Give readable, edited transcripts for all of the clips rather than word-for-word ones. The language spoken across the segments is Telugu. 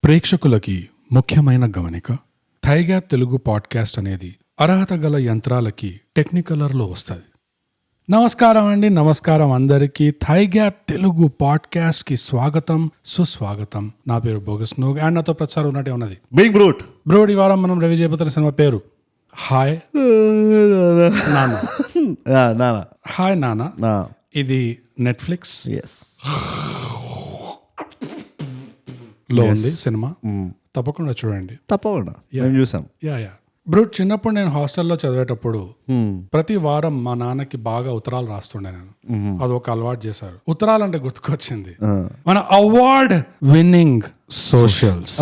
ప్రేక్షకులకి ముఖ్యమైన గమనిక, థైగ్యాప్ తెలుగు పాడ్కాస్ట్ అనేది అర్హత గల యంత్రాలకి టెక్నికలర్లో వస్తుంది. నమస్కారం అండి, నమస్కారం అందరికీ. థైగ్యాప్ తెలుగు పాడ్కాస్ట్కి స్వాగతం, సుస్వాగతం. నా పేరు బోగస్ నోగ్ అండ్ నాతో ప్రచారం ఉన్నట్టే ఉన్నది బిగ్ బ్రూట్. బ్రోడ్. ఈ వారం మనం రవి చేయబోతున్న సినిమా పేరు హాయ్ నానా. హాయ్ నానా. ఇది నెట్ఫ్లిక్స్ లో ఉంది సినిమా. తప్పకుండా చూడండి. తప్పకుండా మేము చూసాం. యా బ్రూట్, చిన్నప్పుడు నేను హాస్టల్లో చదివేటప్పుడు ప్రతి వారం మా నాన్నకి బాగా ఉత్తరాలు రాస్తుండే నేను. అదొక అలవాటు చేశారు. ఉత్తరాలు అంటే గుర్తుకొచ్చింది మన అవార్డ్ విన్నింగ్ సోషల్స్.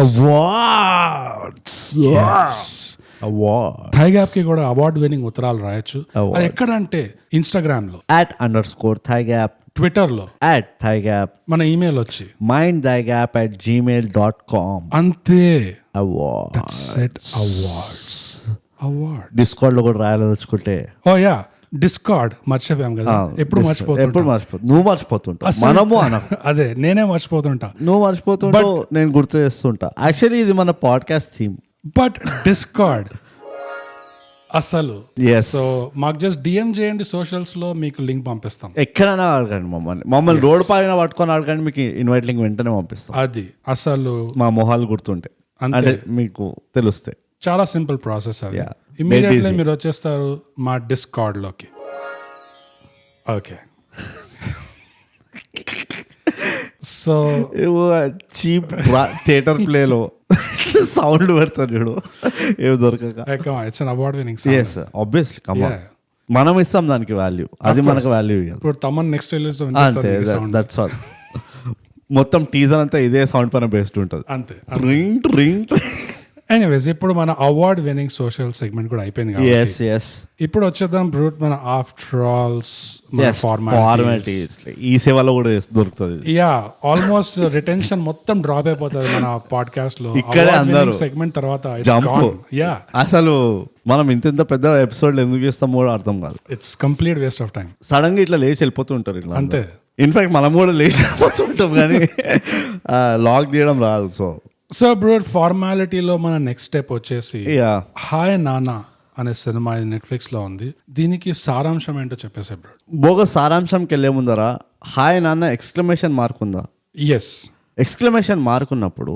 థైగ్యాప్ కి కూడా అవార్డ్ విన్నింగ్ ఉత్తరాలు రాయొచ్చు. అది ఎక్కడంటే ఇన్స్టాగ్రామ్ లో @_thigap, ట్విట్టర్ లో @thigap, మన ఇమెయిల్ వచ్చి mindthigap@gmail.com. అంతే. అవార్డ్ డిస్కౌంట్ లో కూడా రాయాలదలుచుకుంటే ఓ యా డిస్కార్డ్ మర్చిపోయాం కదా. ఎప్పుడు మర్చిపోతుంటా. నువ్వు మర్చిపోతుంటా, మనము అదే నేనే మర్చిపోతుంటా. నువ్వు మర్చిపోతుంటావు, నేను గుర్తు చేస్తుంటా. యాక్చువల్లీ ఇది మన పాడ్కాస్ట్ థీమ్. బట్ డిస్కార్డ్ అసలు సో మాకు జస్ట్ డిఎం చేయండి సోషల్స్ లో, మీకు లింక్ పంపిస్తాం. ఎక్కడైనా అడగండి మమ్మల్ని రోడ్ పైన పట్టుకొని అడగండి, మీకు ఇన్వైట్ లింక్ వెంటనే పంపిస్తాం. అది అసలు మా మొహాలు గుర్తుంటే అంటే మీకు తెలుస్తాయి. చాలా సింపుల్ ప్రాసెస్ అది. ఇమీడియట్లీ మీరు వచ్చేస్తారు మా డిస్కార్డ్ లోకి. ఓకే, సో చీప్ థియేటర్ ప్లేలో సౌండ్ పెడతారు చూడు, ఏమి దొరకక. It's an award winning. yes obviously come on, మనం ఇస్తాం దానికి వాల్యూ, అది మనకు వాల్యూ. ఇప్పుడు తమన్ నెక్స్ట్ రిలీజ్ అంతే, దట్స్ ఆల్. మొత్తం టీజర్ అంతా ఇదే సౌండ్ పైన బేస్డ్ ఉంటుంది. అంతే. Ring ring. ఎనీవేస్, ఇప్పుడు మన అవార్డ్ విన్నింగ్ సోషల్ సెగ్మెంట్ కూడా అయిపోయింది కదా. ఇప్పుడు వచ్చేద్దాం బ్రూట్ మన ఆఫ్టర్ ఆల్స్ ఫార్మాలిటీ. ఈ సేవలో కూడా దొరుకుతుంది. యా ఆల్మోస్ట్ రిటెన్షన్ మొత్తం డ్రాప్ అయిపోతుంది మన పాడ్కాస్ట్ లో. ఇక్కడే అందరూ సెగ్మెంట్ తర్వాత యా అసలు మనం ఇంత పెద్ద ఎపిసోడ్లు ఎందుకు చేస్తాం కూడా అర్థం కాదు. It's complete waste of time. Sudden గా ఇట్లా లేచి వెళ్ళిపోతుంటారు ఇట్లా. అంతే. ఇన్ఫాక్ట్ మనం కూడా లేచి వెళ్ళిపోతుంటాం కానీ లాక్ తీయడం రాదు. సో బ్రూట్, ఫార్మాలిటీలో మన నెక్స్ట్ స్టెప్ వచ్చేసి హాయ్ నానా అనే సినిమా నెట్ఫ్లిక్స్ లో ఉంది. దీనికి సారాంశం ఏంటో చెప్పేసే బ్రూట్. బోగస్ సారాంశంకి వెళ్ళే ముందరా హాయ్ నాన్న ఎక్స్క్లమేషన్ మార్క్ ఉందా? ఎస్. ఎక్స్క్లమేషన్ మార్క్ ఉన్నప్పుడు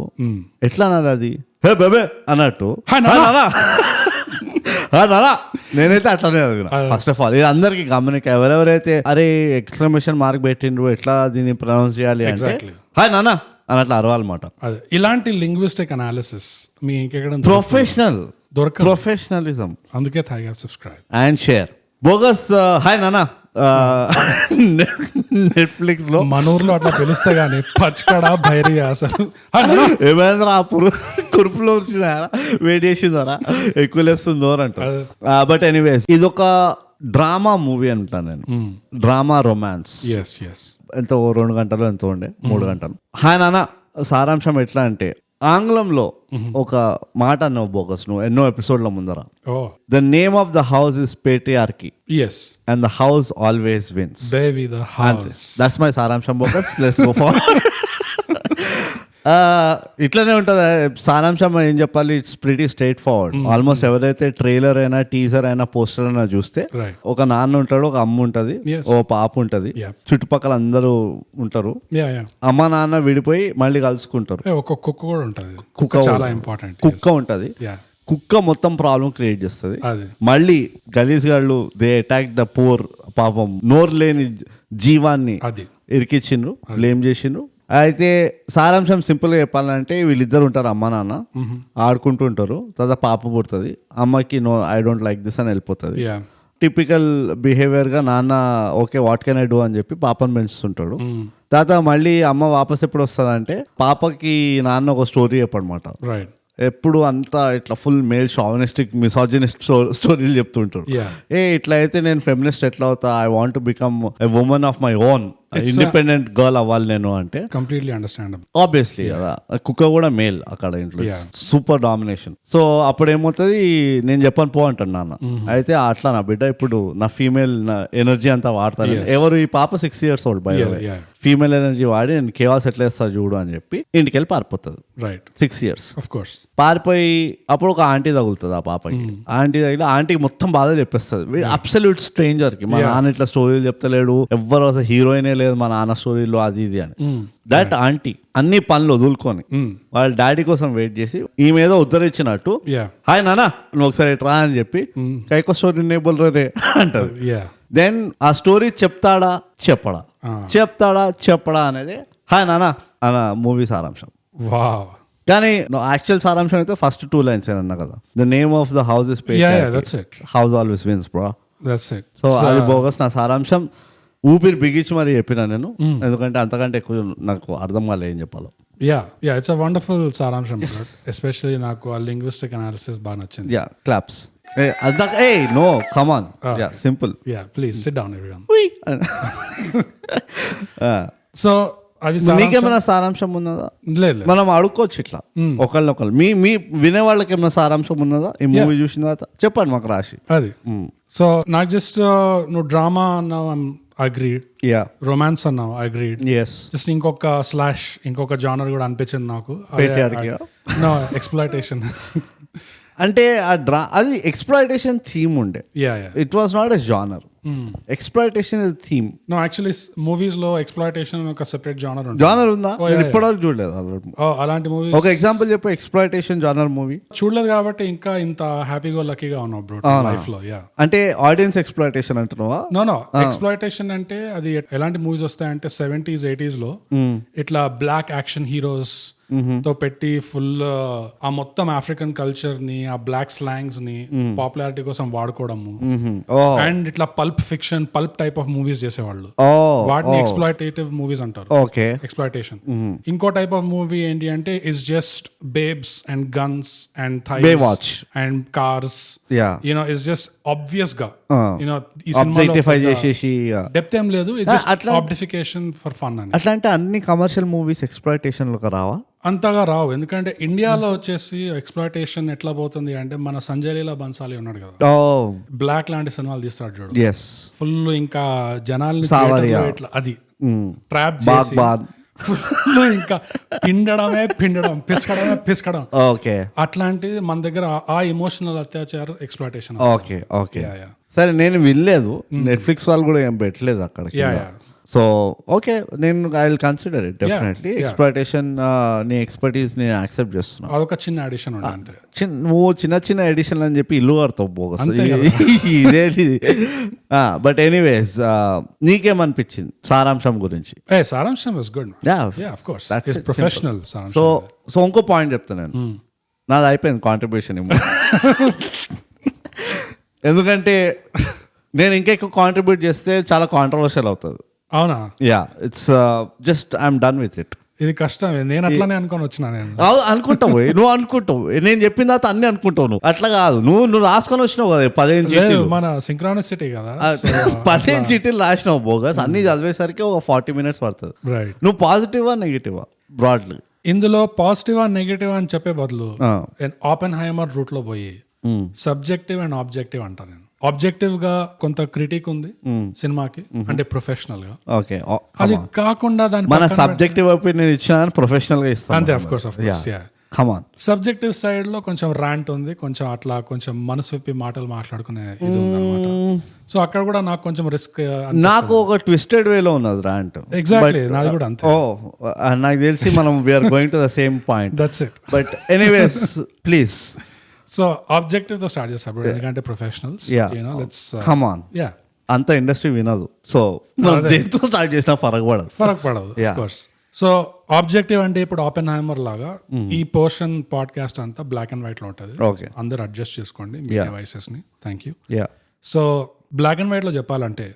ఎట్లా అన్నారు అది? హే బేబే అన్నట్టు నేనైతే అట్లానే అడిగిన. ఫస్ట్ ఆఫ్ ఆల్ ఇది అందరికి గమనిక, ఎవరెవరైతే అరే ఎక్స్క్లమేషన్ మార్క్ పెట్టిండ్రు ఎట్లా దీన్ని ప్రొనౌన్స్ చేయాలి అంటే హాయ్ నాన్న అన్నట్లు అరవాలన్నమాట. ఇలాంటి లింగ్విస్టిక్ అనాలిసిస్ మీ ఇంకెక్కడ ప్రొఫెషనలిజం. అందుకే థైగ్యాప్ subscribe and share. Bogus hi నానా నెట్ఫ్లిక్స్ లో మన ఊర్లో అట్లా పిలుస్తే గానీ పచ్చకడ భైరి అసలు ఏమైందిరా కురుపులో వచ్చినారా, వేడి చేసిందారా, ఎక్కువ లేస్తుందో అంట. బట్ ఎనీవేస్ ఇది ఒక డ్రామా మూవీ అంటాను నేను. Drama romance. ఎంతో 2 గంటలు ఎంతో ఉండే 3 గంటలు. హాయ్ నాన్న సారాంశం ఎట్లా అంటే, ఆంగ్లంలో ఒక మాట అన్నావు బోగస్ నువ్వు ఎన్నో ఎపిసోడ్ల ముందర. The name of the house is patriarchy and the house always wins. That's my సారాంశం బోగస్. Let's go forward. ఇట్లనే ఉంటుంది సారాంశం. ఏం చెప్పాలి, it's pretty straight forward. Almost ఎవరైతే ట్రైలర్ అయినా టీజర్ అయినా పోస్టర్ అయినా చూస్తే ఒక నాన్న ఉంటాడు, ఒక అమ్మ ఉంటది, ఓ పాప ఉంటది, చుట్టుపక్కల అందరూ ఉంటారు. అమ్మ నాన్న విడిపోయి మళ్ళీ కలుసుకుంటారు. ఒక కుక్క కూడా ఉంటది. కుక్క చాలా ఇంపార్టెంట్. కుక్క ఉంటది. కుక్క మొత్తం ప్రాబ్లం క్రియేట్ చేస్తుంది. మళ్ళీ గలీజ్ గాళ్ళు దే అటాక్ ద పూర్. పాపం నోరు లేని జీవాన్ని ఇరికిచ్చిండ్రు, బ్లేమ్ చేసిండ్రు. అయితే సారాంశం సింపుల్ గా చెప్పాలంటే వీళ్ళిద్దరు ఉంటారు, అమ్మ నాన్న ఆడుకుంటూ ఉంటారు. తర్వాత పాప పుడుతుంది. అమ్మకి no I don't like this అని వెళ్ళిపోతుంది. టిపికల్ బిహేవియర్ గా నాన్న okay what can I do అని చెప్పి పాపను పెంచుతుంటాడు. తర్వాత మళ్ళీ అమ్మ వాపస్ ఎప్పుడు వస్తుంది అంటే పాపకి నాన్న ఒక స్టోరీ చెప్పడమాట. ఎప్పుడు అంతా ఇట్లా ఫుల్ మేల్ షావినిస్టిక్ మిసాజినిస్ట్ స్టోరీలు చెప్తుంటారు. ఇట్లా అయితే నేను ఫెమినిస్ట్ ఎట్లా అవుతా, I want to become a woman of my own independent girl అవ్వాలి నేను అంటే కంప్లీట్లీ అండర్స్టాండబుల్. ఆబ్వియస్లీ కదా, కుక్క కూడా మేల్ అక్కడ ఇంట్లో సూపర్ డామినేషన్. సో అప్పుడు ఏమవుతుంది, నేను చెప్పను పో అంటాను నాన్న. అయితే అట్లా నా బిడ్డ ఇప్పుడు నా ఫీమేల్ ఎనర్జీ అంతా వాడతాను. ఎవరు ఈ పాప 6 years old by female energy వాడి నేను కేవాస్ ఎట్లా వేస్తా చూడు అని చెప్పి ఇంటికి వెళ్ళి పారిపోతుంది. Right, 6 years of course. పారిపోయి అప్పుడు ఒక ఆంటీ తగులుతుంది ఆ పాపకి. ఆంటీ తగిలి ఆంటీకి మొత్తం బాధ చెప్పేస్తుంది. అబ్సల్యూట్ స్ట్రేంజర్ కి మా నాన్న ఇట్లా స్టోరీలు చెప్తలేడు, ఎవ్వరు అసలు హీరోయినే లేదు మా నాన్న స్టోరీలో అది ఇది అని. దట్ ఆంటీ అన్ని పనులు వదులుకొని వాళ్ళ డాడీ కోసం వెయిట్ చేసి ఈమె ఏదో ఉద్ధరించినట్టు, హాయ్ నాన్న నువ్వు ఒకసారి ట్రా అని చెప్పి కైకో స్టోరీ నేబుల్ రే అంటారు. దెన్ ఆ స్టోరీ చెప్తాడా చెప్పడా అనేది హాయ్ నాన్న అన్న మూవీ సారాంశం. కానీ యాక్చువల్ సారాంశం అయితే ఫస్ట్ 2 lines అన్నా కదా, the name of the house is house always wins bro. So అది బోగస్. నా సారాంశం ఊపిరి బిగించి మరి చెప్పినా నేను, ఎందుకంటే అంతకంటే ఎక్కువ నాకు అర్థం కాలే ఏం చెప్పాలో. ఇట్స్ అ వండర్ఫుల్ సారాంశం. ఎస్పెషల్లీ నాకు ఆ లింగ్విస్టిక్ అనాలిసిస్ బాగా నచ్చింది. Claps. No, come on. Simple. Please sit down everyone. So అది నీకేమైనా సారాంశం ఉన్నదా? లేదు, మనం అడుక్కోవచ్చు ఇట్లా ఒకళ్ళొకళ్ళు. మీ వినే వాళ్ళకి ఏమైనా సారాంశం ఉన్నదా ఈ మూవీ చూసిన తర్వాత? చెప్పండి మాకు రాసి. అది సో నాకు జస్ట్ నువ్వు డ్రామా అన్నావు, అగ్రీడ్. రొమాన్స్ అన్నావు, అగ్రీడ్. జస్ట్ ఇంకొక జానర్ కూడా అనిపించింది నాకు. ఎక్స్‌ప్లాయిటేషన్ అంటే అది ఎక్స్‌ప్లాయిటేషన్ థీమ్ ఉండే. It was not a genre. Exploitation is theme. No, actually movies లో ఎక్స్‌ప్లాయిటేషన్ ఒక సెపరేట్ జానర్ ఉంది. జానర్ ఉందా? ఇప్పటివరకు చూడలేదు అలాంటి మూవీస్. ఒక ఎగ్జాంపుల్ చెప్పు, ఎక్స్‌ప్లాయిటేషన్ జానర్ మూవీ. చూడలేదు కాబట్టి ఇంకా ఇంత హ్యాపీగా లక్కీగా ఉన్నావు బ్రో లైఫ్ లో. అంటే ఆడియన్స్ ఎక్స్‌ప్లాయిటేషన్ అంటున్నావా? నో, ఎక్స్‌ప్లాయిటేషన్ అంటే అది ఎలాంటి మూవీస్ వస్తాయంటే 70s 80s లో ఇట్లా బ్లాక్ యాక్షన్ హీరోస్ తో పెట్టి ఫుల్ ఆ మొత్తం ఆఫ్రికన్ కల్చర్ ని, ఆ బ్లాక్ స్లాంగ్స్ ని పాపులారిటీ కోసం వాడుకోవడము. అండ్ ఇట్లా pulp fiction, pulp type of movies చేసేవాళ్ళు. వాటిని ఎక్స్‌ప్లాయిటేటివ్ మూవీస్ అంటారు. ఎక్స్‌ప్లాయిటేషన్. ఇంకో టైప్ ఆఫ్ మూవీ ఏంటి అంటే is just babes and guns and thighs and cars. You know is just obvious గా ఈ సినిమాలో డెప్త్ ఏం లేదు, ఆబ్జెక్టిఫికేషన్ ఫర్ ఫన్ అని. అట్లా అంటే అన్ని కమర్షియల్ మూవీస్ ఎక్స్‌ప్లాయిటేషన్ లోకి రావా? అంతగా రావు, ఎందుకంటే ఇండియాలో వచ్చేసి ఎక్స్‌ప్లాయిటేషన్ ఎట్లా పోతుంది అంటే మన సంజయ్ లీలా బన్సాలి ఉన్నాడు కదా, బ్లాక్ లాంటి సినిమాలు తీస్తాడు చూడు, ఫుల్ ఇంకా జనాల్ని ఇట్లా అది ట్రాప్ చేసి ఫుల్ ఇంకా పిండడం పిసకడం అట్లాంటిది మన దగ్గర ఆ ఎమోషనల్ అత్యాచారం ఎక్స్‌ప్లాయిటేషన్. సరే, నేను వినలేదు, నెట్ఫ్లిక్స్ వాళ్ళు కూడా ఏం పెట్టలేదు అక్కడ. సో ఓకే, నేను I will consider it definitely. Exploitation నీ ఎక్స్‌పర్టీస్ నేను యాక్సెప్ట్ చేస్తున్నా. అదొక చిన్న ఎడిషన్ అంతే. నువ్వు చిన్న ఎడిషన్ అని చెప్పి ఇల్లు కడతావు బోగస్ ఇదే. బట్ ఎనీవేస్, నీకేమనిపించింది సారాంశం గురించి? సారాంశం is good. Of course it's professional. So ఇంకో పాయింట్ చెప్తాను నేను, నాది అయిపోయింది కాంట్రిబ్యూషన్. ఎందుకంటే నేను ఇంకా ఎక్కువ కాంట్రిబ్యూట్ చేస్తే చాలా కాంట్రవర్షియల్ అవుతుంది. అవునా? It's just I'm done with it. ఇది కష్టం, నేను అట్లానే అనుకొని వచ్చినా. నేను అనుకుంటావు, నువ్వు అనుకుంటావు, నేను చెప్పిన తర్వాత అన్ని అనుకుంటావు. నువ్వు అట్లా కాదు, నువ్వు రాసుకొని వచ్చినావు కదా 15 చీటీలు. మన సింక్రానిసిటీ కదా, 15 చీటీలు రాసినావు బోగస్. అన్ని చదివేసరికి ఒక 40 minutes పడుతుంది. నువ్వు పాజిటివా నెగిటివా బ్రాడ్లీ? ఇందులో పాజిటివ్ నెగిటివ్ అని చెప్పే బదులు ఓపెన్హైమర్ రూట్ లో పోయి సబ్జెక్టివ్ అండ్ ఆబ్జెక్టివ్ అంటా. నేను ఆబ్జెక్టివ్ గా కొంత క్రిటిక్ ఉంది సినిమాకి, అంటే ప్రొఫెషనల్ గా. అది కాకుండా దాని మన సబ్జెక్టివ్ ఒపీనియన్ ఇచ్చినా ప్రొఫెషనల్ గా ఇస్తాం అంతే. ఆఫ్ కోర్స్ సబ్జెక్టివ్ సైడ్ లో కొంచెం ర్యాంట్ ఉంది, కొంచెం అట్లా కొంచెం మనసు విప్పి మాటలు మాట్లాడుకునే ఇది ఉంది అనమాట. సో అక్కడ కూడా నాకు కొంచెం రిస్క్. నాకు ఒక ట్విస్టెడ్ వేలో ఉన్నది ర్యాంట్. ఎగ్జాక్ట్లీ, నాది కూడా అంతే. నాకు తెలిసి మనం we are going to the same point. That's it. But anyways please. So objective తో స్టార్ట్ చేస్తాం ఎందుకంటే ప్రొఫెషనల్స్. కమ్ ఆన్, అంత ఇండస్ట్రీ వినదు. సో దేంతో స్టార్ట్ చేసినా ఫరక్ పడదు. Of course. సో ఆబ్జెక్టివ్ అంటే ఇప్పుడు ఓపెన్హైమర్ లాగా ఈ పోర్షన్ పాడ్కాస్ట్ అంతా బ్లాక్ అండ్ వైట్ లో ఉంటుంది. అందరు అడ్జస్ట్ చేసుకోండి మీ డివైసెస్ ని. Thank you. So black and white లో చెప్పాలంటే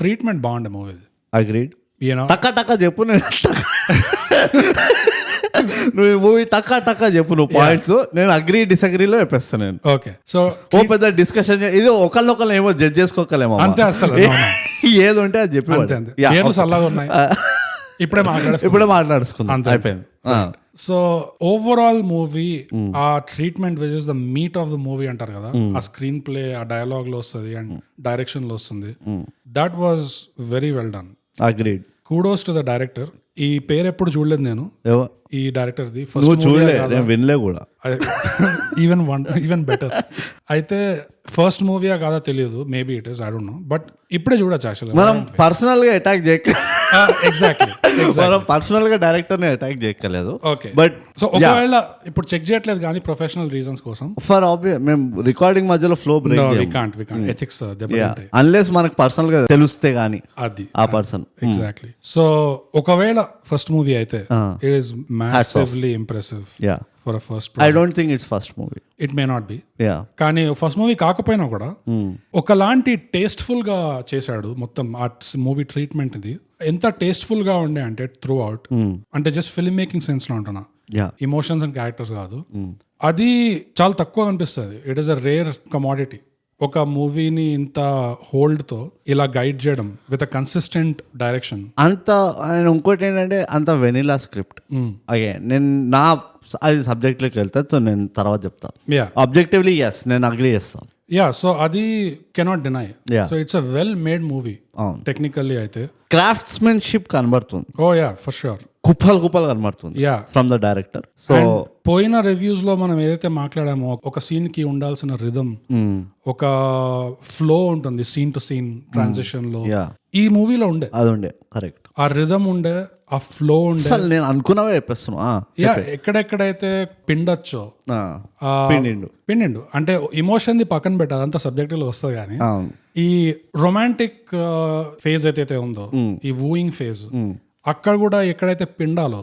ట్రీట్మెంట్ బాగుండే మూవీ. అగ్రీడ్. టక్క చెప్పు. నువ్వు ఈ మూవీ టక్కా టక్కా చెప్పు నువ్వు పాయింట్స్, నేను అగ్రీ డిసగ్రీలో చెప్పేస్తాను నేను. ఓకే సో ఓ పెద్ద డిస్కషన్ ఇది ఒకళ్ళొకళ్ళు ఏమో జడ్జ్ చేసుకోగలేమో అంతే అసలు ఏది ఉంటే అది చెప్పి సల్లగా ఉన్నాయి ఇప్పుడే మాట్లాడుకుందాం అయిపోయింది. సో ఓవరాల్ మూవీ ఆ treatment which is the meet of the movie అంటారు కదా, ఆ స్క్రీన్ ప్లే ఆ డైలాగ్ లో వస్తుంది అండ్ డైరెక్షన్ లో వస్తుంది, that was very well done. Agreed. Kudos to the director. ఈ పేరు ఎప్పుడు చూడలేదు నేను ఈ డైరెక్టర్ ది, వినలే కూడా. Even better. అయితే ఫస్ట్ మూవీయా కాదా తెలియదు, maybe it is, I don't no, but ఇప్పుడే చూడొచ్చు యాక్చువల్లీ. మనం పర్సనల్ గా అటాక్ చేయక ఎగ్జాక్ట్లీ మనం పర్సనల్ గా డైరెక్టర్ ని అటాక్ చేయలేదు. ఓకే బట్ సో ఒకవేళ ఇప్పుడు చెక్ చేయట్లేదు కానీ ప్రొఫెషనల్ రీజన్స్ కోసం ఫర్ ఆబ్వియస్ మేము రికార్డింగ్ మధ్యలో ఫ్లో బ్రేక్ ఎథిక్స్ అన్లెస్ మనకు పర్సనల్ గా తెలిస్తే గానీ అది ఆ పర్సన్. ఎగ్జాక్ట్లీ. సో ఒకవేళ ఫస్ట్ మూవీ అయితే it is massively impressive for a first. I don't think it's first movie, it may not be, కానీ ఫస్ట్ మూవీ కాకపోయినా కూడా ఒకలాంటి టేస్ట్ఫుల్ గా చేశాడు మొత్తం ఆ మూవీ ట్రీట్మెంట్. ఇది ఎంత టేస్ట్ఫుల్ గా ఉండే అంటే త్రూ అవుట్, అంటే జస్ట్ ఫిల్మ్ మేకింగ్ సెన్స్ లో ఉంటున్నా, ఇమోషన్స్ అండ్ క్యారెక్టర్స్ కాదు, అది చాలా తక్కువ అనిపిస్తుంది. It is a rare commodity. ఒక మూవీని ఇంత హోల్డ్ తో ఇలా గైడ్ చేయడం విత్ అ కన్సిస్టెంట్ డైరెక్షన్. అంత ఆయన ఇంకోటి ఏంటంటే అంత వెనిలా స్క్రిప్ట్. నేను నా అది సబ్జెక్ట్ లోకి వెళ్తా, సో నేను తర్వాత చెప్తా. ఆబ్జెక్టివ్లీ ఎస్, నేను అగ్రీ చేస్తాను. సో అది cannot deny. So it's a well made movie. Technically అయితే క్రాఫ్ట్స్మెన్షిప్ కనబడుతుంది. ఓ యా ఫర్ షూర్, కుప్పలు కనబడుతుంది ఫ్రమ్ ద డైరెక్టర్. సో పోయిన రివ్యూస్ లో మనం ఏదైతే మాట్లాడామో ఒక సీన్ కి ఉండాల్సిన రిథమ్, ఒక ఫ్లో ఉంటుంది సీన్ టు సీన్ ట్రాన్సిషన్ లో, ఈ మూవీలో ఉండే. అది ఉండే కరెక్ట్, ఆ రిథమ్ ఉండే, ఆ ఫ్లో ఉండే. నేను అనుకున్నావే చెప్పేస్తున్నా. ఎక్కడెక్కడైతే పిండొచ్చో పిండిండు. అంటే ఇమోషన్ ది పక్కన పెట్టదు, అదంతా సబ్జెక్ట్ లో వస్తుంది. కానీ ఈ రొమాంటిక్ ఫేజ్ అయితే ఉందో, ఈ వూయింగ్ ఫేజ్, అక్కడ కూడా ఎక్కడైతే పిండాలో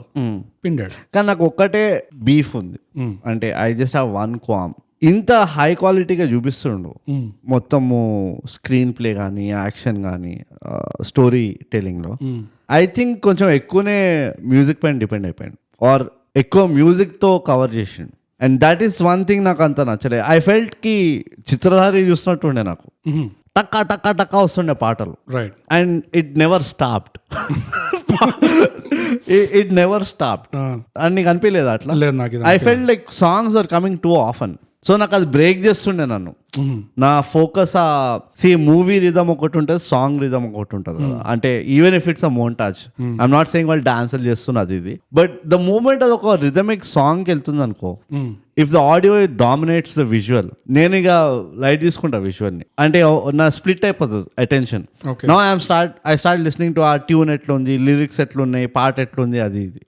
పిండాడు. కానీ నాకు ఒక్కటే బీఫ్ ఉంది, అంటే ఐ జస్ట్ హావ్ వన్ క్వామ్. ఇంత హై క్వాలిటీగా చూపిస్తుండు మొత్తము స్క్రీన్ ప్లే కానీ యాక్షన్ కానీ స్టోరీ టెలింగ్ లో. ఐ థింక్ కొంచెం ఎక్కువనే మ్యూజిక్ పైన డిపెండ్ అయిపోయాడు, ఆర్ ఎక్కువ మ్యూజిక్ తో కవర్ చేసిండు. And that is one thing నాకు అంత నచ్చలేదు. ఐ ఫెల్ట్ కి చిత్రధారి చూస్తున్నట్టుండే నాకు, టక్కా టక్కా టక్కా వస్తుండే పాటలు. Right. And it never stopped. It never stopped. And నీకు అనిపించలేదు అట్లా? I felt like songs are coming too often. So నాకు అది బ్రేక్ చేస్తుండే నన్ను. నా ఫోకస్ మూవీ రిథమ్ ఒకటి ఉంటుంది, సాంగ్ రిథమ్ ఒకటి ఉంటుంది కదా. అంటే even if it's a montage, I'm not saying వాళ్ళు డాన్సులు చేస్తున్నది ఇది, బట్ ద మూమెంట్ అది ఒక రిథమిక్ సాంగ్ వెళ్తుంది అనుకో, if the audio dominates the visual, నేను ఇక లైట్ తీసుకుంటా విజువల్ ని. అంటే నా స్ప్లిట్ అయిపోతుంది attention. Now I start listening to ఆ ట్యూన్ ఎట్లుంది, లిరిక్స్ ఎట్లున్నాయి, పాట ఎట్లుంది, అది ఇది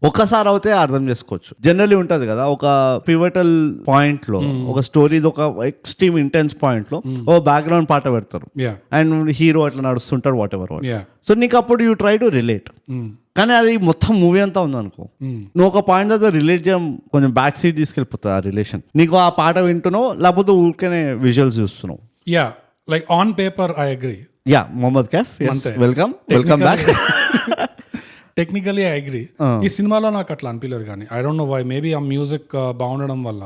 ఒక్కసారి అవుతే అర్థం చేసుకోవచ్చు. జనరల్లీ ఉంటది కదా, ఒక పివటల్ పాయింట్ లో ఒక స్టోరీ ఒక ఎక్స్ట్రీమ్ ఇంటెన్స్ పాయింట్ లో ఓ బ్యాక్గ్రౌండ్ పాట పెడతారు అండ్ హీరో అట్లా నడుస్తుంటారు వాట్ ఎవర్. సో నీకు అప్పుడు యూ ట్రై టు రిలేట్. కానీ అది మొత్తం మూవీ అంతా ఉంది అనుకో, నువ్వు ఒక పాయింట్ దగ్గర రిలేట్ చేయడం కొంచెం బ్యాక్ సీట్ తీసుకెళ్ళిపోతుంది ఆ రిలేషన్. నీకు ఆ పాట వింటున్నావు, లేకపోతే ఊరికేనే విజువల్స్ చూస్తున్నావు. Yeah, like on paper I agree. Yeah, Mohammad Kaif, welcome back. Technically I agree. ఈ సినిమాలో నాకు అట్లా అనిపించలేదు, కానీ I don't know why, maybe ఆ మ్యూజిక్ బాగుండడం వల్ల.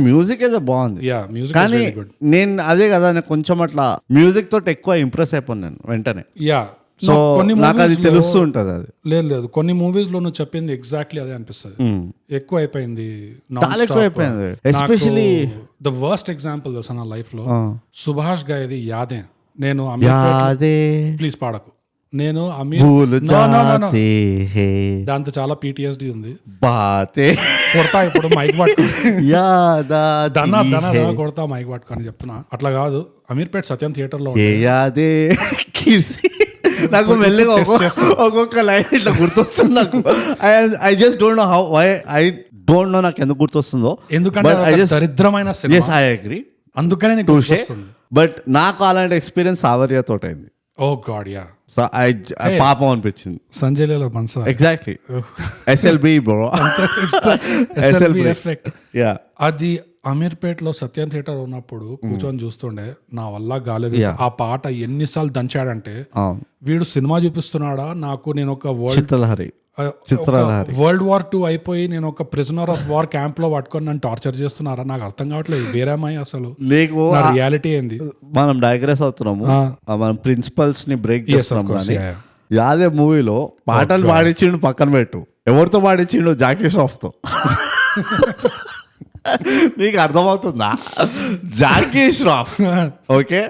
మ్యూజిక్ అయితే బాగుంది, కానీ నేను అదే కదా, నేను కొంచెం అట్లా మ్యూజిక్ తోటి ఎక్కువ ఇంప్రెస్ అయిపోయాను వెంటనే. సో నాకు అది తెలుస్తూ ఉంటది. అది లేదు కొన్ని మూవీస్ లో నువ్వు చెప్పింది ఎగ్జాక్ట్లీ అదే అనిపిస్తుంది. ఎక్కువ అయిపోయింది, చాలా ఎక్కువ అయిపోయింది. ఎస్పెషల్లీ ద వర్స్ట్ ఎగ్జాంపుల్ తెలుసా నా లైఫ్ లో, సుభాష్ గాయది యాదే. నేను ప్లీజ్ పాడకు, నేను దాంతో చాలా PTSD ఉంది. కొడతా ఇప్పుడు మైక్ పట్టుకొని కొడతా మైక్ పట్టుకొని చెప్తున్నా. అట్లా కాదు, అమీర్పేట్ సత్యం థియేటర్ లో నాకు మెల్లగా ఒక్కొక్క లైన్ ఇట్లా గుర్తొస్తుంది నాకు. I just don't know how, I don't know నాకు ఎందుకు గుర్తొస్తుందో. ఎందుకంటే దరిద్రమైన సినిమా. ఐ అగ్రీ, అందుకనే బట్ నాకు అలాంటి ఎక్స్పీరియన్స్ సావర్య తోట అయింది. Oh god, yeah. పాపం అనిపించింది. సంజయ్ లీలా బన్సా, exactly. SLB bro, SLB effect. అది అమీర్పేట్ లో సత్యం థియేటర్ ఉన్నప్పుడు కూర్చొని చూస్తుండే, నా వల్ల కాలేదు. ఆ పాట ఎన్నిసార్లు దంచాడంటే, వీడు సినిమా చూపిస్తున్నాడా నాకు, నేను ఒక వరల్డ్ చిత్రలహరి. వరల్డ్ వార్ 2 అయిపోయి నేను ఒక ప్రిజనర్ ఆఫ్ వార్ క్యాంప్ లో పట్టుకొని నన్ను టార్చర్ చేస్తున్నారా, నాకు అర్థం కావట్లేదు వేరేమాయి అసలు నీకు రియాలిటీ ఏంది. మనం డైగ్రెస్ అవుతున్నాము, మనం ప్రిన్సిపల్స్ ని బ్రేక్ చేస్తున్నాం. కానీ యాదే మూవీలో పాటలు పాడించిండు పక్కన పెట్టు, ఎవరితో పాడించిండు? జాకీ ష్రాఫ్ తో. నీకు అర్థమవుతుందా? Jackie Shroff okay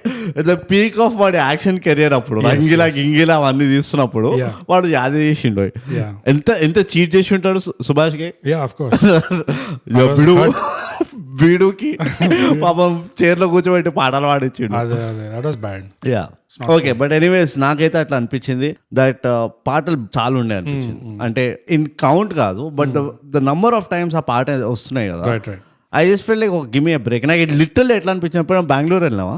the peak of వాడి యాక్షన్ కెరియర్ అప్పుడు రంగిలా గింగిలా అవన్నీ తీస్తున్నప్పుడు వాడు యాద చేసిండు. ఎంత ఎంత చీట్ చేసి ఉంటాడు సుభాష్ కి. బీడుకి పాపం చైర్లో కూర్చోబెట్టి పాటలు పాడించిండు. ఓకే, బట్ ఎనీవేస్ నాకైతే అట్లా అనిపించింది దట్ పాటలు చాలా ఉండే అనిపించింది. అంటే ఇన్ కౌంట్ కాదు, but the number of times ఆ పాట వస్తున్నాయి కదా. I just feel like give me a break. నాకు లిటిల్ ఎట్లా అనిపించినప్పుడు బెంగళూరు వెళ్ళినావా,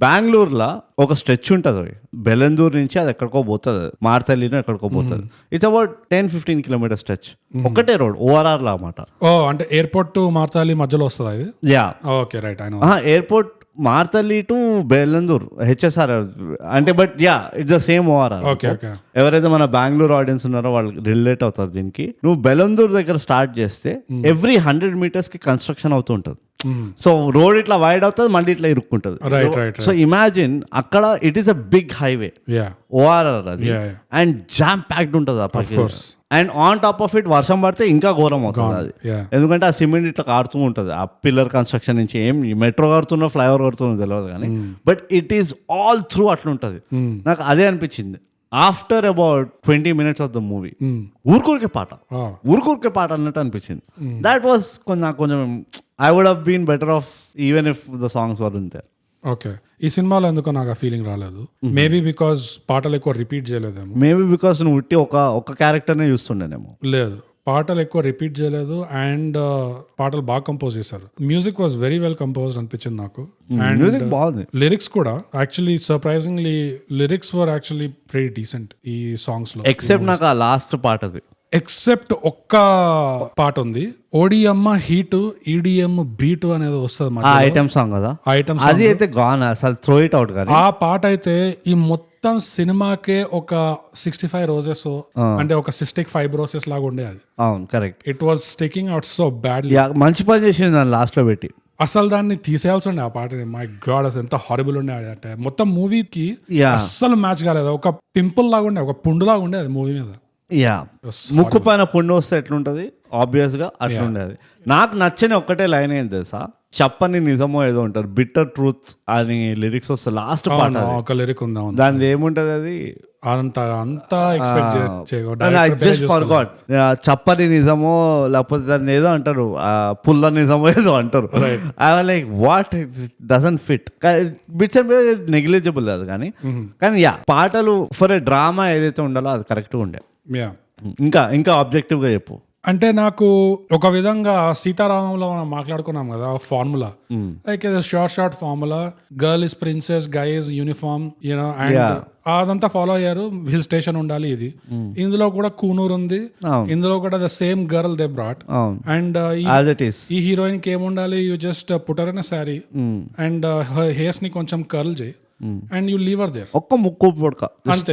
బెంగళూరులో ఒక స్ట్రెచ్ ఉంటుంది బెలందూరు నుంచి అది ఎక్కడికో పోతుంది, మార్తల్లినో ఎక్కడికో పోతుంది. ఇట్స్ అబౌట్ 10-15 కిలోమీటర్ స్ట్రెచ్, ఒకటే రోడ్ ఓఆర్ఆర్ లా అన్నమాట. అంటే ఎయిర్పోర్ట్ టు మార్తల్లి మధ్యలో వస్తుంది అది. Yeah okay right. Airport Marathahalli to Bellandur HSR అంటే, but yeah it's the same ORR. ఎవరైతే మన బెంగళూరు ఆడియన్స్ ఉన్నారో వాళ్ళు రిలేట్ అవుతారు దీనికి. నువ్వు బెలందూర్ దగ్గర స్టార్ట్ చేస్తే ఎవ్రీ 100 meters కి కన్స్ట్రక్షన్ అవుతూ ఉంటుంది. సో రోడ్ ఇట్లా వైడ్ అవుతుంది, మళ్ళీ ఇట్లా ఇరుక్కుంటుంది. సో ఇమాజిన్ అక్కడ it is a big highway ORR అది, అండ్ జామ్ ప్యాక్డ్ ఉంటుంది ఆ పక్కన. And on top of it వర్షం పడితే ఇంకా ఘోరం అవుతుంది అది, ఎందుకంటే ఆ సిమెంట్ ఇట్లా కాడుతూ ఉంటుంది ఆ పిల్లర్ కన్స్ట్రక్షన్ నుంచి. ఏం మెట్రో కడుతున్నా ఫ్లైఓవర్ కడుతున్నా తెలియదు కానీ, but it is all through అట్లా ఉంటుంది. నాకు అదే అనిపించింది. After about 20 minutes of the movie ఊరుకూరికే పాట అన్నట్టు అనిపించింది. దాట్ వాస్ కొంచెం I would have been better off even if the songs were in there. Okay, ఈ సినిమాలో ఎందుకో నాకు ఆ ఫీలింగ్ రాలేదు. మేబీ బికాస్ పాటలు ఎక్కువ రిపీట్ చేయలేదేమో. మేబీ బికాస్ నువ్వు ఉట్టి ఒక క్యారెక్టర్నే చూస్తుండేనేమో. లేదు, పాటలు ఎక్కువ రిపీట్ చేయలేదు అండ్ పాటలు బాగా కంపోజ్ చేశారు. Music was very well composed అనిపించింది నాకు. అండ్ మ్యూజిక్ బాగుంది. లిరిక్స్ కూడా actually surprisingly lyrics were actually very decent ఈ సాంగ్స్ లో, ఎక్సెప్ట్ నాకు ఆ లాస్ట్ పాట అది. ఎక్సెప్ట్ ఒక్క పాట ఉంది, ఓడిఎం హీట్ ఈడిఎం బీట్ అనేది వస్తుంది ఐటమ్ సాంగ్ కదా. ఐటమ్ అది అయితే గాన్ అసలు త్రో ఇట్ అవుట్ కదా. ఆ పాట అయితే ఈ మొత్తం సినిమాకే ఒక 65 roses అంటే ఒక సిస్టిక్ ఫైబ్రోసిస్ లాగా ఉండే అది. అవును correct. It was sticking out so badly. మంచి పని చేసింది దాన్ని లాస్ట్ లో పెట్టి. అసలు దాన్ని తీసేయాల్సి ఉండే ఆ పాటని. మై గాడ్, అసలు ఎంత హారబుల్ ఉండే అంటే మొత్తం మూవీకి అస్సలు మ్యాచ్ కాలేదు. ఒక పింపుల్ లాగా ఉండే, ఒక పుండు లాగా ఉండే అది మూవీ మీద. ముక్కు పైన పుండు వస్తే ఎట్లుంటది, ఆబ్వియస్ గా అట్లుండేది. నాకు నచ్చని ఒక్కటే లైన్ ఏంటి తెలుసా, చెప్పని నిజమో ఏదో ఉంటారు, బిట్టర్ ట్రూత్ అని లిరిక్స్ వస్తే లాస్ట్ పాట ఒక లిరిక్ ఉందా, దాని ఏముంటది అది అంతా ఎక్స్పెక్ట్ చెప్పని నిజమో లేకపోతే దాన్ని ఏదో అంటారు, పుల్ల నిజమో ఏదో అంటారు. I like what doesn't fit. Bits and negligible అది కానీ యా పాటలు ఫర్ ఏ డ్రామా ఏదైతే ఉండాలో అది కరెక్ట్గా ఉండే. ఇంకా ఆబ్జెక్టివ్ గా చెప్పు. అంటే నాకు ఒక విధంగా సీతారామంలో మనం మాట్లాడుకున్నాం కదా formula, like short formula, girl is princess, guy is uniform, you know, and అదంతా ఫాలో అయ్యారు. హిల్ స్టేషన్ ఉండాలి ఇది. ఇందులో కూడా కూనూరు ఉంది, ఇందులో కూడా the same girl the brat. And ఈ హీరోయిన్ కి ఏముండాలి, you just put her in sari and hairs ని కొంచెం కర్ల్ చేయి and you leave her there. ఒక్క ముక్కు పొడక అంతే,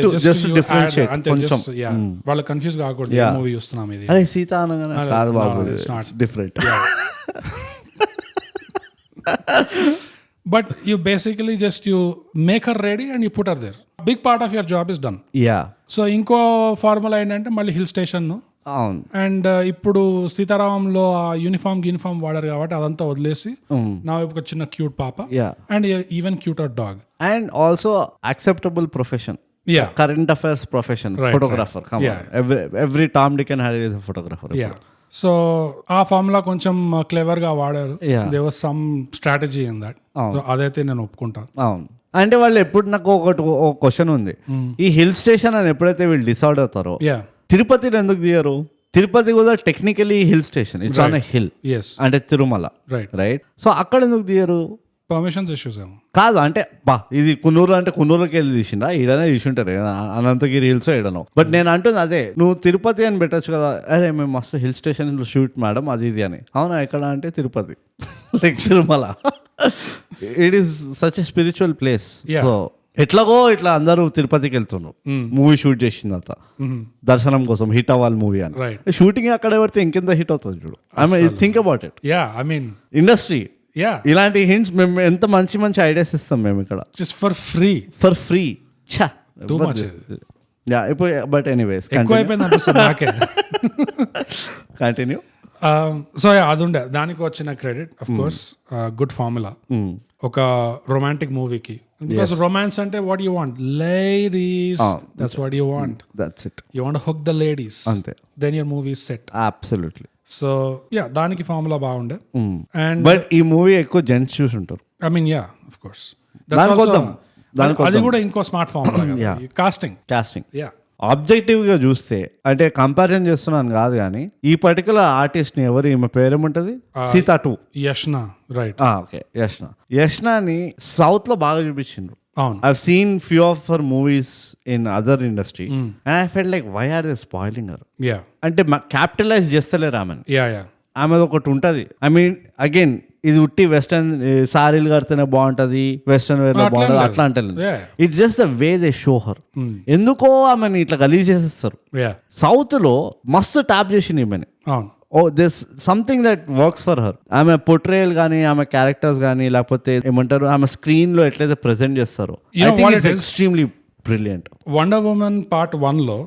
వాళ్ళ కన్ఫ్యూజ్ కాకూడదు మూవీ చూస్తున్నాం ఇది. అరే సీత అనగానే కాదు బాబు, different. But you basically just you make her ready and you put her there. Big part of your job is done. So ఇంకో ఫార్ములా ఏంటంటే మళ్ళీ హిల్ స్టేషన్. అండ్ ఇప్పుడు సీతారామంలో ఆ యూనిఫామ్ వాడారు కాబట్టి అదంతా వదిలేసి నా వైపు ఒక చిన్న క్యూట్ పాప and even cuter dog and also acceptable profession, current affairs profession, photographer. Every Tom Dick and Harry is a photographer. So ఆ ఫార్ములా కొంచెం క్లెవర్ గా వాడారు. There was some strategy in that. అదైతే నేను ఒప్పుకుంటాను. అవును, అంటే వాళ్ళు ఎప్పుడు నాకు ఒక క్వశ్చన్ ఉంది, ఈ హిల్ స్టేషన్ అని ఎప్పుడైతే వీళ్ళు డిసైడ్ అవుతారో తిరుపతిలో ఎందుకు తీయరు? తిరుపతి కూడా technically hill station, it's on a hill, అంటే తిరుమల, రైట్? సో అక్కడ ఎందుకు తీయరు? పర్మిషన్స్ ఇష్యూస్ ఏమో కాదు, అంటే ఇది కున్నూరు అంటే కున్నూరుకి వెళ్ళి తీసిండా, ఈడనే తీసుంటారు అనంతగిరి హిల్స్ ఏడనో. బట్ నేను అంటుంది అదే, నువ్వు తిరుపతి అని పెట్టచ్చు కదా. అరే మేము మస్తు హిల్ స్టేషన్ షూట్ మేడం అది ఇది అని. అవునా, ఎక్కడ అంటే Tirupati, like Tirumala. It is such a spiritual place. So ఎట్లాగో ఇట్లా అందరూ తిరుపతికి వెళ్తున్నారు మూవీ షూట్ చేసింది అంత దర్శనం కోసం హిట్ అవ్వాలి మూవీ అని. షూటింగ్ అక్కడ పెడితే ఇంకెంత హిట్ అవుతుంది చూడు. I mean think about it. Industry ఇలాంటి హింట్స్ మేము ఎంత మంచి మంచి ఐడియాస్ ఇస్తాం మేము ఇక్కడ జస్ట్ ఫర్ ఫ్రీ. ఛా ఇప్పుడు బట్ ఎనీవేస్ కంటిన్యూ. సో అది ఉండే దానికి వచ్చిన credit of course good formula ఒక రొమాంటిక్ మూవీకి. బికాస్ రొమాన్స్ అంటే what you want, ladies, that's what you want, that's it. You want hook the ladies, అంతే. Then your movie is set. Absolutely. So yeah దానికి ఫార్ములా బాగుండే. అండ్ బట్ ఈ మూవీ ఎక్కువ జెంట్స్ చూసి ఉంటారు. I mean yeah of course అది కూడా ఇంకో smart formula casting. Yeah objective గా చూస్తే అంటే కంపారిజన్ చేస్తున్నాను కాదు కానీ ఈ పర్టికులర్ ఆర్టిస్ట్ ని ఎవరు ఈమె పేరేముంటది, Sita 2, Yashna. Right. Okay, యష్నాని south లో బాగా చూపించిండ్రు. I've seen few of her movies in other industry and I felt like why are they spoiling her? Yeah. అంటే క్యాపిటలైజ్ చేస్తలేరు ఆమెను. ఆమె ఒకటి ఉంటది. ఐ మీన్ అగైన్ ఇది ఉట్టి వెస్టర్న్ సారీలు కడితేనే బాగుంటది, వెస్టర్న్ వేర్ లో బాగుంటది అట్లా అంటే it's just the way they show her. ఎందుకో ఆమెని ఇట్లా గలీజ్ చేసేస్తారు. సౌత్ లో మస్తు ట్యాప్ చేసింది ఈమెని. This something that works for her. ఆమె పోర్ట్రేయల్ కానీ ఆమె క్యారెక్టర్స్ కానీ లేకపోతే ఏమంటారు ఆమె స్క్రీన్ లో ఎట్లయితే ప్రెజెంట్ చేస్తారో I think it's extremely brilliant. Wonder woman part 1 లో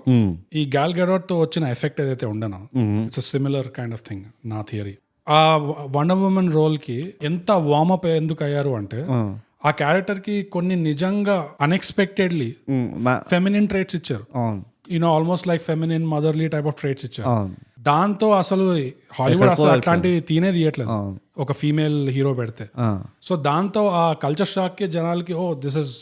ఈ గాల్ గెడోట్ తో వచ్చిన ఎఫెక్ట్ ఏదైతే ఉండనో it's similar kind of thing నా థియరీ. ఆ వండర్ ఉమెన్ రోల్ కి ఎంత వార్మప్ ఎందుకు అయ్యారు అంటే ఆ క్యారెక్టర్ కి కొన్ని నిజంగా అన్ఎక్స్పెక్టెడ్లీ ఫెమినిన్ ట్రేట్స్ ఇచ్చారు. You know almost like feminine motherly type of traits ఇచ్చారు. దాంతో అసలు హాలీవుడ్ అసలు అట్లాంటివి తీయట్లేదు ఒక ఫీమేల్ హీరో పెడితే. సో దాంతో ఆ కల్చర్ షాక్ కి జనాలకి oh this is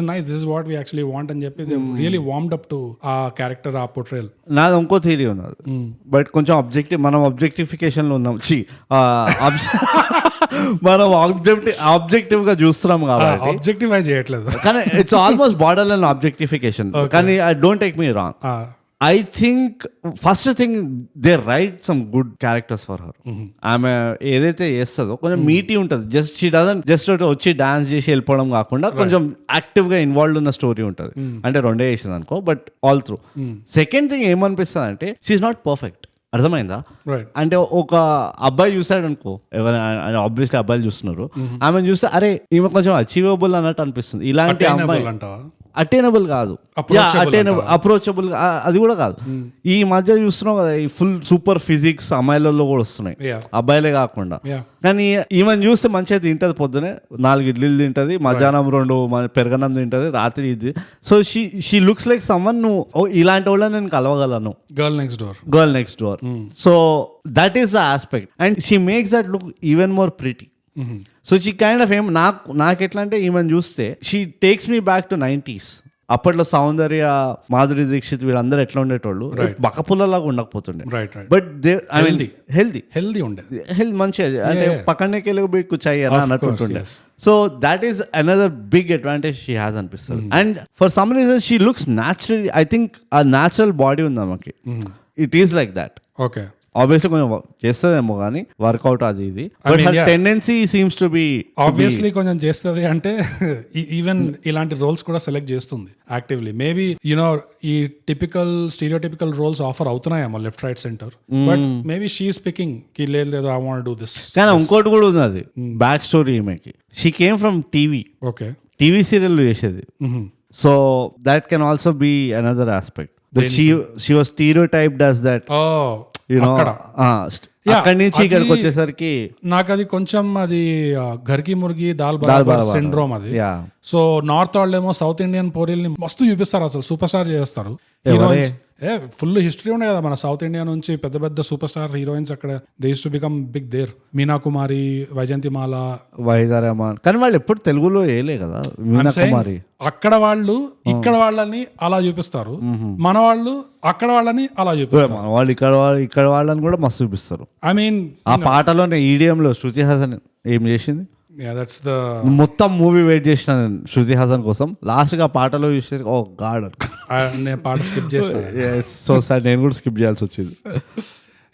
nice, this is what we actually want అని చెప్పి రియలీ వార్మ్డ్ అప్ టు ఆ క్యారెక్టర్, ఆ పోర్ట్రేయల్. నాది ఇంకో థియరీ ఉన్నది బట్ కొంచెం మనం ఆబ్జెక్టిఫికేషన్ లో ఉన్నాం. మనం ఆబ్జెక్టివ్ గా చూస్తున్నాం కాబట్టి ఆబ్జెక్టిఫై చేయట్లేదు కానీ it's almost border line objectification. కానీ I don't take me wrong. I think first thing they write some good characters for her. ఆమె ఏదైతే చేస్తుందో కొంచెం మీటీ ఉంటుంది. జస్ట్ షీ డజంట్ జస్ట్ వచ్చి డాన్స్ చేసి వెళ్ళిపోవడం కాకుండా కొంచెం యాక్టివ్ గా ఇన్వాల్వ్ ఉన్న స్టోరీ ఉంటుంది. అంటే 2 చేసింది అనుకో but all through. Second thing ఏమనిపిస్తుంది అంటే షీఈ్ నాట్ పర్ఫెక్ట్. అర్థమైందా? అంటే ఒక అబ్బాయి చూసాడు అనుకో, ఎవరైనా ఆబ్వియస్లీ అబ్బాయిలు చూస్తున్నారు, ఆమె చూస్తే అరే ఈమె కొంచెం అచీవబుల్ అన్నట్టు అనిపిస్తుంది. ఇలాంటి అమ్మాయి అటైనబుల్ కాదు, అప్రోచబుల్ అది కూడా కాదు. ఈ మధ్య చూస్తున్నాం కదా ఈ ఫుల్ సూపర్ ఫిజిక్స్ అమ్మాయిలలో కూడా వస్తున్నాయి, అబ్బాయిలే కాకుండా. కానీ ఈమెను చూస్తే మంచిగా తింటది, పొద్దునే 4 ఇడ్లీలు తింటది, మధ్యాహ్నం 2 పెరగనం తింటది, రాత్రి ఇది. So she looks like someone నువ్వు ఇలాంటి వాళ్ళని నేను కలవగలను, girl next door. So that is the aspect and she makes that look even more pretty. So she kind of నాకు ఎట్లా అంటే ఈమెను చూస్తే she takes me back to 90s. అప్పట్లో సౌందర్య, మాధురి దీక్షిత్ వీళ్ళందరూ ఎట్లా ఉండేటోళ్ళు, బకపుల్లలాగా ఉండకపోతుండే. బట్ దే హెల్దీ మంచిగా అంటే పక్కనకి వెళ్ళి కూర్చాయి అన్నట్టుండే. So that is another big advantage she has అనిపిస్తుంది. And for some reason she looks natural. I think ఆ న్యాచురల్ బాడీ ఉంది ఆమెకి. It is like that. Okay, obviously కొంచెం చేస్తుందేమో కానీ వర్కౌట్ అది ఇది, but her tendency seems to be obviously కొంచెం చేస్తుంది. అంటే ఈవెన్ ఇలాంటి రోల్స్ కూడా సెలెక్ట్ చేస్తుంది యాక్టివ్లీ. మేబీ యునో ఈ స్టీరియోటిపికల్ రోల్స్ ఆఫర్ అవుతున్నాయేమో left right centre, but maybe she speaking కి లేదు ఐ వాంట్ డూ దిస్. కానీ ఇంకోటి కూడా ఉంది, అది బ్యాక్ స్టోరీ ఈమెకి. She came from TV. Okay, TV serial చేసేది. So that can also be another aspect. She was stereotyped as that. అక్కడి నుంచి ఇక్కడికి వచ్చేసరికి నాకు అది కొంచెం అది ఘర్కి ముర్గి దాల్ బరాబర్ సిండ్రోమ్ అది. సో నార్త్ వాళ్ళేమో సౌత్ ఇండియన్ పోరీల్ని మస్తు చూపిస్తారు, అసలు సూపర్ స్టార్ చేస్తారు. ఫుల్ హిస్టరీ ఉండే కదా మన సౌత్ ఇండియా నుంచి పెద్ద పెద్ద సూపర్ స్టార్ హీరోయిన్స్ అక్కడ they use to become big there. Meena కుమారి, వైజయంతిమాల, వైదారమాన్. కానీ వాళ్ళు ఎప్పుడు తెలుగులో వేయలే కదా మీనా కుమారి. అక్కడ వాళ్ళు ఇక్కడ వాళ్ళని అలా చూపిస్తారు, మన వాళ్ళు అక్కడ వాళ్ళని అలా చూపిస్తారు. వాళ్ళు ఇక్కడ వాళ్ళని కూడా మస్తు చూపిస్తారు. ఐ మీన్ ఆ పాటలోనే ఈడిఎం లో శృతి హాసన్ ఏం చేసింది, మొత్తం మూవీ వెయిట్ చేసిన శృతి హాసన్ కోసం. లాస్ట్ గా పాటలో చూస్తే ఓ గాడ్ నేను పాట స్కిప్ చేస్తాను. సో సార్ నేను కూడా స్కిప్ చేయాల్సి వచ్చింది.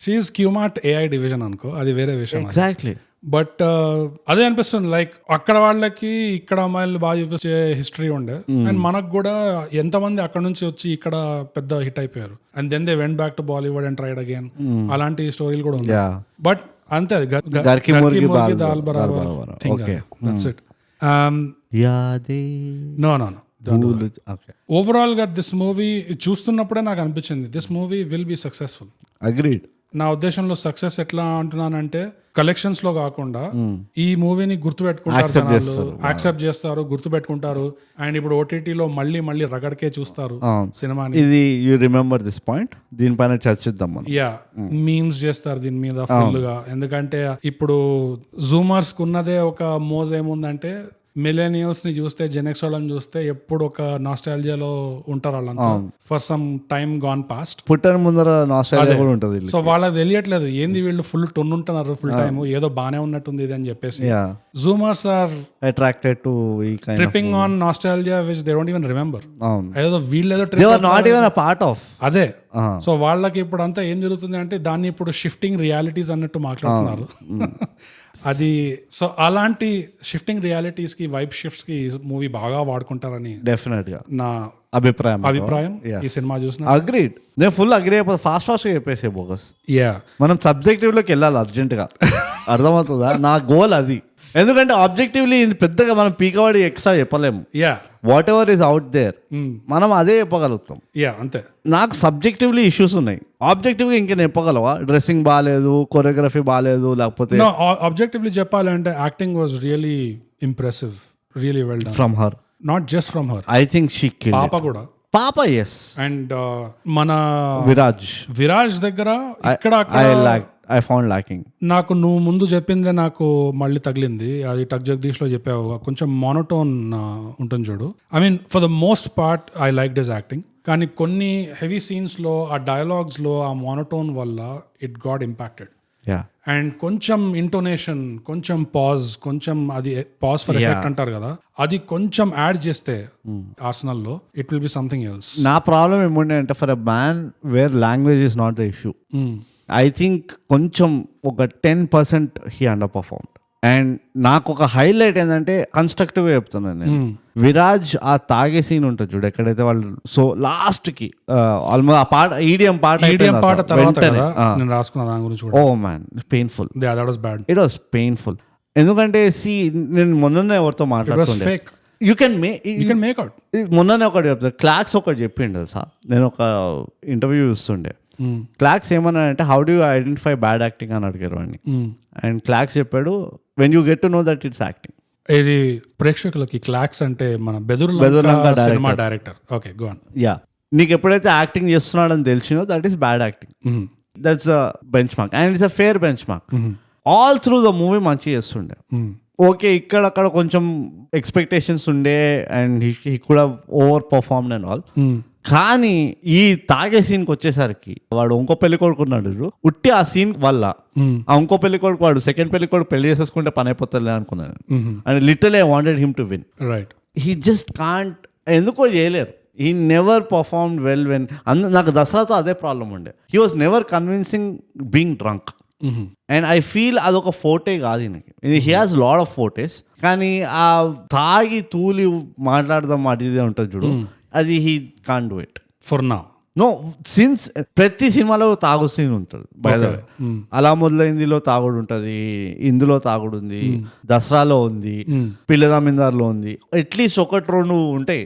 షీఈస్ క్యూమార్ట్ AI డివిజన్ అనుకో, అది వేరే విషయం. ఎగ్జాక్ట్లీ. బట్ అదే అనిపిస్తుంది లైక్ అక్కడ వాళ్ళకి ఇక్కడ అమ్మాయిలు బాగా చూపించే హిస్టరీ ఉండే అండ్ మనకు కూడా ఎంతమంది అక్కడ నుంచి వచ్చి ఇక్కడ పెద్ద హిట్ అయిపోయారు and then they went back to Bollywood and tried again అలాంటి స్టోరీలు కూడా ఉన్నాయి. బట్ అంతే అది గర్కి ముర్గి దాల్ బరాబర్ దట్స్ ఇట్. నో ఓవరాల్ గా దిస్ మూవీ చూస్తున్నప్పుడే నాకు అనిపించింది this movie will be successful. Agreed. నా ఉద్దేశంలో సక్సెస్ ఎట్లా అంటున్నానంటే కలెక్షన్స్ లో కాకుండా ఈ మూవీని గుర్తుపెట్టుకుంటారు జనాలు, యాక్సెప్ట్ చేస్తారు, గుర్తుపెట్టుకుంటారు అండ్ ఇప్పుడు ఓటీటీలో మళ్ళీ మళ్ళీ రగడకే చూస్తారు సినిమాని. ఇది యు రిమెంబర్ దిస్ పాయింట్, దీనిపైన చర్చిద్దాం మనం. యా మీమ్స్ చేస్తారు దీని మీద ఫుల్ గా. ఎందుకంటే ఇప్పుడు జూమర్స్ కున్నదే ఒక మోజ్ ఏముందంటే మిలేనియల్స్ ని చూస్తే జెనెక్స్ వాళ్ళని చూస్తే ఎప్పుడు ఒక నాస్టాలజియాలో ఉంటారు వాళ్ళంతా for some time gone past. పుట్టర్ ముందర నాస్టాలజియా కూడా ఉంటుంది. సో వాళ్ళకి తెలియట్లేదు ఏంది వీళ్ళు ఫుల్ టొన్ ఉంటున్నారు ఫుల్ టైమ్ ఏదో బానే ఉన్నట్టుంది ఇది అని చెప్పేసి. Zoomers are attracted to tripping on nostalgia which they don't even remember. ఏదో వీళ్ళేదో not even a part of అదే. సో వాళ్ళకి ఇప్పుడు అంతా ఏం జరుగుతుంది అంటే దాన్ని ఇప్పుడు షిఫ్టింగ్ రియాలిటీస్ అన్నట్టు మాట్లాడుతున్నారు. అది సో అలాంటి షిఫ్టింగ్ రియాలిటీస్ కి వైబ్ షిఫ్ట్స్ కి మూవీ బాగా వాడుకుంటారని డెఫినెట్ గా నా అభిప్రాయం. ఈ సినిమా చూసిన అగ్రీడ్. నేను ఫుల్ అగ్రీ అయిపోతా. ఫాస్ట్ గా చెప్పేసే బోగస్. యా మనం సబ్జెక్టివ్ లోకి వెళ్ళాలి అర్జెంట్ గా. అర్థమవుతుందా? నా గోల్ అది. ఎందుకంటే ఆబ్జెక్టివ్లీ పెద్దగా మనం పీకవాడి ఎక్స్ట్రా చెప్పలేము. Whatever is out there మనం అదే చెప్పగలుగుతాం. అంతే. నాకు సబ్జెక్టివ్లీ ఇష్యూస్ ఉన్నాయి. ఆబ్జెక్టివ్ గా ఇంకా చెప్పగలవా? డ్రెస్సింగ్ బాగాలేదు, కొరియోగ్రఫీ బాగాలేదు, లేకపోతే ఆబ్జెక్టివ్లీ చెప్పాలంటే acting was really impressive, really well done from her. Not just from her, I think she killed. పాప కూడా. పాప ఎస్. అండ్ మన విరాజ్ దగ్గర ఇక్కడ I found lacking. నాకు నువ్వు ముందు చెప్పిందే నాకు మళ్ళీ తగిలింది. అది టక్ జగదీష్ లో చెప్పావు, కొంచెం మోనోటోన్ ఉంటుంది చూడు. I mean for the most part I like this acting. కానీ కొన్ని హెవీ సీన్స్ లో ఆ డైలాగ్స్ లో ఆ మోనోటోన్ వల్ల ఇట్ గాట్ ఇంపాక్టెడ్. అండ్ కొంచెం ఇంటోనేషన్, కొంచెం పాజ్, కొంచెం అది పాజ్ ఫర్ ఎఫెక్ట్ అంటారు కదా, అది కొంచెం యాడ్ చేస్తే ఆర్సనల్ లో it will be something else. నా ప్రాబ్లం ఏముండే అంటే for a man where language is not the issue, I think కొంచెం ఒక 10% హీ అండర్ పర్ఫార్మ్డ్. అండ్ నాకు ఒక హైలైట్ ఏంటంటే కన్స్ట్రక్టివ్ చెప్తున్నాను నేను. విరాజ్ ఆ తాగే సీన్ ఉంటుంది చూడు, ఎక్కడైతే వాళ్ళు సో లాస్ట్ కి ఆల్మోస్ట్ ఆ పాట ఈడియం పాట oh man painful. It was painful. ఎందుకంటే నేను మొన్ననే ఎవరితో మాట్లాడుతుండే, యూ కెన్ మేక్ అవుట్. మొన్ననే ఒకటి చెప్తా, క్లాక్స్ ఒకటి చెప్పిండు సార్. నేను ఒక ఇంటర్వ్యూ చూస్తుండే, క్లాక్స్ ఏమన్నా అంటే how do you identify bad acting అని అడిగారు అని. అండ్ క్లాక్స్ చెప్పాడు, when you get to know that it's acting. ఇది ప్రేక్షకులకి క్లాక్స్ అంటే మన బెదుర్లంక సినిమా director. Okay go on. Yeah, నీకు ఎప్పుడైతే యాక్టింగ్ చేస్తున్నాడని తెలిసినో that is bad acting. That's a benchmark and it's a fair benchmark. All through the movie మంచిగా చేస్తుండే. ఓకే, ఇక్కడక్కడ కొంచెం ఎక్స్పెక్టేషన్స్ ఉండే and he could have over performed and all. కానీ ఈ తాగే సీన్కి వచ్చేసరికి వాడు ఇంకో పెళ్లి కొడుకున్నాడు, ఉట్టి ఆ సీన్ వల్ల ఆ ఇంకో పెళ్లి కొడుకు వాడు సెకండ్ పెళ్లి కొడుకు పెళ్లి చేసేసుకుంటే పని అయిపోతుంది అనుకున్నాను. And literally I wanted him to win. Right. He just can't, ఎందుకో చేయలేరు. He never performed well when. నాకు దసరాతో అదే ప్రాబ్లం ఉండే, he was never convincing being drunk. And I feel అదొక ఫోటే కాదు ఈయనకి. హీ హాజ్ లాట్ ఆఫ్ ఫోటేస్, కానీ ఆ తాగి తూలి మాట్లాడదాం అది ఇదే ఉంటుంది చూడు, అది he can't do it for now. No, since ప్రతి సినిమాలో తాగుడు సీన్ ఉంటుంది. అలా మొదలైందిలో తాగుడు ఉంటుంది, ఇందులో తాగుడు ఉంది, దసరాలో ఉంది, పిల్లదామిందార్లో ఉంది, అట్లీస్ట్ ఒకటి రెండు ఉంటాయి.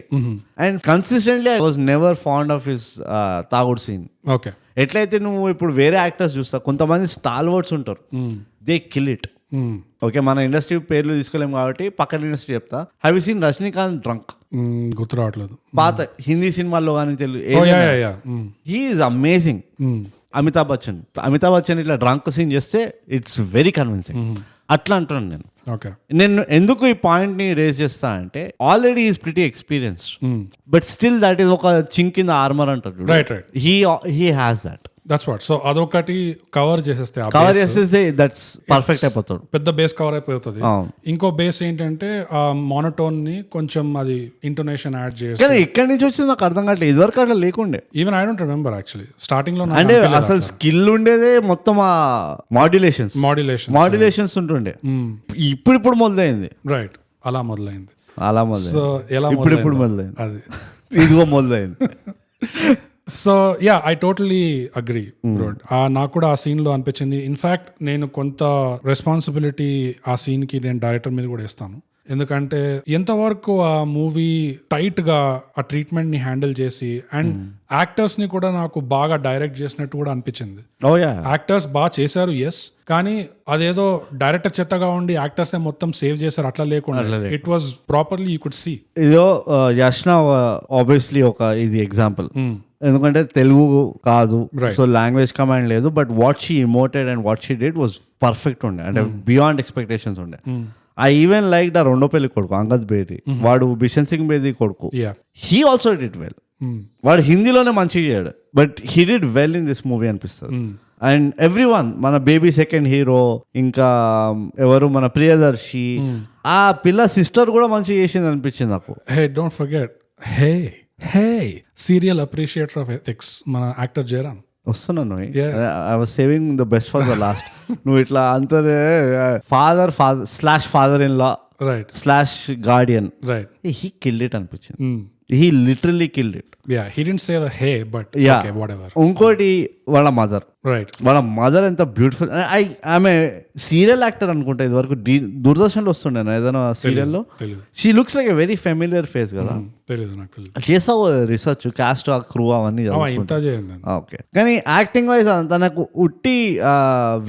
And consistently I was never fond of his తాగుడు సీన్. ఓకే. ఎట్లయితే నువ్వు ఇప్పుడు వేరే యాక్టర్స్ చూస్తా, కొంతమంది స్టాల్వర్డ్స్ ఉంటారు, దే కిల్ ఇట్. ఓకే, మన ఇండస్ట్రీ పేర్లు తీసుకోలేము కాబట్టి పక్కన ఇండస్ట్రీ చెప్తా. Have you seen Rajinikanth drunk? గుర్తు రావట్లేదు. పాత హిందీ సినిమాల్లో కానీ Telugu, he is amazing. Amitabh Bachchan ఇట్లా డ్రంక్ సీన్ చేస్తే ఇట్స్ వెరీ కన్విన్సింగ్. అట్లా అంటున్నాను నేను. నేను ఎందుకు ఈ పాయింట్ ని రేజ్ చేస్తా అంటే, already is pretty experienced, but still that is ఒక చింక్ ఇన్ ద ఆర్మర్ అంటారు. Right. He has that. That's what. So అదొకటి కవర్ చేసేస్తే కవర్ చేసేస్తే దట్స్ పర్ఫెక్ట్ అయిపోతాడు, పెద్ద బేస్ కవర్ అయిపోతుంది. ఇంకో బేస్ ఏంటంటే ఆ మోనోటోన్ ని కొంచెం అది ఇంటోనేషన్ యాడ్ చేసి. కానీ ఎక్కడి నుంచి వచ్చింది నాకు అర్థం కావట్లేదు, ఇదివరకు అట్లా లేకుండే. Even I don't remember actually starting లో. అంటే అసలు స్కిల్ ఉండేదే మొత్తం ఆ మాడ్యులేషన్స్ ఉంటుండే, ఇప్పుడు మొదలైంది. రైట్, అలా మొదలైంది. సో ఎలా ఇప్పుడు మొదలైంది, అది ఇదిగో మొదలైంది. So yeah, I totally agree bro. నాకు కూడా ఆ సీన్ లో అనిపించింది. ఇన్ఫాక్ట్ నేను కొంత రెస్పాన్సిబిలిటీ ఆ సీన్ కి నేను డైరెక్టర్ మీద కూడా ఇస్తాను. ఎందుకంటే ఎంతవరకు ఆ మూవీ టైట్ గా ఆ ట్రీట్మెంట్ ని హ్యాండిల్ చేసి అండ్ యాక్టర్స్ ని కూడా నాకు బాగా డైరెక్ట్ చేసినట్టు కూడా అనిపించింది. యాక్టర్స్ బాగా చేశారు, ఎస్, కానీ అదేదో డైరెక్టర్ చెత్తగా ఉండి యాక్టర్స్ మొత్తం సేవ్ చేశారు అట్లా లేకుండా it was properly you could see. ఇదో యష్నా ఆబ్వియస్లీ ఒక ఇది ఎగ్జాంపుల్, ఎందుకంటే తెలుగు కాదు, సో లాంగ్వేజ్ కమాండ్ లేదు, but what she emoted and what she did was perfect ఉండే, అంటే బియాండ్ ఎక్స్పెక్టేషన్స్ ఉండే. ఐ ఈవెన్ లైక్ ఆ రెండో పెళ్లి కొడుకు అంగద్ బేది, వాడు బిషన్ సింగ్ బేది కొడుకు, హీ ఆల్సో డిడ్ వెల్. వాడు హిందీలోనే మంచిగా చేయడు, but he did well in this movie అనిపిస్తుంది. అండ్ ఎవ్రీ వన్, మన బేబీ సెకండ్ హీరో, ఇంకా ఎవరు మన ప్రియదర్శి, ఆ పిల్ల సిస్టర్ కూడా మంచిగా చేసింది అనిపించింది నాకు. Hey don't forget, hey serial appreciator of ethics మన యాక్టర్ జయరామ్. వస్తున్నాను, I was saving the best for the last. నువ్వు ఇట్లా అంతే father in law /guardian, right, he killed it అనిపించింది. He literally killed it. He didn't say the hey, but okay whatever. ఇంకోటి వాళ్ళ మదర్, రైట్, వాళ్ళ మదర్ ఎంత బ్యూటిఫుల్. ఆమె సీరియల్ యాక్టర్ అనుకుంటా, ఇది వరకు దూరదర్శన్లో వస్తుండే ఏదైనా సీరియల్లో. She looks like a very familiar face కదా. చేసావు రీసెర్చ్, కాస్ట్, క్రూ అవన్నీ ఓకే. కానీ యాక్టింగ్ వైజ్ తనకు ఉట్టి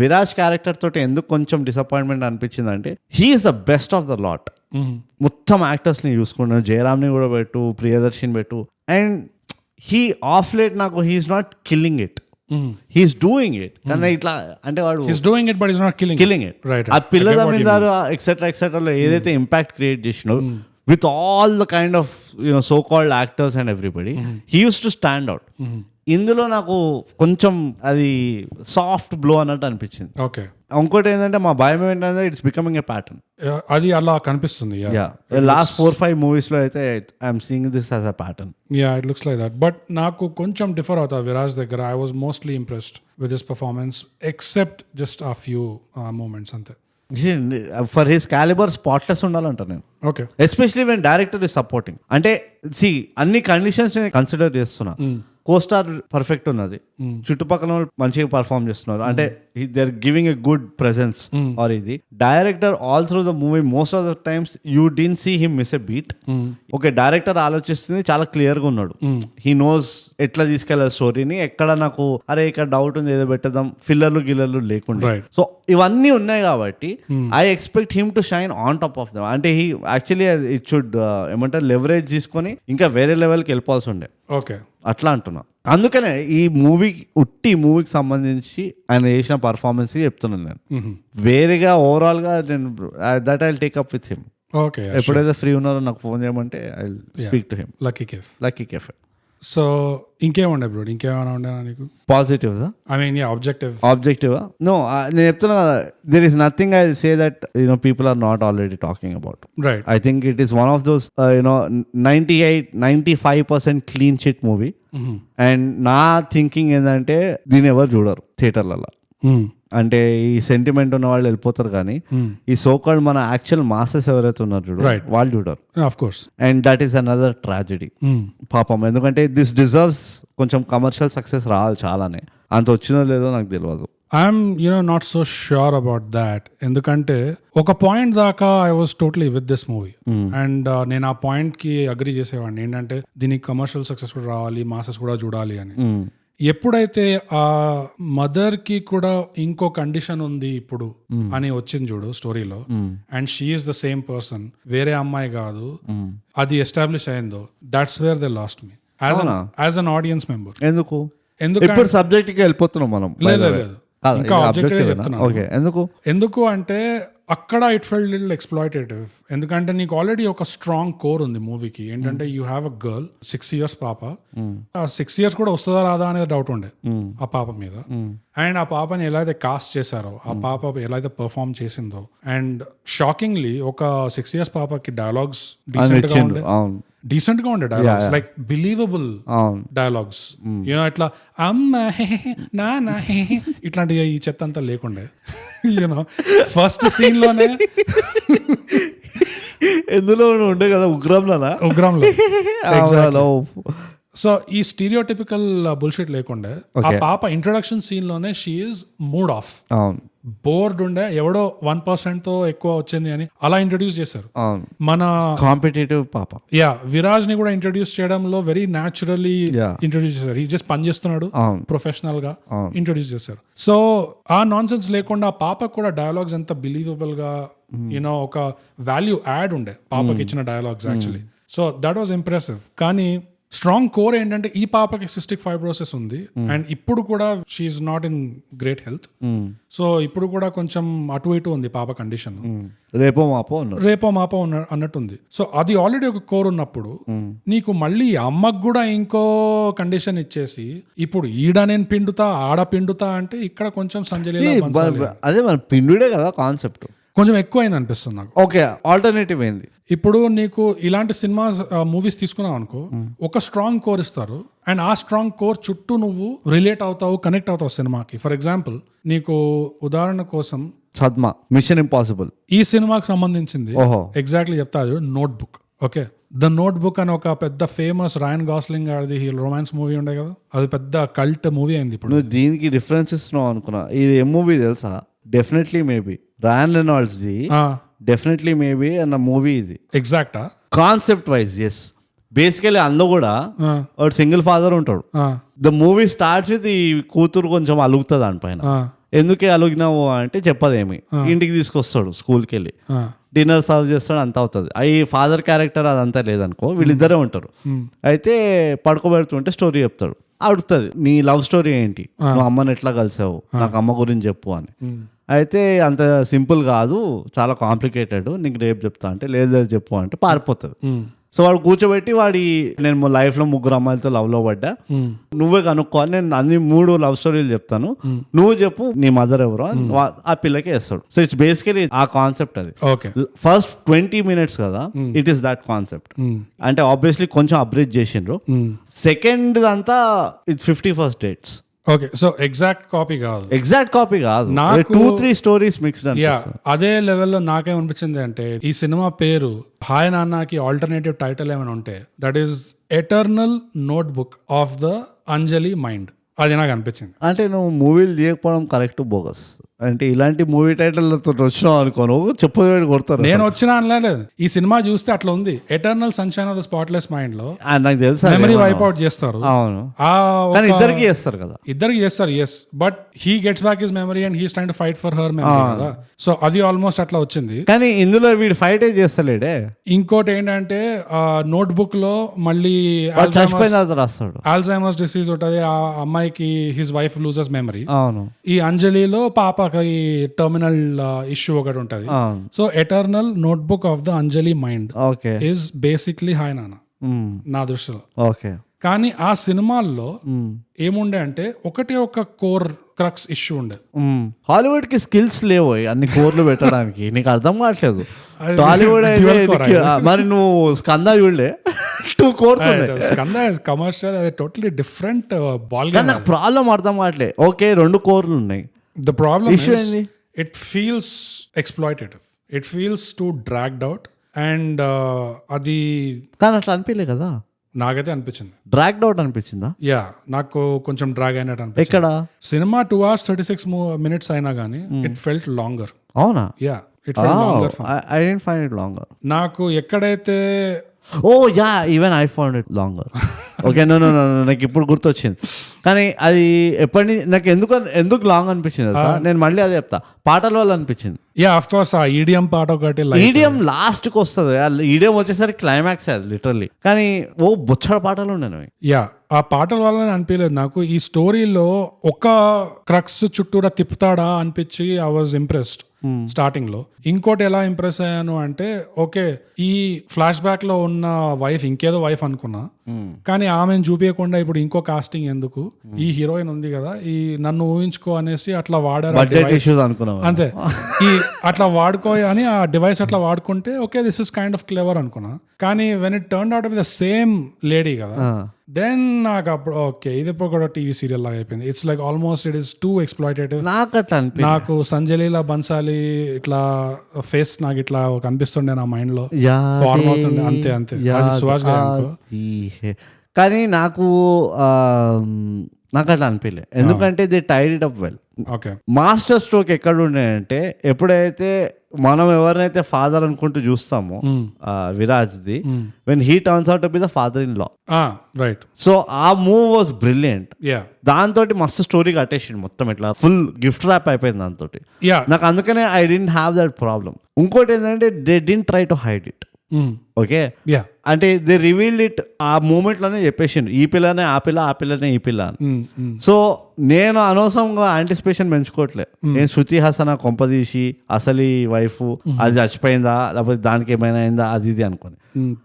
విరాజ్ క్యారెక్టర్ తోటి ఎందుకు కొంచెం డిసప్పాయింట్మెంట్ అనిపించింది అంటే, he's the best of the lot. మొత్తం యాక్టర్స్ ని చూసుకున్నాను, జయరామ్ని కూడా పెట్టు, ప్రియదర్శిని పెట్టు, అండ్ హీ ఆఫ్ లేట్ నాకు he's not killing it, he's doing it. కానీ ఇట్లా అంటే వాడు doing it but is not killing it. ఆ పిల్లల మీద ఎక్సెట్రా ఎక్సెట్రా ఏదైతే ఇంపాక్ట్ క్రియేట్ చేసినో with all the kind of so-called actors and everybody, he used to stand out. ఇందులో నాకు కొంచెం అది సాఫ్ట్ బ్లో అన్నట్టు అనిపించింది. ఓకే. ఇంకోటి ఏంటంటే మా భయం ఏంటంటే ఇట్స్ బికమింగ్ ఎ ప్యాటర్న్, అది అలా కనిపిస్తుంది. లాస్ట్ 4-5 మూవీస్ లో అయితే I'm seeing this as a pattern. It looks like that. But నాకు కొంచెం డిఫర్ అవుతా విరాజ్ దగ్గర. I was mostly impressed with his performance except just ఆ ఫ్యూ మూమెంట్స్ అంతే. ఫర్ హిస్ క్యాలిబర్ స్పాట్లెస్ ఉండాలంట నేను. Okay. Especially when director is supporting. అంటే సి అన్ని కండిషన్స్ కన్సిడర్ చేస్తున్నా. కోస్టార్ పర్ఫెక్ట్ ఉన్నది, చుట్టుపక్కల మంచిగా పర్ఫార్మ్ చేస్తున్నారు, అంటే they are giving a good presence. Or ఇది director all through the movie most of the times you didn't see him miss a beat. Okay, director ఆలోచిస్తుంది, చాలా క్లియర్ గా ఉన్నాడు. హీ నోస్ ఎట్లా తీసుకెళ్ళాలి స్టోరీని, ఎక్కడ నాకు అరే ఇక్కడ డౌట్ ఉంది ఏదో పెట్టదాం, ఫిల్లర్లు గిల్లర్లు లేకుండా. సో ఇవన్నీ ఉన్నాయి కాబట్టి I expect him to shine on top of them. అంటే హీ యాక్చువల్లీ ఇట్ షుడ్ ఏమంటారు లెవరేజ్ తీసుకొని ఇంకా వేరే లెవెల్కి వెళ్ళిపోవాల్సి ఉండే. ఓకే, అట్లా అంటున్నా. అందుకనే ఈ మూవీకి సంబంధించి ఆయన చేసిన పర్ఫార్మెన్స్ చెప్తున్నాను నేను. వేరేగా ఓవరాల్ గా నేను that I will take up with him. Okay, ఎప్పుడైతే ఫ్రీ ఉన్నారో నాకు ఫోన్ చేయమంటే I will speak to him. Lucky cafe. So ఇంకేముండే బ్రో, ఇంకేమైనా ఉండేనా నీకు positives? I mean objective no, నేను చెప్తున్నా కదా, there is nothing I will say that people are not already talking about. Right. I think it is one of those 98-95% clean sheet movie. And నా థింకింగ్ ఏంటంటే దీన్ని ఎవరు చూడరు థియేటర్లలో. అంటే ఈ సెంటిమెంట్ ఉన్న వాళ్ళు వెళ్ళిపోతారు, కానీ ఈ సోకాల్డ్ మన యాక్చువల్ మాసెస్ ఎవరైతే ఉన్నారు చూడు వాళ్ళు చూడరు. Of course. And that is another tragedy పాపం. ఎందుకంటే దిస్ డిజర్వ్స్ కొంచెం కమర్షియల్ సక్సెస్ రావాలి చాలానే. అంత వచ్చిందో లేదో నాకు తెలియదు. I'm not so sure about that. ఎందుకంటే ఒక పాయింట్ దాకా I was totally with this movie and నేను ఆ పాయింట్ కి అగ్రీ చేసేవాడిని, ఏంటంటే దీనికి కమర్షియల్ సక్సెస్ కూడా రావాలి, మాసెస్ కూడా చూడాలి అని. ఎప్పుడైతే ఆ మదర్ కి కూడా ఇంకో కండిషన్ ఉంది ఇప్పుడు అని వచ్చింది చూడు స్టోరీలో, and she is the same person, వేరే అమ్మాయి కాదు, అది ఎస్టాబ్లిష్ అయిందో, that's where they last me as an audience member. ఎందుకు సబ్జెక్ట్ కి వెళ్ళిపోతున్నాం మనం? లేదు, ఇంకా ఆబ్జెక్టివ్ చెప్తున్నా. ఎందుకు అంటే అక్కడ ఇట్ ఫెల్ట్ లిటిల్ ఎక్స్ప్లాయిటేటివ్. ఎందుకంటే నీకు ఆల్రెడీ ఒక స్ట్రాంగ్ కోర్ ఉంది మూవీకి. ఏంటంటే you have a girl 6 years పాప. ఆ 6 years కూడా వస్తుందా రాదా అనేది డౌట్ ఉండే ఆ పాప మీద. అండ్ ఆ పాపని ఎలా అయితే కాస్ట్ చేశారో, ఆ పాప ఎలా అయితే పర్ఫార్మ్ చేసిందో, అండ్ షాకింగ్లీ ఒక 6 years పాపకి డైలాగ్స్ డీసెంట్ గా ఉండే dialogues, like believable dialogues. You know ఇట్లా అమ్మ నాన్న ఇట్లాంటి ఈ చెత్త అంతా లేకుండే. యూనో ఫస్ట్ సీన్ లోనే ఎందులో ఉండే కదా ఉగ్రంలో సో ఈ స్టీరియోటిపికల్ బుల్షిట్ లేకుండే. ఆ పాప ఇంట్రొడక్షన్ సీన్ లోనే she is mood of, board ఉండే, ఎవడో 1% తో ఎక్కువ వచ్చింది అని అలా ఇంట్రడ్యూస్ చేశారు. మన కాంపిటేటివ్ పాప విరాజ్ ని కూడా ఇంట్రడ్యూస్ చేయడంలో వెరీ న్యాచురల్లీ ఇంట్రడ్యూస్ చేశారు. ఈ జస్ట్ పని చేస్తున్నాడు ప్రొఫెషనల్ గా ఇంట్రడ్యూస్ చేశారు. సో ఆ నాన్ సెన్స్ లేకుండా పాపకు కూడా డైలాగ్స్ ఎంత బిలీవబుల్ గా యూనో ఒక వాల్యూ యాడ్ ఉండే పాపకి ఇచ్చిన dialogues actually. So that was impressive. కానీ స్ట్రాంగ్ కోర్ ఏంటంటే ఈ పాపకి సిస్టిక్ ఫైబ్రోసిస్ ఉంది అండ్ ఇప్పుడు కూడా she's not in great health. So ఇప్పుడు కూడా కొంచెం అటు ఇటు ఉంది పాప కండిషన్, రేపో మాపో అన్నట్టుంది. సో అది ఆల్రెడీ ఒక కోర్ ఉన్నప్పుడు నీకు మళ్ళీ అమ్మకు కూడా ఇంకో కండిషన్ ఇచ్చేసి ఇప్పుడు ఈడ నేను పిండుతా ఆడ పిండుతా అంటే ఇక్కడ కొంచెం అదే మన పిండుడే కదా కాన్సెప్ట్, కొంచెం ఎక్కువ అయింది అనిపిస్తుంది నాకు. ఓకే, ఆల్టర్నేటివ్ ఏంది? ఇప్పుడు నీకు ఇలాంటి మూవీస్ తీసుకున్నావు అనుకో, ఒక స్ట్రాంగ్ కోర్ ఇస్తారు అండ్ ఆ స్ట్రాంగ్ కోర్ చుట్టూ నువ్వు రిలేట్ అవుతావు, కనెక్ట్ అవుతావు సినిమాకి. ఫర్ ఎగ్జాంపుల్ నీకు ఉదాహరణ కోసం సద్మా, మిషన్ ఇంపాసిబుల్ ఈ సినిమాకి సంబంధించింది ఎగ్జాక్ట్లీ చెప్తా, note book. Okay, the note book అని ఒక పెద్ద ఫేమస్ రాయన్ గాస్లింగ్ గారిది రొమాన్స్ మూవీ ఉండే కదా, అది పెద్ద కల్ట్ మూవీ అయింది. ఇప్పుడు నువ్వు దీనికి రిఫరెన్స్ ఇస్తున్నావు అనుకున్నా. ఇది ఏం మూవీ తెలుసా? Definitely maybe Ryan Reynolds the definitely maybe అన్న మూవీ ఇది. ఎగ్జాక్టా కాన్సెప్ట్ వైజ్ ఎస్. బేసికలీ అందులో కూడా ఒక సింగిల్ ఫాదర్ ఉంటాడు. ద మూవీ స్టార్ట్స్ విత్ ఈ కూతురు కొంచెం అలుగుతుంది దానిపైన. ఎందుకే అలుగినావు అంటే చెప్పదేమి, ఇంటికి తీసుకొస్తాడు స్కూల్కి వెళ్ళి, డిన్నర్ సర్వ్ చేస్తాడు, అంతా అవుతుంది. ఈ ఫాదర్ క్యారెక్టర్ అదంతా లేదనుకో, వీళ్ళిద్దరే ఉంటారు. అయితే పడుకోబెడుతుంటే స్టోరీ చెప్తాడు, అడుగుతుంది నీ లవ్ స్టోరీ ఏంటి, నువ్వు అమ్మని ఎట్లా కలిసావు, నాకు అమ్మ గురించి చెప్పు అని. అయితే అంత సింపుల్ కాదు, చాలా కాంప్లికేటెడ్, నీకు రేపు చెప్తా అంటే లేదు చెప్పు అంటే పారిపోతుంది. సో వాడు కూర్చోబెట్టి నేను లైఫ్ లో 3 అమ్మాయిలతో లవ్ లో పడ్డా, నువ్వే కనుక్కోవాలి, నేను అన్ని 3 లవ్ స్టోరీలు చెప్తాను, నువ్వు చెప్పు నీ మదర్ ఎవరో ఆ పిల్లకి వేస్తాడు. సో ఇట్స్ బేసికలీ ఆ కాన్సెప్ట్ అది. ఫస్ట్ 20 minutes కదా, ఇట్ ఈస్ దట్ కాన్సెప్ట్. అంటే ఆబ్వియస్లీ కొంచెం అప్గ్రేడ్ చేసిండ్రు. సెకండ్ అంతా it's 51st dates. Okay, so exact copy కాదు, 2-3 స్టోరీస్ మిక్స్డ్. అదే లెవెల్లో నాకేమనిపించింది అంటే ఈ సినిమా పేరు హాయ్ నాన్నకి ఆల్టర్నేటివ్ టైటిల్ ఏమైనా ఉంటే that is eternal note book of the Anjali mind. అది నాకు అనిపించింది. అంటే నువ్వు మూవీలు తీయకపోవడం కరెక్ట్ బోగస్. అంటే ఇలాంటి మూవీ టైటిల్తో వచ్చినావు అనుకో, నువ్వు చెప్పు కొడతారు. నేను వచ్చినా అనలేదు, ఈ సినిమా చూస్తే అట్లా ఉంది. Eternal sunshine of the spotless mind లో నాకు తెలుసు మెమరీ వైప్ అవుట్ చేస్తారు. అవును, ఇద్దరికి చేస్తారు కదా, ఇద్దరికి చేస్తారు. Yes, but he gets back his memory and he's trying to fight for her memory కదా. సో అది ఆల్మోస్ట్ అట్లా వచ్చింది. కానీ ఇందులో వీడు ఫైట్ చేస్తలేడే. ఇంకోటి ఏంటంటే నోట్ బుక్ లో మళ్ళీ ఆల్జైమర్స్ డిసీజ్ ఉంటుంది, ఆ అమ్మాయికి హిస్ వైఫ్ లూజెస్ మెమరీ. అవును, ఈ అంజలిలో పాపకి టర్మినల్ ఇష్యూ ఒకటి ఉంటది. So eternal note book of the Anjali mind is basically hi నాన్న నా దృష్టిలో. ఓకే, కానీ ఆ సినిమాల్లో ఏముండే అంటే ఒకటే ఒక కోర్ క్రక్స్ ఇష్యూ ఉండే. హాలీవుడ్ కి స్కిల్స్ లేవు అన్ని కోర్లు పెట్టడానికి. నీకు అర్థం కావట్లేదు. టాలీవుడ్ మరి నువ్వు స్కంద చూడలే, 2 కోర్స్ ఉన్నాయి. స్కంద కమర్షియల్, అది టోటలీ డిఫరెంట్ బాల్. నాకు ప్రాబ్లం అర్థం కావట్లేదు. ఓకే, 2 కోర్లు ఉన్నాయి. The problem is it feels exploitative. It feels too dragged out and అది కానీ అట్లా అనిపించలే కదా, నాకైతే అనిపించింది. డ్రాగ్డ్ అవుట్ అనిపించిందా? యా, నాకు కొంచెం డ్రాగ్ అయినట్టు అనిపించింది. ఎక్కడ సినిమా 2 hours 36 minutes అయినా కానీ ఇట్ ఫెల్ట్ లాంగర్. అవునా? Yeah, it felt longer. I didn't find it longer. నాకు ఎక్కడైతే oh yeah even I found it longer. Okay no no no నాకు ఇప్పుడు గుర్తొచ్చింది. కానీ అది ఎప్పటి నాకు ఎందుకు లాంగ్ అనిపించింది సార్, నేను మళ్ళీ అదే చెప్తా, పాటల వల్ల అనిపించింది. యా ఆఫ్ కోర్స్ ఆ ఈడియం పాట ఒకటి ఈడియం లాస్ట్కి వస్తుంది, ఈడియం వచ్చేసరికి క్లైమాక్స్ అది లిటరల్లీ. కానీ ఓ బొచ్చడ పాటలు ఉండేవి. యా ఆ పాటల వల్ల అనిపించలేదు నాకు. ఈ స్టోరీలో ఒక క్రక్స్ చుట్టూరా తిప్పుతాడా అనిపించి ఐ వాజ్ ఇంప్రెస్డ్ స్టార్టింగ్ లో. ఇంకోటి ఎలా ఇంప్రెస్ అయ్యాను అంటే, ఓకే ఈ ఫ్లాష్ బ్యాక్ లో ఉన్న వైఫ్ ఇంకేదో వైఫ్ అనుకున్నా, కానీ ఆమెను చూపించకుండా ఇప్పుడు ఇంకో కాస్టింగ్ ఎందుకు, ఈ హీరోయిన్ ఉంది కదా, ఈ నన్ను ఊహించుకో అనేసి అట్లా వాడారు అంతే. ఈ అట్లా వాడుకో అని ఆ డివైస్ అట్లా వాడుకుంటే okay this is kind of clever అనుకున్నా. కానీ when it turn out the same lady కదా, దెన్ నాకు అప్పుడు ఓకే ఇది ఇప్పుడు కూడా టీవీ సీరియల్ లాగా అయిపోయింది. It's like almost it is two exploitative. నాకు సంజయ్ లీలా బన్సాలి ఇట్లా ఫేస్ నాకు ఇట్లా కనిపిస్తుండే నా మైండ్ లో, ఫార్మ్ అవుతుండే అంతే అంతే. అది సుహాస్ గారు. కానీ నాకు అట్లా అనిపించలే, ఎందుకంటే they tied it up well. Okay master stroke ఎక్కడ ఉండేయంటే, ఎప్పుడైతే మనం ఎవరినైతే ఫాదర్ అనుకుంటూ చూస్తామో విరాజ్ది, when he turns out to be the father in law, right. So ఆ మూవ్ వాజ్ బ్రిలియంట్. దాంతో మస్తు స్టోరీ కట్టేసిండు మొత్తం, ఇట్లా ఫుల్ గిఫ్ట్ ర్యాప్ అయిపోయింది దాంతో. నాకు అందుకనే I don't have that problem. ఇంకోటి ఏంటంటే they didn't try to hide it. Okay అంటే దే రివీల్డ్ ఇట్ ఆ మూమెంట్ లోనే చెప్పేసిండు, ఈ పిల్లనే ఆ పిల్ల, ఆ పిల్లనే ఈ పిల్ల అని. సో నేను అనవసరంగా యాంటిసిపేషన్ పెంచుకోవట్లేదు. నేను శృతి హాసన్ కొంపదీసి అసలు ఈ వైఫ్ అది చచ్చిపోయిందా లేకపోతే దానికి ఏమైనా అయిందా అది ఇది అనుకోని.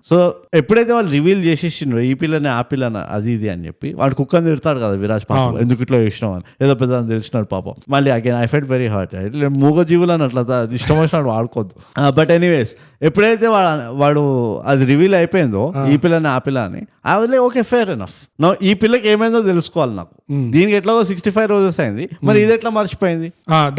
సో ఎప్పుడైతే వాళ్ళు రివీల్ చేసేసిండ్రో ఈ పిల్లనే ఆ పిల్లన అది ఇది అని చెప్పి, వాడు కుక్కని తిడతాడు కదా విరాజ్, పాపం ఎందుకు ఇట్లా చేసినావు అని, ఏదో పెద్ద తెలిసినాడు పాపం. మళ్ళీ again I felt very hurt. మూగ జీవులని అట్లా ఇష్టం వచ్చినట్టు వాడుకోవద్దు. బట్ ఎనీవేస్ ఎప్పుడైతే వాడు అది రివీల్ అయిపోయిందో ఈ పిల్లని ఆ పిల్ల అని, I was like okay fair enough. No ఈ పిల్లకి ఏమైందో తెలుసుకోవాలి నాకు. దీనికి ఎట్లా 65 రోజెస్ అయింది, మరి ఇది ఎట్లా మర్చిపోయింది?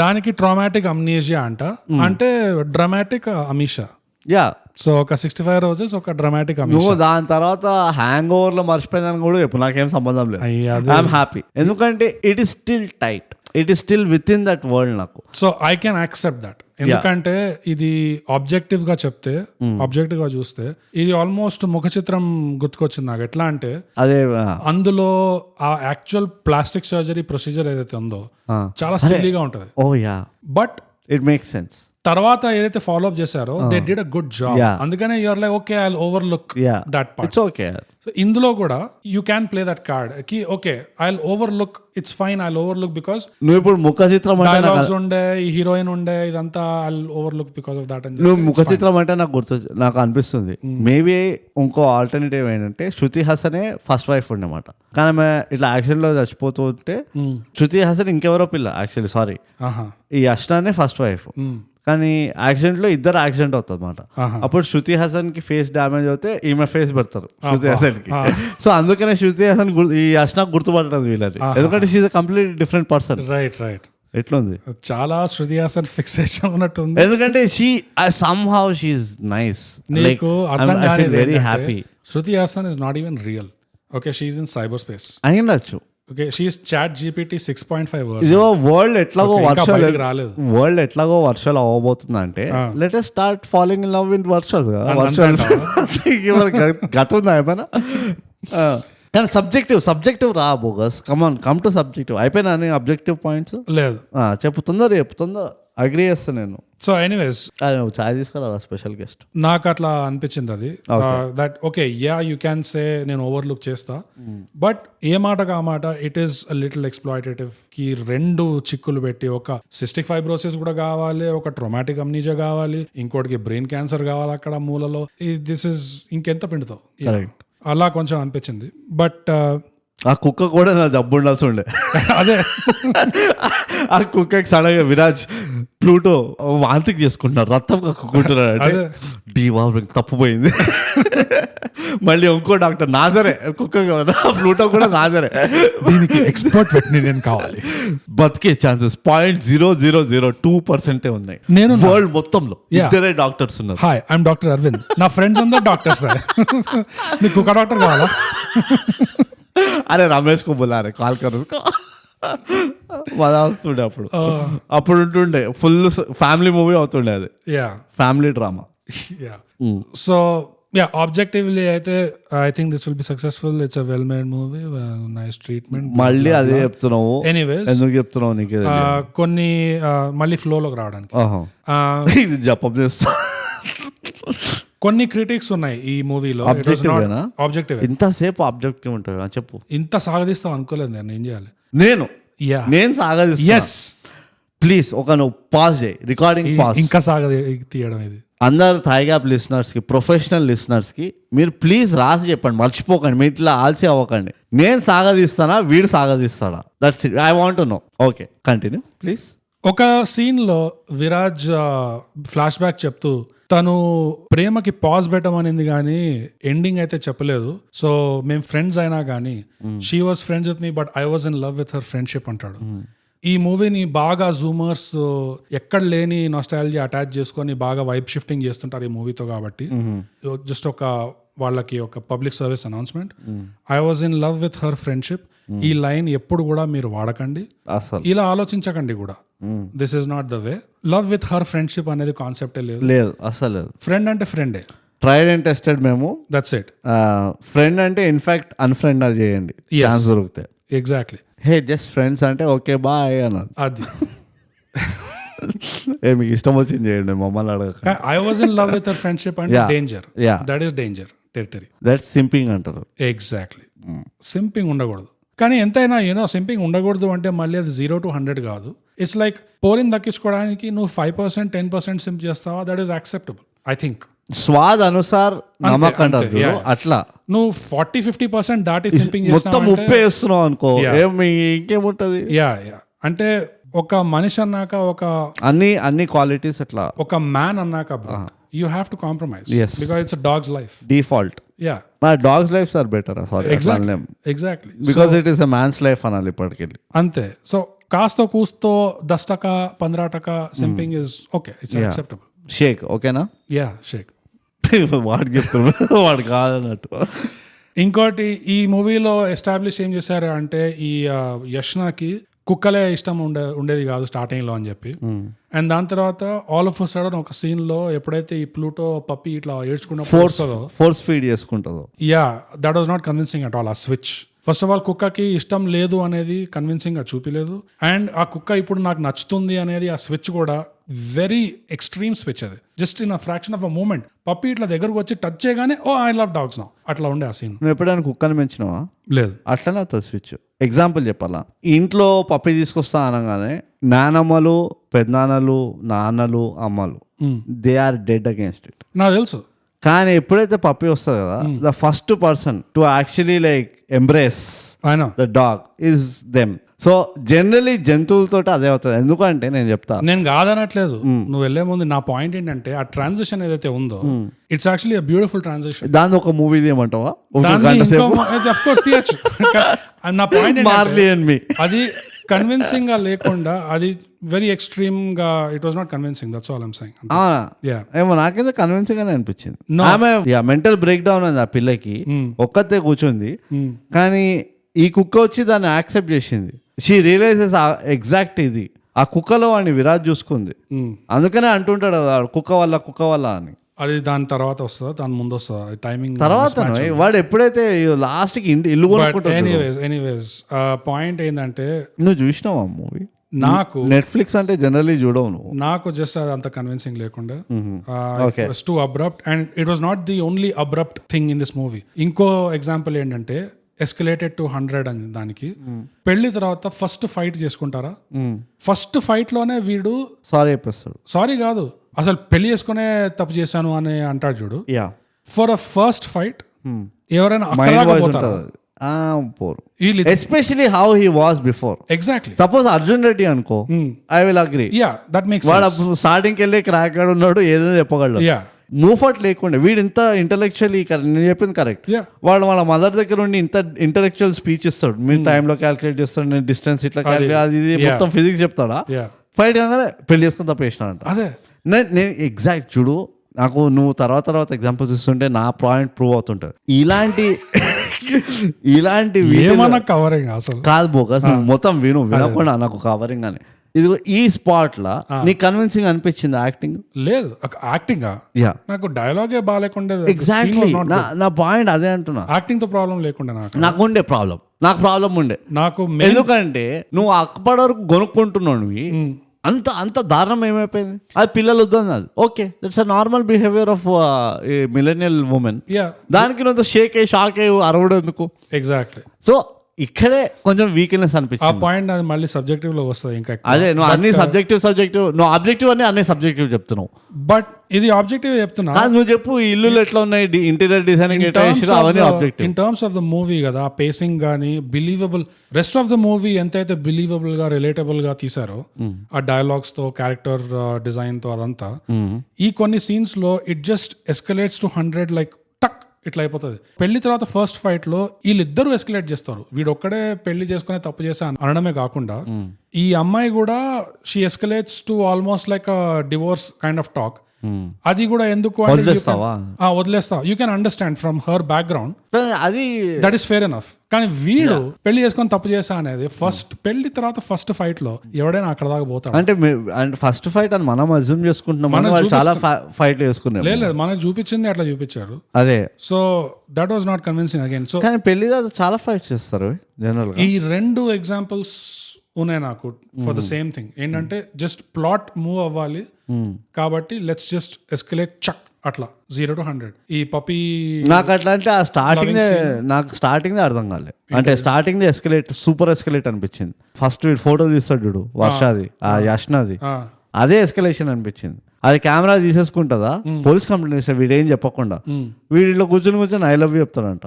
దానికి ట్రామాటిక్ అమ్నీజియా అంట, అంటే డ్రామాటిక్ అమీషా. యా సో ఒక 65 రోజెస్ ఒక డ్రామాటిక్ అమీషా. నువ్వు దాని తర్వాత హ్యాంగ్ ఓవర్ లో మర్చిపోయిందని కూడా చెప్పు, నాకేం సంబంధం లేదు. ఐఎమ్ హ్యాపీ, ఎందుకంటే it is still tight, it is still within that world నాకు. So I can accept that. ఎందుకంటే ఇది ఆబ్జెక్టివ్ గా చెప్తే, ఆబ్జెక్టివ్ గా చూస్తే ఇది ఆల్మోస్ట్ ముఖ చిత్రం గుర్తుకొచ్చింది నాకు. ఎట్లా అంటే అదే అందులో ఆ యాక్చువల్ ప్లాస్టిక్ సర్జరీ ప్రొసీజర్ ఏదైతే ఉందో చాలా సిల్లీగా ఉంటది. Oh yeah, but it makes sense. తర్వాత ఏదైతే ఫాలో అప్ చేశారో they did a good job. అందుకనే you're like okay I will overlook that part. It's okay. So ఇందులో కూడా you can play that card కి okay I will overlook, it's fine I will overlook because నువ్వు ఇప్పుడు ముఖ చిత్రం డైలాగ్స్ ఉండే, ఈ హీరోయిన్ ఉండే, ఇదంతా I will overlook because of that. నువ్వు ముఖ చిత్రం అంటే నాకు అనిపిస్తుంది మేబీ ఇంకో ఆల్టర్నేటివ్ ఏంటంటే శృతి హాసనే ఫస్ట్ వైఫ్ ఉండమాట, కానీ ఆమె ఇట్లా యాక్సిడెంట్ లో చచ్చిపోతూ ఉంటే శృతి హాసన్ ఇంకెవరో పిల్ల యాక్చువల్లీ, సారీ ఈ అష్టానే ఫస్ట్ వైఫ్, కానీ యాక్సిడెంట్ లో ఇద్దరు యాక్సిడెంట్ అవుతుంది అనమాట. అప్పుడు శృతి హాసన్ కి ఫేస్ డ్యామేజ్ అవుతే ఈమె ఫేస్ పెడతారు శృతి హాసన్ కి. సో అందుకనే శృతి హాసన్ ఈ అష్నా గుర్తుపట్టదు వీళ్ళది, ఎందుకంటే she's complete different person. Right right. ఎట్లుంది, చాలా శృతి హాసన్ ఫిక్సేషన్ ఉన్నట్టుంది. ఎందుకంటే she somehow she is nice, నీకు అర్థం కాదు, very happy. Shruti Haasan is not even real. Okay she is in cyber space అయ్యిండొచ్చు. Okay she is ChatGPT 6.5. ఇదో వరల్డ్ ఎట్లాగో వర్షాలు అవ్వబోతుంది అంటే let us start following in love in వర్షాలు కదా. వర్షాలు గతం ఉందా ఏమైనా? కానీ సబ్జెక్టివ్ రా బోగస్, కమ్ టు సబ్జెక్టివ్. అయిపోయినా అబ్జెక్టివ్ పాయింట్స్ లేదు చెప్పు తొందర అగ్రీ చేస్తాను నేను. సో ఎనీవేస్ చాయ్ తీసుకురా స్పెషల్ గెస్ట్. నాకు అట్లా అనిపించింది అది, that okay yeah you can say నేను ఓవర్లుక్ చేస్తా, బట్ ఏ మాటగా ఆ మాట ఇట్ ఈస్ లిటిల్ ఎక్స్ప్లాయిటేటివ్. కి 2 చిక్కులు పెట్టి, ఒక సిస్టిక్ ఫైబ్రోసిస్ కూడా కావాలి, ఒక ట్రోమాటిక్ అమ్నీజియా కావాలి, ఇంకోటికి బ్రెయిన్ క్యాన్సర్ కావాలి అక్కడ మూలలో. దిస్ ఇస్ ఇంకెంత పిండుతావు, అలా కొంచెం అనిపించింది. బట్ ఆ కుక్క కూడా నా జబ్బు ఉండాల్సి ఉండే. అదే ఆ కుక్కకి సడన్గా విరాజ్ ప్లూటో వాంతికి చేసుకుంటున్నారు, రక్తం కక్కుకుంటున్నాడు అంటే డీవా తప్పుపోయింది. మళ్ళీ ఇంకో డాక్టర్ నాజరే కుక్క ప్లూటో కూడా నాజరే, దీనికి ఎక్స్పర్ట్ వెటర్నరీయన్ కావాలి. బతికే ఛాన్సెస్ 0.002% ఉన్నాయి నేను వరల్డ్ మొత్తంలో. ఇద్దరే డాక్టర్స్ ఉన్నారు. హాయ్ ఐఎమ్ డాక్టర్ అరవింద్, నా ఫ్రెండ్స్ అందరూ డాక్టర్స్. నీకు కుక్క డాక్టర్ కావాలా? అరే రమేష్ కు బులారే కాల్ కరు మజా వస్తుండే. అప్పుడు ఉంటుండే ఫుల్ ఫ్యామిలీ మూవీ అవుతుండే, అది family drama. So yeah objectively అయితే I think this will be successful. It's a well made movie, nice treatment. మళ్ళీ అదే చెప్తున్నావు. ఎనీవేస్ ఎందుకు చెప్తున్నావు? నీకు కొన్ని మళ్ళీ ఫ్లోలోకి రావడానికి ఇది జపం చేస్తా. కొన్ని క్రిటిక్స్ ఉన్నాయి ఈ మూవీలో. ఆబ్జెక్టివ్ ఇంతసేపు ఆబ్జెక్టివ్ ఉంటుంది చెప్పు. ఇంత సాగదీస్తాం అనుకోలేదు నేను. ఏం చేయాలి నేను సాగదీస్తా. ఎస్ ప్లీజ్ ఒక నువ్వు పాజ్ చేయి, రికార్డింగ్ పాజ్. ఇంకా సాగది తీయడం ఇది. అందరు థాయ్ గ్యాప్ లిసనర్స్ కి, ప్రొఫెషనల్ లిసనర్స్ కి మీరు ప్లీజ్ రాసి చెప్పండి, మర్చిపోకండి. మీరు ఇట్లా ఆల్సీ అవ్వకండి. నేను సాగదీస్తానా వీడు సాగదీస్తాడా? That's it. I want to know. Okay, continue please. ఒక సీన్ లో విరాజ్ ఫ్లాష్ బ్యాక్ చెప్తూ తను ప్రేమకి పాజ్ పెట్టమనింది కానీ ఎండింగ్ అయితే చెప్పలేదు. సో మేము ఫ్రెండ్స్ అయినా కానీ she was friends with me but I was in love with her friendship అంటాడు. ఈ మూవీని బాగా జూమర్స్ ఎక్కడ లేని నొస్టాలజీ అటాచ్ చేసుకొని బాగా వైబ్ షిఫ్టింగ్ చేస్తుంటారు ఈ మూవీతో. కాబట్టి జస్ట్ ఒక వాళ్ళకి ఒక public service announcement, I was in love with her friendship. ఈ లైన్ ఎప్పుడు కూడా మీరు వాడకండి, ఇలా ఆలోచించకండి కూడా. This is not the way. Love with her friendship అనేది కాన్సెప్టే లేదు అసలు. ఫ్రెండ్ అంటే ఫ్రెండే, ట్రైడ్ అండ్ టెస్టెడ్ మేము. That's it. ఫ్రెండ్ అంటే ఇన్ఫాక్ట్ అన్ఫ్రెండ్ చేయండి ఛాన్స్ దొరికితే. ఎగ్జాక్ట్లీ. హే జస్ట్ ఫ్రెండ్స్ అంటే ఓకే బాయ్ అన్నారు. అది మీకు ఇష్టం వచ్చింది చేయండి, మమ్మల్ని అడగక. I was in love with her friendship అంటే danger. That is danger territory. That's simping అంటారు. ఎగ్జాక్ట్లీ. సింపింగ్ ఉండకూడదు. కానీ ఎంతైనా సింపింగ్ ఉండకూడదు అంటే మళ్ళీ అది 0 to 100 కాదు. ఇట్స్ లైక్ పోరిని దక్కించుకోవడానికి నువ్వు 5%, 10% సింప్ చేస్తావా, that is acceptable I think. స్వాద్ అనుసార్ నమక్ అంటారు అట్లా. నువ్వు 40-50% దాటి సింపింగ్ మొత్తం ఉప్పు వేస్తున్నావు అనుకో, ఇంకేముంటది. యా అంటే ఒక మనిషి అన్నాక ఒక అన్ని క్వాలిటీస్ అట్లా. ఒక మ్యాన్ అన్నాక you have to compromise. Yes. Because it's a dog's life. Default. Yeah. My dog's lives are better. Sorry. Exactly. Because it is a man's life anali ippadikelli. Ante. So కాస్తో కూస్తో 10% 15% simping is okay, it's acceptable. Shake ఓకేనా? Yeah shake. వాడు చెప్తున్నాడు వాడు కాదన్నట్టు. ఇంకోటి ఈ మూవీలో ఎస్టాబ్లిష్ ఏం చేశారు అంటే ఈ యష్నాకి కుక్కలే ఇష్టం ఉండేది కాదు స్టార్టింగ్ లో అని చెప్పి. అండ్ దాని తర్వాత ఆల్ ఆఫ్ సడన్ ఒక సీన్ లో ఎప్పుడైతే ఈ ప్లూటో పప్పి ఇట్లా ఏడ్చుకున్న ఫోర్స్ ఫీడ్ చేసుకుంటుందో, yeah that was not convincing at all. ఆ స్విచ్ ఫస్ట్ ఆఫ్ ఆల్ కుక్కకి ఇష్టం లేదు అనేది కన్విన్సింగ్ గా చూపిలేదు. అండ్ ఆ కుక్క ఇప్పుడు నాకు నచ్చుతుంది అనేది ఆ స్విచ్ కూడా వెరీ ఎక్స్ట్రీమ్ స్విచ్. అది just in a fraction of a moment puppy ఇట్లా దగ్గరకు వచ్చి టచ్ చేయగానే oh I love dogs now అట్లా ఉండే ఆ సీన్. నువ్వు ఎప్పుడైనా కుక్కని పెంచినావా? లేదు. అట్లనే అవుతుంది స్విచ్. ఎగ్జాంపుల్ చెప్పాలా, ఇంట్లో పప్పి తీసుకొస్తా అనగానే నానమ్మలు, పెద్దనాన్నలు, నాన్నలు, అమ్మలు they are dead against it. నాకు తెలుసు. కానీ ఎప్పుడైతే పప్పి వస్తుంది కదా, the first person to actually like embrace the dog is them. So generally జంతువులతో అదే అవుతుంది. ఎందుకంటే నేను చెప్తా, నేను కాదనట్లేదు, నువ్వు వెళ్లే ముందు నా పాయింట్ ఏంటంటే ఆ ట్రాన్సిషన్ ఏదైతే ఉందో it's actually a beautiful transition. దాని ఒక మూవీ తీయమంటావా? నా పాయింట్ అది కన్విన్సింగ్ గా లేకుండా అది వెరీ ఎక్స్ట్రీమ్ గా it was not convincing. That's all I'm saying. ఏమో నాకైతే కన్విన్సింగ్ గానే అనిపించింది. ఆమె మెంటల్ బ్రేక్ డౌన్ అయింది ఆ పిల్లకి, ఒక్కతే కూర్చుంది. కానీ ఈ కుక్క వచ్చి దాన్ని యాక్సెప్ట్ చేసింది. షీ రియలైజెస్ ఎగ్జాక్ట్ ఇది ఆ కుక్కలో వాడిని విరాజ్ చూసుకుంది. అందుకనే అంటుంటాడు కదా కుక్క వల్ల అని. అది దాని తర్వాత వస్తుందా దాని ముందు వస్తుందా టైమింగ్ తర్వాత వాడు ఎప్పుడైతే లాస్ట్ కి ఇల్లు ఎనీవేస్ పాయింట్ ఏంటంటే, నువ్వు చూసినావా మూవీ? నాకు నెట్ఫ్లిక్స్ అంటే జనరల్లీ చూడవు నువ్వు. నాకు జస్ట్ అది అంత కన్విన్సింగ్ లేకుండా two abrupt and it was not the only abrupt thing in this movie. ఇంకో ఎగ్జాంపుల్ ఏంటంటే ఎస్కలేటెడ్ టు 100 అని. దానికి పెళ్లి తర్వాత ఫస్ట్ ఫైట్ చేసుకుంటారా, ఫస్ట్ ఫైట్ లోనే వీడు సారీ చెప్పేస్తాడు. సారీ కాదు, అసలు పెళ్లి చేసుకునే తప్పు చేశాను అని అంటాడు చూడు. ఫర్ అ ఫస్ట్ ఫైట్ ఎవరైనా especially how he was before. Exactly. Suppose Arjun Reddy అనుకో, I will agree. That makes వాడు స్టార్టింగ్ వెళ్ళి క్రాక్ ఉన్నాడు, ఏదైనా చెప్పగలడు. మూఫర్ట్ లేకుండా వీడు ఇంత ఇంటలెక్చువల్లీ, నేను చెప్పింది కరెక్ట్. వాడు వాళ్ళ మదర్ దగ్గర ఉండి ఇంత ఇంటలెక్చువల్ స్పీచ్ ఇస్తాడు. మీరు టైంలో క్యాలిక్యులేట్ చేస్తాడు, నేను డిస్టెన్స్ ఇట్లా అది మొత్తం ఫిజిక్స్ చెప్తాడా. ఫైట్ కాగానే పెళ్లి చేసుకుని తప్పేసినాడంట. అదే నేను ఎగ్జాక్ట్ చూడు, నాకు నువ్వు తర్వాత ఎగ్జాంపుల్స్ ఇస్తుంటే నా పాయింట్ ప్రూవ్ అవుతుంటది. ఇలాంటి కవరింగ్ అసలు కాదు బోకస్, నువ్వు మొత్తం వినకుండా నాకు కవరింగ్ అని. ఇదిగో ఈ స్పాట్ లా నీకు కన్విన్సింగ్ అనిపించింది యాక్టింగ్? లేదు, యాక్టింగ్ యా, నాకు డైలాగే బాగాలేకుండా. ఎగ్జాక్ట్లీ నా పాయింట్ అదే అంటున్నా. యాక్టింగ్ తో ప్రాబ్లం లేకుండా నాకు ఉండే ప్రాబ్లం నాకు ఎందుకంటే నువ్వు అక్బర్ వరకు కొనుక్కుంటున్నావు, అంత అంత దారుణం ఏమైపోయింది? అది పిల్లలు వద్దని అది okay, that's a normal behaviour of millennial women. దానికి నువ్వు షాక్ అయ్యి అరవడం ఎందుకు? ఎగ్జాక్ట్లీ. సో ఇక్కడే కొంచెం వీక్నెస్ అనిపించింది. ఆ పాయింట్ అది మళ్ళీ సబ్జెక్టివ్ లో వస్తుంది. ఇంకా అదే నువ్వు అన్ని సబ్జెక్టివ్ నువ్వు ఆబ్జెక్టివ్ అన్ని సబ్జెక్టివ్ చెప్తున్నావు. బట్ ఇది ఆబ్జెక్టివ్ చెప్తున్నా. నువ్వు చెప్పు, ఇల్లు ఎట్లా ఉన్నాయి, ఇంటీరియర్ డిజైనింగ్ అవన్నీ objective. In terms of the movie కదా, పేసింగ్ గానీ believable, rest of the movie ఎంతైతే బిలీవబుల్ గా రిలేటబుల్ గా తీసారో ఆ డైలాగ్స్ తో, క్యారెక్టర్ డిజైన్ తో, అదంతా ఈ కొన్ని సీన్స్ లో it just escalates to 100 like టక్ ఇట్లా అయిపోతుంది. పెళ్లి తర్వాత ఫస్ట్ ఫైట్ లో వీళ్ళిద్దరూ ఎస్కలేట్ చేస్తారు. వీడొక్కడే పెళ్లి చేసుకునే తప్పు చేసా అనడమే కాకుండా ఈ అమ్మాయి కూడా she escalates to almost like divorce kind of talk. అది కూడా ఎందుకు వదిలేస్తా, you can understand from her background, అది దట్ ఈస్ ఫేర్ ఎనఫ్. కానీ వీడు పెళ్లి చేసుకొని తప్పు చేసా అనేది పెళ్లి తర్వాత ఫస్ట్ ఫైట్ లో ఎవడైనా అక్కడ దాకా పోతాడు. అంటే ఫస్ట్ ఫైట్ అని మనం అజ్యూమ్ చేసుకుంటున్నాం, చాలా ఫైట్ చేసుకున్నాం. లేదు, మనకు చూపించింది అట్లా చూపించారు. అదే, so that was not convincing again. So కానీ పెళ్లి చాలా ఫైట్ చేస్తారు జనరల్. ఈ 2 ఎగ్జాంపుల్స్ ఉన్నాయి నాకు ఫర్ ద సేమ్ థింగ్. ఏంటంటే జస్ట్ ప్లాట్ మూవ్ అవ్వాలి కాబట్టి లెట్స్ జస్ట్ ఎస్కలేట్ చక్ అట్లా 0 to 100. ఈ పప్పీ నాకు అట్లా అంటే ఆ స్టార్టింగ్ అర్థం కాలేదు. అంటే స్టార్టింగ్ సూపర్ ఎస్కలేట్ అనిపించింది. ఫస్ట్ వీడు ఫోటో తీస్తాడు చూడు, వర్షాది ఆ యష్నాది, అదే ఎస్కలేషన్ అనిపించింది. అది కెమెరా తీసేసుకుంటుందా, పోలీస్ కంప్లైంట్ చేస్తే వీడేం చెప్పకుండా వీడిలో కూర్చొని ఐ లవ్ యూ చెప్తాడంట.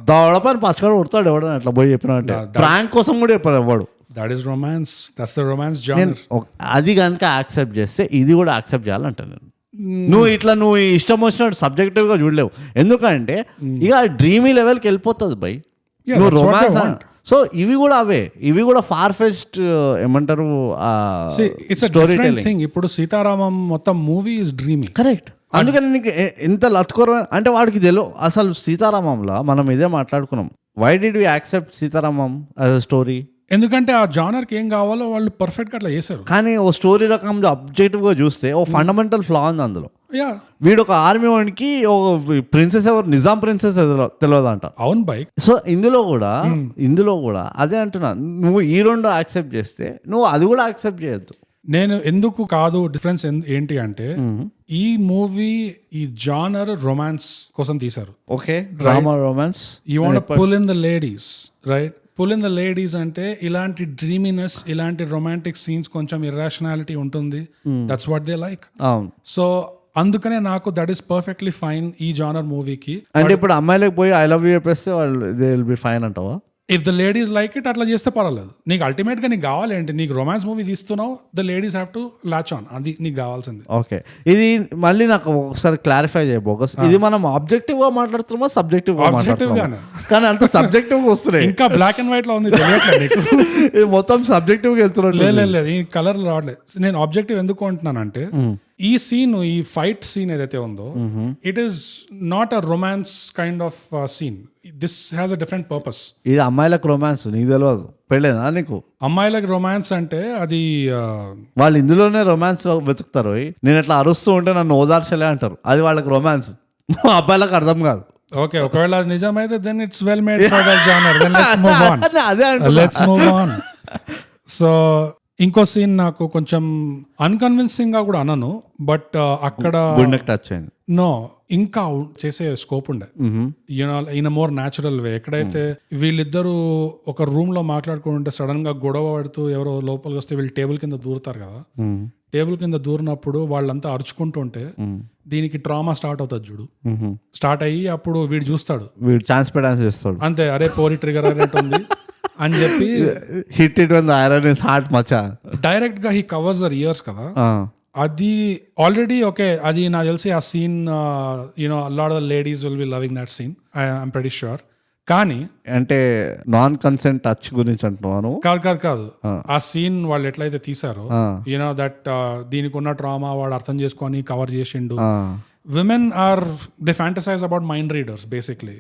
దవడపని పచ్చకడ కొడతాడు ఎవడని అట్లా పోయి చెప్పినట్టే. ప్రాంక్ కోసం కూడా చెప్పాడు ఎవడు. That is romance, that's the romance genre. అది కనుక యాక్సెప్ట్ చేస్తే ఇది కూడా యాక్సెప్ట్ చేయాలంట నేను. నువ్వు ఇష్టం వచ్చినట్టు సబ్జెక్టివ్ గా చూడలేవు, ఎందుకంటే ఇక డ్రీమీ లెవెల్కి వెళ్ళిపోతుంది బై. నువ్వు రొమాన్స్ సో ఇవి కూడా ఫార్ ఫెస్ట్ ఏమంటారు స్టోరీ టెల్లింగ్. ఇప్పుడు సీతారామం మొత్తం మూవీ ఇస్ డ్రీమీ, కరెక్ట్. అందుకని నీకు ఎంత లత్కోర అంటే వాడికి తెలియదు అసలు. సీతారామంలో మనం ఇదే మాట్లాడుకున్నాం, why did we accept Sitaramam as a story? ఎందుకంటే ఆ జానర్కి ఏం కావాలో వాళ్ళు పర్ఫెక్ట్ గా అట్లా చేశారు. కానీ ఓ స్టోరీ రకం అబ్జెక్టివ్ గా చూస్తే ఓ ఫండమెంటల్ ఫ్లా ఉంది అందులో. వీడు ఒక ఆర్మీ వాడికి ఒక ప్రిన్సెస్ ఎవరు, నిజాం ప్రిన్సెస్ తెలియదంట. అవును బై. సో ఇందులో కూడా అదే అంటున్నా, నువ్వు ఈ 2 యాక్సెప్ట్ చేస్తే నువ్వు అది కూడా యాక్సెప్ట్ చేయొద్దు. నేను ఎందుకు కాదు, డిఫరెన్స్ ఏంటి అంటే ఈ మూవీ ఈ జానర్ రొమాన్స్ కోసం తీశారు. Okay, drama romance. You want pull in the ladies, right? Pull in the ladies అంటే ఇలాంటి డ్రీమీనెస్, ఇలాంటి రొమాంటిక్ సీన్స్, కొంచెం ఇర్రాషనాలిటీ ఉంటుంది. That's what they like. So అందుకనే నాకు దట్ ఈస్ పర్ఫెక్ట్లీ ఫైన్ ఈ జానర్ మూవీకి. అంటే ఇప్పుడు అమ్మాయిలకు పోయి ఐ లవ్ యూ చెప్పేస్తే వాళ్ళు దే విల్ బి ఫైన్ అంటావా? If the ladies like it అట్లా చేస్తే పర్వాలేదు. నీకు అల్టిమేట్ గా నీకు కావాలేంటి, నీకు రొమాన్స్ మూవీ తీస్తున్నావు, the ladies have to latch on, అది నీకు కావాల్సింది. ఓకే, ఇది మళ్ళీ నాకు ఒకసారి క్లారిఫై చేయబోగస్, ఇది మనం ఆబ్జెక్టివ్ గా మాట్లాడుతున్నామా సబ్జెక్టివ్ గా మాట్లాడుతున్నామా? కానీ అంత సబ్జెక్టివ్ గా వస్తున్నాయి, ఇంకా బ్లాక్ అండ్ వైట్ లో ఉంది నీకు. ఇది మొత్తం సబ్జెక్టివ్ గా వెళ్తున్నాడు. లేదు, ఈ కలర్ రావట్లేదు. నేను ఆబ్జెక్టివ్ ఎందుకు అంటున్నానంటే ఈ సీన్, ఈ ఫైట్ సీన్ ఏదైతే ఉందో, it is not a romance kind of scene. This has a different purpose. ఇది అమ్మాయిలకు రొమాన్స్, నీకు తెలియదు, పెళ్ళేదా నీకు? అమ్మాయిలకు రొమాన్స్ అంటే అది వాళ్ళు ఇందులోనే రొమాన్స్ వెతుకుతారు. నేను అట్లా అరుస్తూ ఉంటే నన్ను ఓదార్చలే అంటారు, అది వాళ్ళకి రొమాన్స్. అబ్బాయిలకు అర్థం కాదు. ఓకే, ఒకవేళ అది నిజమైతే then it's well made for that genre. Then let's move on. Let's move on. So ఇంకో సీన్ నాకు కొంచెం అన్కన్విన్సింగ్ గా కూడా అనను, బట్ అక్కడ టచ్ అయింది. నో, ఇంకా చేసే స్కోప్ ఉండే, you know in a more natural way. ఎక్కడైతే వీళ్ళిద్దరూ ఒక రూమ్ లో మాట్లాడుకుంటుంటే సడన్ గా గొడవ పడుతూ ఎవరో లోపలికి వస్తే వీళ్ళు టేబుల్ కింద దూరుతారు కదా, టేబుల్ కింద దూరినప్పుడు వాళ్ళంతా అరుచుకుంటుంటే దీనికి ట్రామా స్టార్ట్ అవుతుంది చూడు. స్టార్ట్ అయ్యి అప్పుడు వీడు చూస్తాడు, వీడు ఛాన్స్ పెడాన్స్ చేస్తాడు, అంతే, అరే పోరి ట్రిగర్ అరేట్ ఉంది అని చెప్పి hit it when the iron is heart మచా. డైరెక్ట్ గా హీ కవర్స్ దర్ ఇయర్స్ కదా. అది ఆల్రెడీ ఓకే, అది నాకు తెలిసి ఆ scene you know lot of the ladies will be loving that scene, I'm pretty sure. కానీ అంటే నాన్ కన్సెంట్ టచ్ గురించి అంటున్నాను. కాదు, ఆ సీన్ వాళ్ళు ఎట్లయితే తీసారో, యూనో దట్ దీనికి ఉన్న ట్రామా వాడు అర్థం చేసుకొని కవర్ చేసిండు. Women are they fantasize about mind readers basically.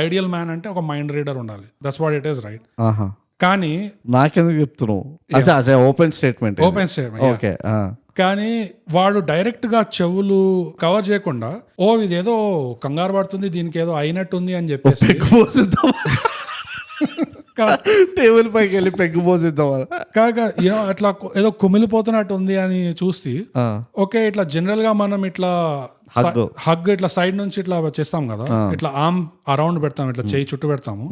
Ideal man అంటే ఒక మైండ్ రీడర్ ఉండాలి, that's what it is, right? కానీ నాకెందుకు చెప్తున్నావు? అచ్చా open statement. Open statement. Okay. కానీ వాడు డైరెక్ట్ గా చెవులు కవర్ చేయకుండా ఇదేదో కంగారు పడుతుంది, దీనికి ఏదో అయినట్టుంది అని చెప్పేసి టేబుల్ పైకి వెళ్ళి పెగ్గు పోసిద్దాం కాక అట్లా ఏదో కుమిలిపోతున్నట్టు ఉంది అని చూస్తే ఓకే, ఇట్లా జనరల్ గా మనం ఇట్లా హగ్ ఇట్లా సైడ్ నుంచి ఇట్లా చేస్తాం కదా, ఇట్లా ఆర్మ్ అరౌండ్ పెడతాం, ఇట్లా చేయి చుట్టూ పెడతాము.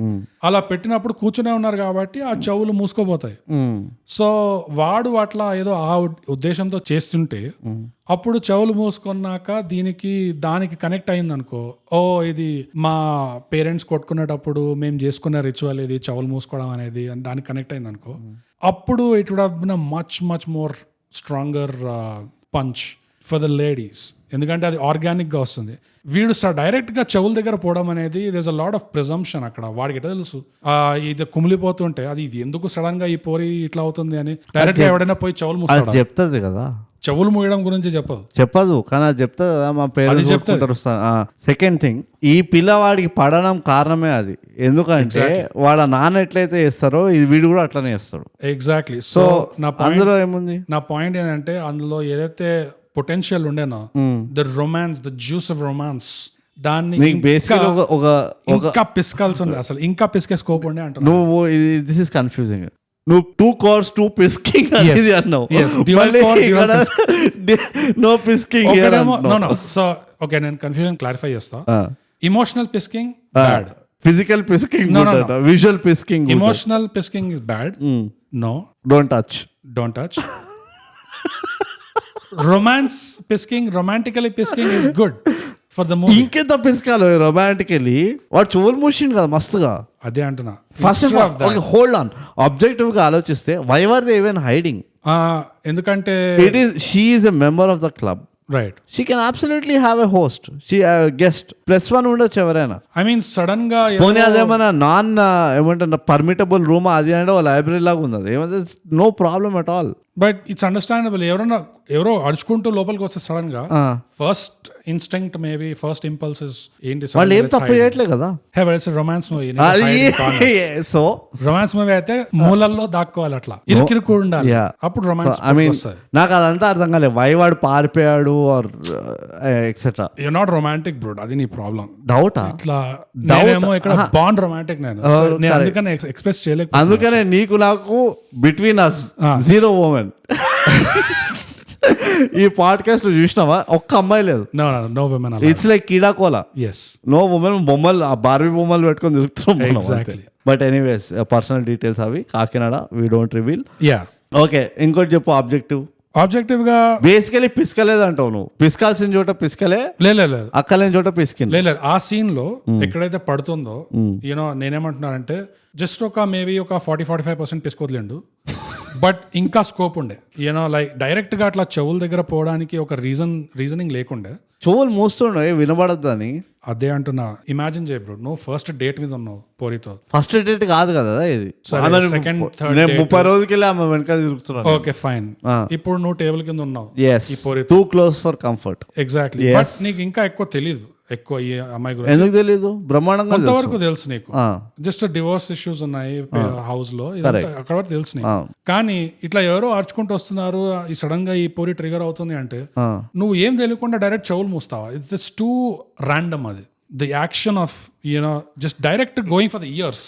అలా పెట్టినప్పుడు కూర్చునే ఉన్నారు కాబట్టి ఆ చెవులు మూసుకోపోతాయి. సో వాడు అట్లా ఏదో ఆ ఉద్దేశంతో చేస్తుంటే అప్పుడు చెవులు మూసుకున్నాక దానికి కనెక్ట్ అయింది అనుకో, ఇది మా పేరెంట్స్ కొట్టుకునేటప్పుడు మేము చేసుకున్న రిచువల్ ఇది చెవులు మూసుకోవడం అనేది, దానికి కనెక్ట్ అయింది అనుకో, అప్పుడు it would have been a much more stronger punch for the ladies. ఎందుకంటే అది ఆర్గానిక్ గా వస్తుంది. వీడు డైరెక్ట్ గా చెవుల దగ్గర పోవడం అనేది there's a lot of presumption అక్కడ. వాడికి ఎట్లా తెలుసు ఇది కుమిలిపోతుంటే ఇది ఎందుకు సడన్ గా ఈ పోరి ఇట్లా అవుతుంది అని? డైరెక్ట్ గా ఎవడైనా పోయి చెవులు మూస్తాడు? చెప్తుంది కదా, చెవులు మూయడం గురించి చెప్పదు కానీ అది చెప్తుంది కదా, మా పేరెంట్స్ చెప్తుంటారు. సెకండ్ థింగ్, ఈ పిల్లవాడికి పడడం కారణమే అది. ఎందుకంటే వాళ్ళ నాన్న ఎట్లయితే చేస్తారో ఇది వీడు కూడా అట్లనే చేస్తాడు. ఎగ్జాక్ట్లీ. సో అందులో ఏముంది? నా పాయింట్ ఏంటంటే అందులో ఏదైతే పొటెన్షియల్ ఉండేనో, the romance, the juice of romance, దాన్ని ఇంకా పిస్కాల్సి ఉంది. అసలు ఇంకా పిస్కే స్కోప్ ఉండే అంటున్నా. నువ్వు దిస్ ఇస్ కన్ఫ్యూజింగ్. నువ్వు 2 cores 2 pisking అనేది అన్నావు. నో పిస్కింగ్. సో ఓకే, నేను కన్ఫ్యూజన్ క్లారిఫై చేస్తా. ఇమోషనల్ పిస్కింగ్ బ్యాడ్, ఫిజికల్ పిస్కింగ్, విజువల్ పిస్కింగ్. ఇమోషనల్ పిస్కింగ్ is bad. No, don't touch. Romance పిస్కింగ్, రొమాంటికలీ పిస్కింగ్ is good for the movie. ఇంకెంత పిస్కాలో రొమాంటికలీ? వాడు చెవులు మూసిండు కదా మస్తుగా. అదే అంటున్నా. ఫస్ట్ హోల్డ్ ఆన్, ఆబ్జెక్టివ్ గా ఆలోచిస్తే why are they even hiding? ఎందుకంటే she is a member of the club, right? She can absolutely have a host, she guest +1 ఉండొచ్చు ఎవరైనా. ఐ మీన్ సడన్ గా పోనీ అదేమన్నా ఏమంటారు పర్మిటబుల్ రూమ్ అది అంటే లైబ్రరీ లాగా ఉంది, ఏమంటే no problem at all. But it's understandable. ఎవరో అడుచుకుంటూ లోపలికి వస్తే సడన్ గా first instinct maybe first impulses ఏంటి? వాళ్ళు ఏం తప్పు చేయట్లేదు కదా. Romance movie. So romance movie అయితే మూలల్లో దాక్కోవాలి, అట్లా ఇరుకిరుకు ఉండాలి, అప్పుడు రొమాన్స్. ఐ మీన్ నాకు అదంతా అర్థం కాలేదు. వై వాడు పారిపోయాడు are etcetera. You not romantic bro, అది నీ ప్రాబ్లం. డౌటా? ఇట్లా నేనేమో ఇక్కడ బాండ్ రొమాంటిక్ నేను అందుకనే ఎక్స్ప్రెస్ చేయలేదు. అందుకనే నీకు నాకు బిట్వీన్ అస్ 0 women. ఈ పాడ్కాస్ట్ చూసినావా? ఒక్క అమ్మాయి లేదు. No women. It's like Keedaa Cola. No women. బొమ్మలు, ఆ బార్బీ బొమ్మలు పెట్టుకొని తిరుగుతున్నాం. బట్ ఎనీవేస్, పర్సనల్ డీటెయిల్స్ అవి Kakinada, we don't reveal. Okay, ఇంకోటి చెప్పు. ఆబ్జెక్టివ్ గా బేసికలీ పిస్కలేదు అంటావు నువ్వు. పిస్కాల్సిన చోట పిస్కలే, లేదు అక్కలేని చోట పిస్కింది. లేదు ఆ సీన్ లో ఎక్కడైతే పడుతుందో, నేనేమంటున్నానంటే జస్ట్ మేబీ ఒక 40-45% పిసుకోవద్లేండు, బట్ ఇంకా స్కోప్ ఉండే. లైక్ డైరెక్ట్ గా అట్లా చెవుల దగ్గర పోవడానికి ఒక రీజనింగ్ లేకుండే. చెవులు మూస్తుండే వినబడద్దని. అదే అంటున్నా. ఇమాజిన్ చేయ బ్రో, నువ్వు ఫస్ట్ డేట్ మీద ఉన్నావు పోరితో. ఫస్ట్ డేట్ కాదు కదా ఇది. 30 రోజులకి వెళ్ళి ఆమె వెనకాల తిరుగుతున్నాను. Okay fine. ఇప్పుడు నువ్వు టేబుల్ కింద ఉన్నావు. Two close for comfort. Exactly. But నీకు ఇంకా ఎక్కువ తెలీదు. ఈ అమ్మాయి గురించి ఎందుకు తెలీదు? బ్రహ్మాండంగా కొంతవరకు తెలుసు నీకు. జస్ట్ డివోర్స్ ఇష్యూస్ ఉన్నాయి హౌస్ లో, అక్కడ వరకు తెలుసు నీకు. కానీ ఇట్లా ఎవరో అర్చుకుంటూ వస్తున్నారు, ఈ సడన్ గా ఈ పోరి ట్రిగర్ అవుతుంది అంటే నువ్వు ఏం తెలియకుండా డైరెక్ట్ చెవులు మూస్తావా? It's just too random. అది the action of just direct going for the ears.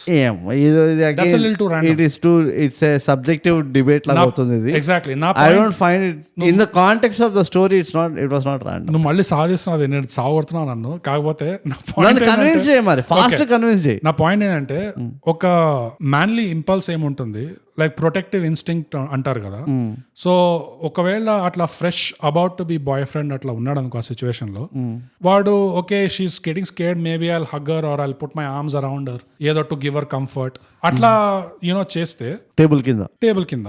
That's a little too random. It's a subjective debate laga avuthundi idi. Exactly. I don't find it in the context of the story. It was not random. నువ్వు మళ్ళీ సాధిస్తున్నావు, నేను సాగుతున్నావు నన్ను. కాకపోతే నా పాయింట్ కన్విన్స్ చేయి, మరి ఫాస్ట్ కన్విన్స్ చేయి. నా పాయింట్ ఏంటంటే ఒక మ్యాన్లీ ఇంపల్స్ ఏముంటుంది, లైక్ ప్రొటెక్టివ్ ఇన్స్టింక్ట్ అంటారు కదా. సో ఒకవేళ అట్లా fresh about to be boyfriend అట్లా ఉన్నాడు అనుకో ఆ సిచ్యువేషన్ లో, వాడు okay she is getting scared, maybe I'll hug her or I'll put my arms around her, ఏదో టు గివ్ హర్ కంఫర్ట్ అట్లా చేస్తే టేబుల్ కింద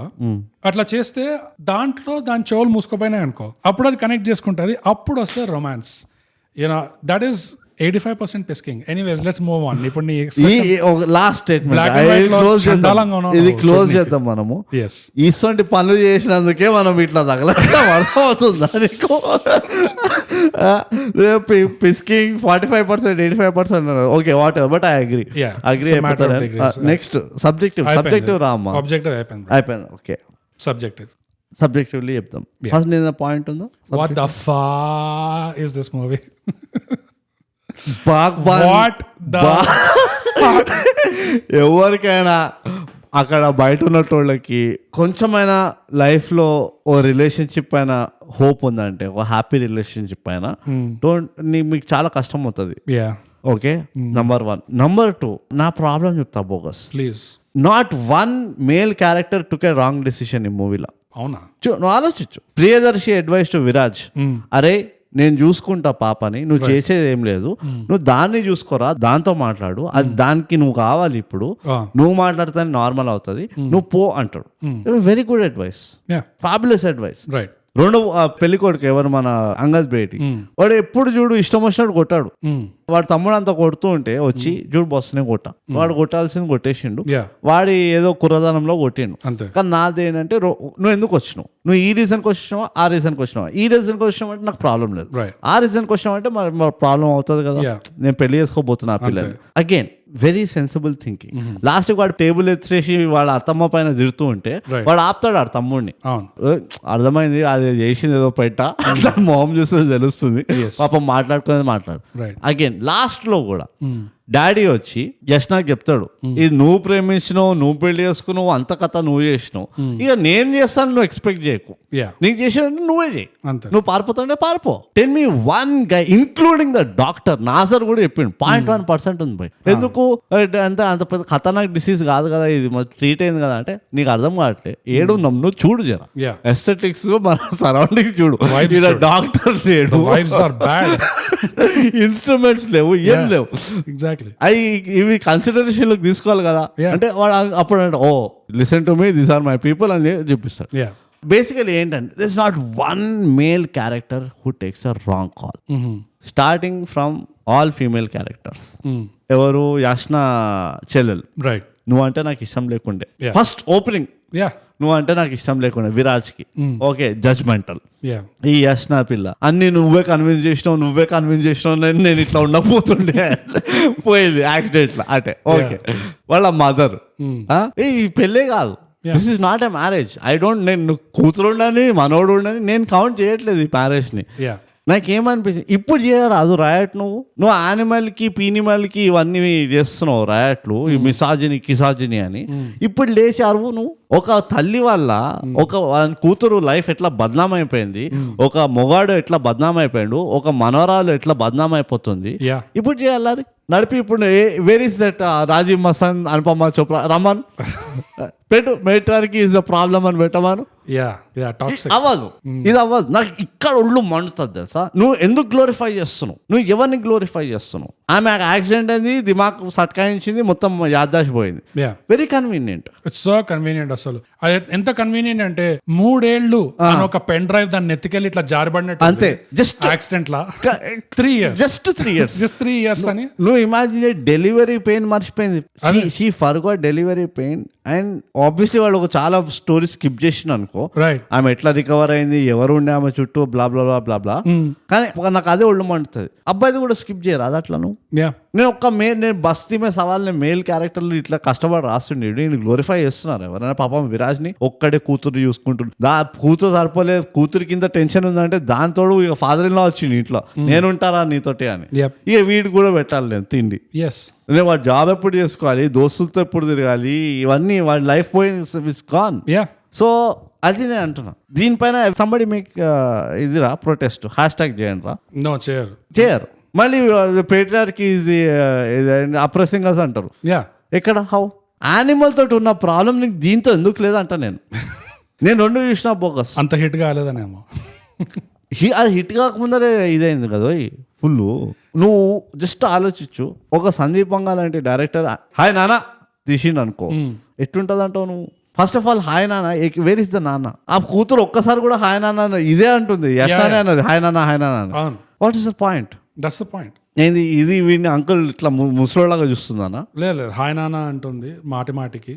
అట్లా చేస్తే దాని చెవులు మూసుకోపోయినాయి అనుకో, అప్పుడు అది కనెక్ట్ చేసుకుంటుంది, అప్పుడు వస్తే రొమాన్స్. దట్ ఈస్ 85% పిస్కింగ్. Anyways let's move on. ఇప్పుడు నీ last statement Black and white లో చండాలంగా ఉన్నావు ఇది నువ్వు క్లోజ్ చూడనీకి. చేద్దాం మనము. ఎస్ ఇటువంటి పనులు చేసినందుకే మనం ఇట్లా తగలటం అర్థమవుతుందా నీకు? పిస్కింగ్ 45%, 85%. Okay what ever, but I agree. Yeah, agree it's a matter of అయిపోతాను. degrees. నెక్స్ట్ సబ్జెక్టివ్ రామ్మా. ఆబ్జెక్టివ్ అయిపోయింది. అయిపోయింది. Okay subjective. సబ్జెక్టివ్లీ చెప్తాం. Yeah. ఫస్ట్ నేను పాయింట్ ఉందా? What the fuck is this movie? What ఎవరికైనా అక్కడ బయట ఉన్నటోళ్ళకి కొంచెమైనా లైఫ్లో ఓ రిలేషన్షిప్ పైన హోప్ ఉందంటే, ఒక హ్యాపీ రిలేషన్షిప్ పైన మీకు చాలా కష్టం అవుతుంది. Yeah okay, number 1. నంబర్ 2, నా ప్రాబ్లం చెప్తా bogus. Please. Not one male character took A wrong decision ఈ మూవీలో. అవునా? నువ్వు ఆలోచించు. ప్రియదర్శి అడ్వైస్ టు విరాజ్, అరే నేను చూసుకుంటా పాపని, నువ్వు చేసేది ఏం లేదు, నువ్వు దాన్ని చూసుకోరా, దాంతో మాట్లాడు, అది దానికి నువ్వు కావాలి, ఇప్పుడు నువ్వు మాట్లాడితే నార్మల్ అవుతుంది, నువ్వు పో అంటాడు. Very good advice, fabulous advice. Right. రెండో పెళ్లి కొడుకు ఎవరు, మన అంగద్ బేటి, వాడు ఎప్పుడు చూడు ఇష్టం వచ్చినట్టు కొట్టాడు. వాడు తమ్ముడు అంతా కొడుతూ ఉంటే వచ్చి చూడు బస్సునే కొట్టా, వాడు కొట్టాల్సింది కొట్టేసిండు, వాడి ఏదో కుర్రదనంలో కొట్టిండు. కానీ నాది ఏంటంటే, నువ్వు ఎందుకు వచ్చినావు, నువ్వు ఈ రీజన్కి వచ్చినావా ఆ రీజన్కి వచ్చినావా, ఈ రీజన్కి వచ్చినావు అంటే నాకు ప్రాబ్లం లేదు, ఆ రీజన్కి వచ్చినావు అంటే మరి ప్రాబ్లం అవుతుంది కదా, నేను పెళ్లి చేసుకోబోతున్నా ఆ పిల్లలు. Again very sensible thinking. Last వాడు టేబుల్ ఎత్తేసి వాళ్ళ అత్తమ్మ పైన తిరుగుతూ ఉంటే వాడు ఆపుతాడు ఆ తమ్ముడిని. అర్థమైంది, అది చేసింది ఏదో పెట్ట, దాని మొహం చూస్తే తెలుస్తుంది, పాపం మాట్లాడుకునేది మాట్లాడు. అగైన్ లాస్ట్ లో కూడా డాడీ వచ్చి జస్ట్ నాకు చెప్తాడు, ఇది నువ్వు ప్రేమించినావు, నువ్వు పెళ్లి చేసుకున్నావు, అంత కథ నువ్వు చేసినావు, ఇక నేను చేస్తాను నువ్వు ఎక్స్పెక్ట్ చేయకు, నీకు చేసేది నువ్వే చేయి, నువ్వు పారిపోతాంటే పారిపో. Tell me one guy including the doctor Nassar కూడా చెప్పిండు 0.1% ఉంది పోయి. ఎందుకు అంత అంత పెద్ద ఖతర్నాక్ డిసీజ్ కాదు కదా ఇది, ట్రీట్ అయింది కదా అంటే నీకు అర్థం కావట్లే, ఏడున్నాం నువ్వు చూడు జర ఎస్థెటిక్స్ మన సరౌండింగ్ చూడు, డాక్టర్ లేడు, ఇన్స్ట్రుమెంట్స్ లేవు, ఏం లేవు, అవి ఇవి కన్సిడరేషన్ లోకి తీసుకోవాలి కదా. అంటే వాడు అప్పుడు అంటే oh listen to me, these are my people అని చూపిస్తాడు. బేసికలీ ఏంటంటే this is not one male character who takes a wrong call, starting from all female characters. ఎవరు, యాష్నా చెల్లెలు, రైట్, నువ్వు అంటే నాకు ఇష్టం లేకుండే, ఫస్ట్ ఓపెనింగ్ నువ్వు అంటే నాకు ఇష్టం లేకుండా విరాజ్ కి, ఓకే జడ్జ్మెంటల్. ఈ యష్నా పిల్ల అన్ని నువ్వే కన్విన్స్ చేసినావు నేను ఇట్లా ఉండబోతుండే, పోయింది యాక్సిడెంట్ అంటే, ఓకే వాళ్ళ మదర్, ఈ పెళ్ళే కాదు, this is not a marriage. నేను కూతురు ఉండని మనోడు ఉండని నేను కౌంట్ చేయట్లేదు ఈ మ్యారేజ్ ని. నాకేమనిపించింది, ఇప్పుడు చేయరాదు రాయట్, నువ్వు యానిమల్కి పీనిమల్కి ఇవన్నీ చేస్తున్నావు రాయట్లు, ఈ మిసాజిని కిసాజిని అని. ఇప్పుడు లేచి అరువు నువ్వు. ఒక తల్లి వల్ల ఒక కూతురు లైఫ్ ఎట్లా బద్నాం అయిపోయింది, ఒక మొగాడు ఎట్లా బద్నాం అయిపోయాడు, ఒక మనవరాలు ఎట్లా బద్నాం అయిపోతుంది, ఇప్పుడు చేయాలి నడిపి. ఇప్పుడు where is that Rajiv Masand, Anupama Chopra, Raman పెట్టు, మెట్రానికి ఈజ్ ద ప్రాబ్లమ్ అని పెట్టమాను, అవ్వదు, ఇది అవ్వదు. నాకు ఇక్కడ ఒళ్ళు మండుతుంది తెలుసా. నువ్వు ఎందుకు గ్లోరిఫై చేస్తున్నావు, నువ్వు ఎవరిని గ్లోరిఫై చేస్తున్నావు. ఆమె యాక్సిడెంట్ అయింది, దిమాగ్ సట్కాయించింది, మొత్తం యాదాష్ పోయింది. Very convenient, it's so convenient. అసలు ఎంత కన్వీనియంట్ అంటే 3 ఏళ్ళు ఒక పెన్ డ్రైవ్ దాన్ని ఎత్తుకెళ్ళి ఇట్లా జారబడినట్టు అంతే, జస్ట్ యాక్సిడెంట్ లా 3 years, just 3 years, just 3 years అని. నువ్వు ఇమాజిన్ డెలివరీ పెయిన్ మర్చిపోయింది, she forgot delivery pain. And obviously వాళ్ళు ఒక చాలా స్టోరీ స్కిప్ చేసిన అనుకో, ఆమె ఎట్లా రికవర్ అయింది, ఎవరు ఉండే ఆమె చుట్టూ, బ్లా బ్లా బ్లా బ్లా బ్లా. కానీ నాకు అదే ఒళ్ళు మండుతుంది. అబ్బాయిది కూడా స్కిప్ చేయరు అది అట్లా. నేను నేను బస్తీ మే సవాల్ మేల్ క్యారెక్టర్లు ఇట్లా కష్టపడి రాస్తుండే, నేను గ్లోరిఫై చేస్తున్నారు ఎవరైనా. పాపం విరాజ్ ని ఒక్కడే కూతురు చూసుకుంటుంది, కూతురు సరిపోలేదు, కూతురు కింద టెన్షన్ ఉందంటే దాంతోడు ఇక ఫాదర్ ఇన్ లా వచ్చింది ఇంట్లో, నేను ఉంటారా నీతోటి అని. ఇక వీడి కూడా పెట్టాలి నేను తిండి, నేను వాడు జాబ్ ఎప్పుడు చేసుకోవాలి, దోస్తులతో ఎప్పుడు తిరగాలి, ఇవన్నీ వాడి లైఫ్ పోయింది, ఇట్స్ గాన్. సో అది నేను అంటున్నా. దీనిపైన సంబడి మీకు ఇదిరా ప్రొటెస్ట్ హ్యాష్ చేయండి రా. చేయరు. మళ్ళీ పేట్రియార్కీ ఈజ్ అప్రెసింగ్ అస్ అంటారు. ఎక్కడ హౌ యానిమల్ తోటి ఉన్న ప్రాబ్లం నీకు దీంతో ఎందుకు లేదంట. నేను 2 చూసిన బోగస్, అంత హిట్ కాలేదనేమో. అది హిట్ కాకముందరే ఇదైంది కదా ఫుల్. నువ్వు జస్ట్ ఆలోచించు, ఒక సందీప్ వంగా లాంటి డైరెక్టర్ హాయ్ నాన్న తీసిండు అనుకో, ఎట్లుంటది అంటావు నువ్వు. ఫస్ట్ ఆఫ్ ఆల్ హాయ్ నాన్న, వేర్ ఇస్ ద నాన్న. ఆ కూతురు ఒక్కసారి కూడా హాయ్ నాన్న ఇదే అంటుంది, యష్టానే అన్నది హాయ్ నాన్న హాయ్ నాన్న. What is the point? That's the point. ఏంది ఇది వీడిని అంకుల్ ఇట్లా ముసలోళ్ళగా చూస్తుందనా? లేదు హాయ్ నాన్న అంటుంది మాటికి,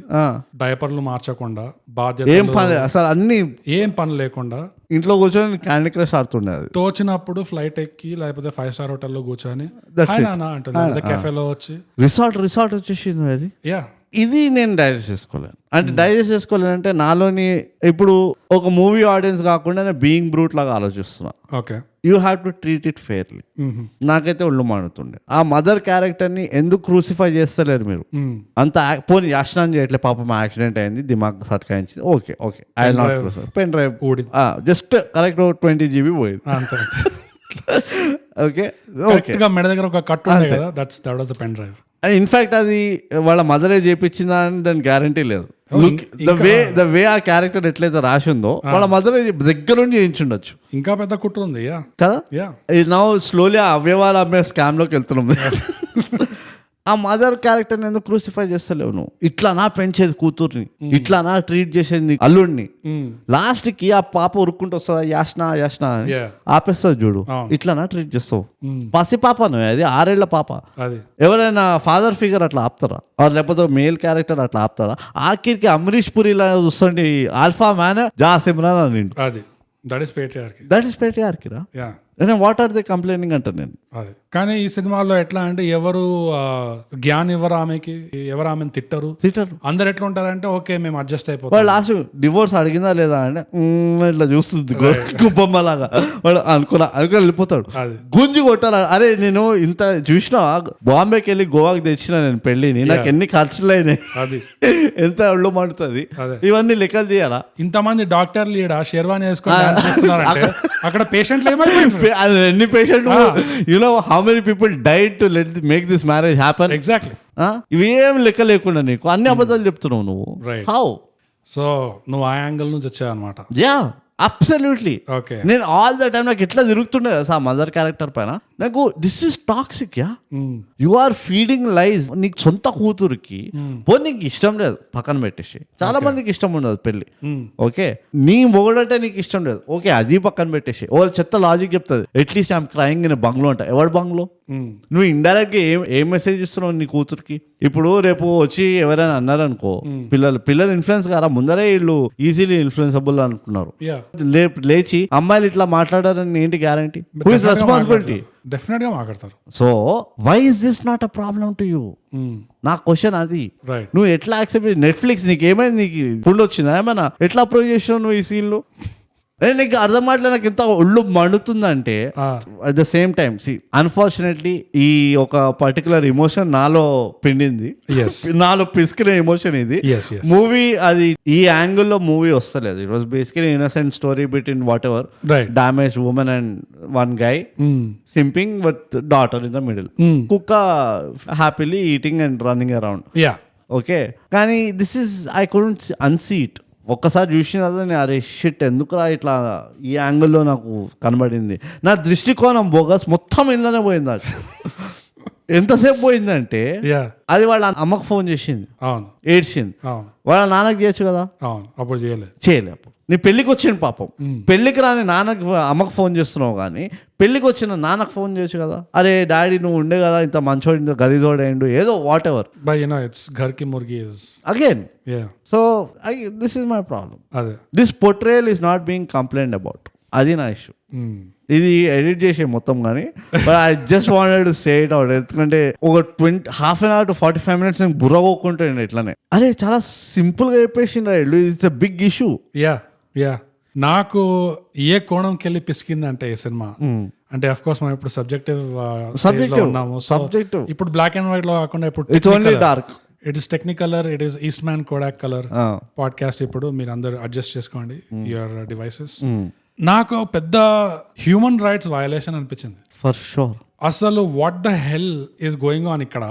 డైపర్లు మార్చకుండా, బాధ్యత ఏం పని అసలు, అన్ని ఏం పని లేకుండా ఇంట్లో కూర్చొని క్యాండీ క్రష్ ఆడుతుండే. అది తోచినప్పుడు ఫ్లైట్ ఎక్కి లేకపోతే 5-star హోటల్లో కూర్చొని హాయ్ నాన్న అంటుంది, కెఫేలో వచ్చి రిసార్ట్ వచ్చేసింది అది. యా ఇది నేను డైజెస్ట్ చేసుకోలేను. అంటే డైజెస్ట్ చేసుకోలేనంటే నాలోని ఇప్పుడు ఒక మూవీ ఆడియన్స్ కాకుండా నేను బీయింగ్ బ్రూట్ లాగా ఆలోచిస్తున్నా. Okay, you have to treat it fairly. నాకైతే ఒళ్ళు మాడుతుండే. ఆ మదర్ క్యారెక్టర్ ని ఎందుకు క్రూసిఫై చేస్తలేరు మీరు? అంత పోనీ యాక్షనం చేయట్లే, పాపం యాక్సిడెంట్ అయింది, దిమాగ్ సట్కాయించింది, okay I will not pen drive just correct 20 GB పోయింది. ఓకే మెడ దగ్గర ఒక కట్టు ఉంది కదా, that was the pen drive. In fact అది వాళ్ళ మదరే చేపించిందా అని దాని గ్యారంటీ లేదు. ద వే ఆ క్యారెక్టర్ ఎట్లయితే రాసి ఉందో వాళ్ళ మదరే దగ్గర నుండి చేయించుండొచ్చు. ఇంకా పెద్ద కుట్ర ఉంది కదా. నౌ స్లోలీ ఆ అవయవాలు అమ్మే స్కామ్ లోకి వెళ్తున్నాం. ఆ మదర్ క్యారెక్టర్ ఎందుకు క్రూసిఫై చేస్తలేవు నువ్వు? ఇట్లా నా పెంచేది కూతుర్ని, ఇట్లా నా ట్రీట్ చేసేది అల్లుడిని. లాస్ట్ కి ఆ పాప ఉరుక్కుంటూ వస్తుందా యాష్న అని ఆపేస్తుంది చూడు. ఇట్లా నా ట్రీట్ చేస్తావు? పసి పాప నువ్వు, అది 6 ఏళ్ల పాప. ఎవరైనా ఫాదర్ ఫిగర్ అట్లా ఆపుతారా? లేకపోతే మేల్ క్యారెక్టర్ అట్లా ఆపుతారా? ఆఖరికి అమరీష్ పురిలా చూస్తుండే ఆల్ఫా మ్యాన్ జాసిమ్రాన్ అని. దట్ ఈస్ పేట్రియార్కీ రా. వాట్ ఆర్ దే కంప్లైనింగ్ అంటారు నేను. అదే కానీ ఈ సినిమాలో ఎట్లా అంటే ఎవరు జ్ఞాన్ ఎవరు ఆమెకి, ఎవరు ఆమెను తిట్టరు. అందరు ఎట్లా ఉంటారంటే ఓకే మేము అడ్జస్ట్ అయిపోతాం. వాళ్ళు లాస్ట్ డివోర్స్ అడిగిందా లేదా అంటే ఇట్లా చూస్తుంది కుప్పమ్మలాగా. వాడు అనుకుని వెళ్ళిపోతాడు, గుంజి కొట్టాలి. అరే నేను ఇంత చూసినా, బాంబేకి వెళ్ళి గోవాకి తెచ్చిన నేను పెళ్లిని, నాకు ఎన్ని ఖర్చులు అయినాయి, అది ఎంత ఒళ్ళు మండుతుంది, ఇవన్నీ లెక్కలు తీయాలా? ఇంతమంది డాక్టర్లు ఈడ షెర్వాణి వేసుకుని అక్కడ పేషెంట్లు ఏమైపోయింది, ఎన్ని patient, you know how many people died to let make this marriage happen. Exactly. ఇవేం లెక్క లేకుండా నీకు అన్ని అబద్ధాలు చెప్తున్నావు నువ్వు. హౌ? సో నువ్వు ఆ యాంగిల్ నుంచి వచ్చావు అనమాట. Yeah absolutely. నేను ఆల్ ద టైమ్ నాకు ఎట్లా తిరుగుతుండే ఆ మదర్ క్యారెక్టర్ పైన. నాకు this is toxic. Yeah you are feeding lies. నీకు సొంత కూతురికి పోనీ నీకు ఇష్టం లేదు, పక్కన పెట్టేసి. చాలా మందికి ఇష్టం ఉండదు పెళ్లి, ఓకే. నీ మొగుడంటే నీకు ఇష్టం లేదు, ఓకే, అది పక్కన పెట్టేసి. ఓ చెత్త లాజిక్ చెప్తుంది, at least I'm crying in bungalow అంట. ఎవడు బంగ్లో? నువ్వు ఇండైరెక్ట్ గా ఏం మెసేజ్ ఇస్తున్నావు నీ కూతురికి? ఇప్పుడు రేపు వచ్చి ఎవరైనా అన్నారనుకో, పిల్లలు ఇన్ఫ్లుయెన్స్ కారా, ముందరే వీళ్ళు ఈజీలీ ఇన్ఫ్లుయెన్సబుల్ అనుకున్నారు. లేచి అమ్మాయిలు ఇట్లా మాట్లాడారని ఏంటి guarantee? Who is responsibility? Definite గా మాట్లాడతారు. So why is this not a problem to you? నా క్వశ్చన్ అది. నువ్వు ఎట్లా యాక్సెప్ట్? నెట్ఫ్లిక్స్ నీకు ఏమైంది? నీకు ఫుల్ వచ్చిందా ఏమైనా? ఎట్లా అప్రోచ్ చేసినావు నువ్వు ఈ సీన్ లో? నీకు అర్థం మాట్లా నాకు ఎంత ఒళ్ళు మండుతుందంటే, at the same time unfortunately ఈ ఒక పర్టికులర్ ఎమోషన్ నాలో పిండింది, నాలో పిసికిన ఎమోషన్ ఇది. మూవీ అది ఈ యాంగిల్ లో మూవీ వస్తలేదు. It was basically innocent story between whatever damage women and one guy simping with daughter in the middle. కుక్క happily eating and running around. Okay, కానీ this is I couldn't unsee it. ఒక్కసారి చూసిన తర్వాత అరే షిట్ ఎందుకురా ఇట్లా ఈ యాంగిల్లో నాకు కనబడింది. నా దృష్టికోణం బోగస్ మొత్తం ఇంట్లోనే పోయింది. అది ఎంతసేపు పోయిందంటే, అది వాళ్ళ అమ్మకు ఫోన్ చేసింది, ఏడ్చింది. వాళ్ళ నాన్నకి చేయొచ్చు కదా, అప్పుడు చేయలే. అప్పుడు నీ పెళ్ళికి వచ్చింది పాపం. పెళ్ళికి రాని నాన్నకి అమ్మకు ఫోన్ చేస్తున్నావు, కానీ పెళ్ళికి వచ్చిన నాన్నకు ఫోన్ చేయొచ్చు కదా. అరే డాడీ నువ్వు ఉండే కదా, ఇంత మంచోడు, ఇంత గలీజోడైండు, ఏదో whatever. Again so this is my problem. This portrayal is not being complaint about. అది నా ఇష్యూ. ఇది ఎడిట్ చేసే మొత్తం, కానీ but I just wanted to say it out. ఎందుకంటే ఒక half an hour to 45 minutes నేను బుర్రగోక్కుంటాను ఇట్లానే. అరే చాలా సింపుల్ గా చెప్పేసిండ్రా, ఇట్స్ అ బిగ్ ఇష్యూ. నాకు ఏ కోణంకి వెళ్ళి పిసికిందంటే ఈ సినిమా అంటే, అఫ్ కోర్స్ మనం ఇప్పుడు సబ్జెక్టివ్ ఉన్నాము. సబ్జెక్టివ్ ఇప్పుడు బ్లాక్ అండ్ వైట్ లో కాకుండా ఇప్పుడు it's only dark. It is Technicolor, it is Eastman Kodak colour podcast. ఇప్పుడు మీరు అందరు అడ్జస్ట్ చేసుకోండి యువర్ డివైసెస్. నాకు పెద్ద హ్యూమన్ రైట్స్ వయలేషన్ అనిపించింది ఫర్ షూర్. అసలు what the hell is going on ఇక్కడ.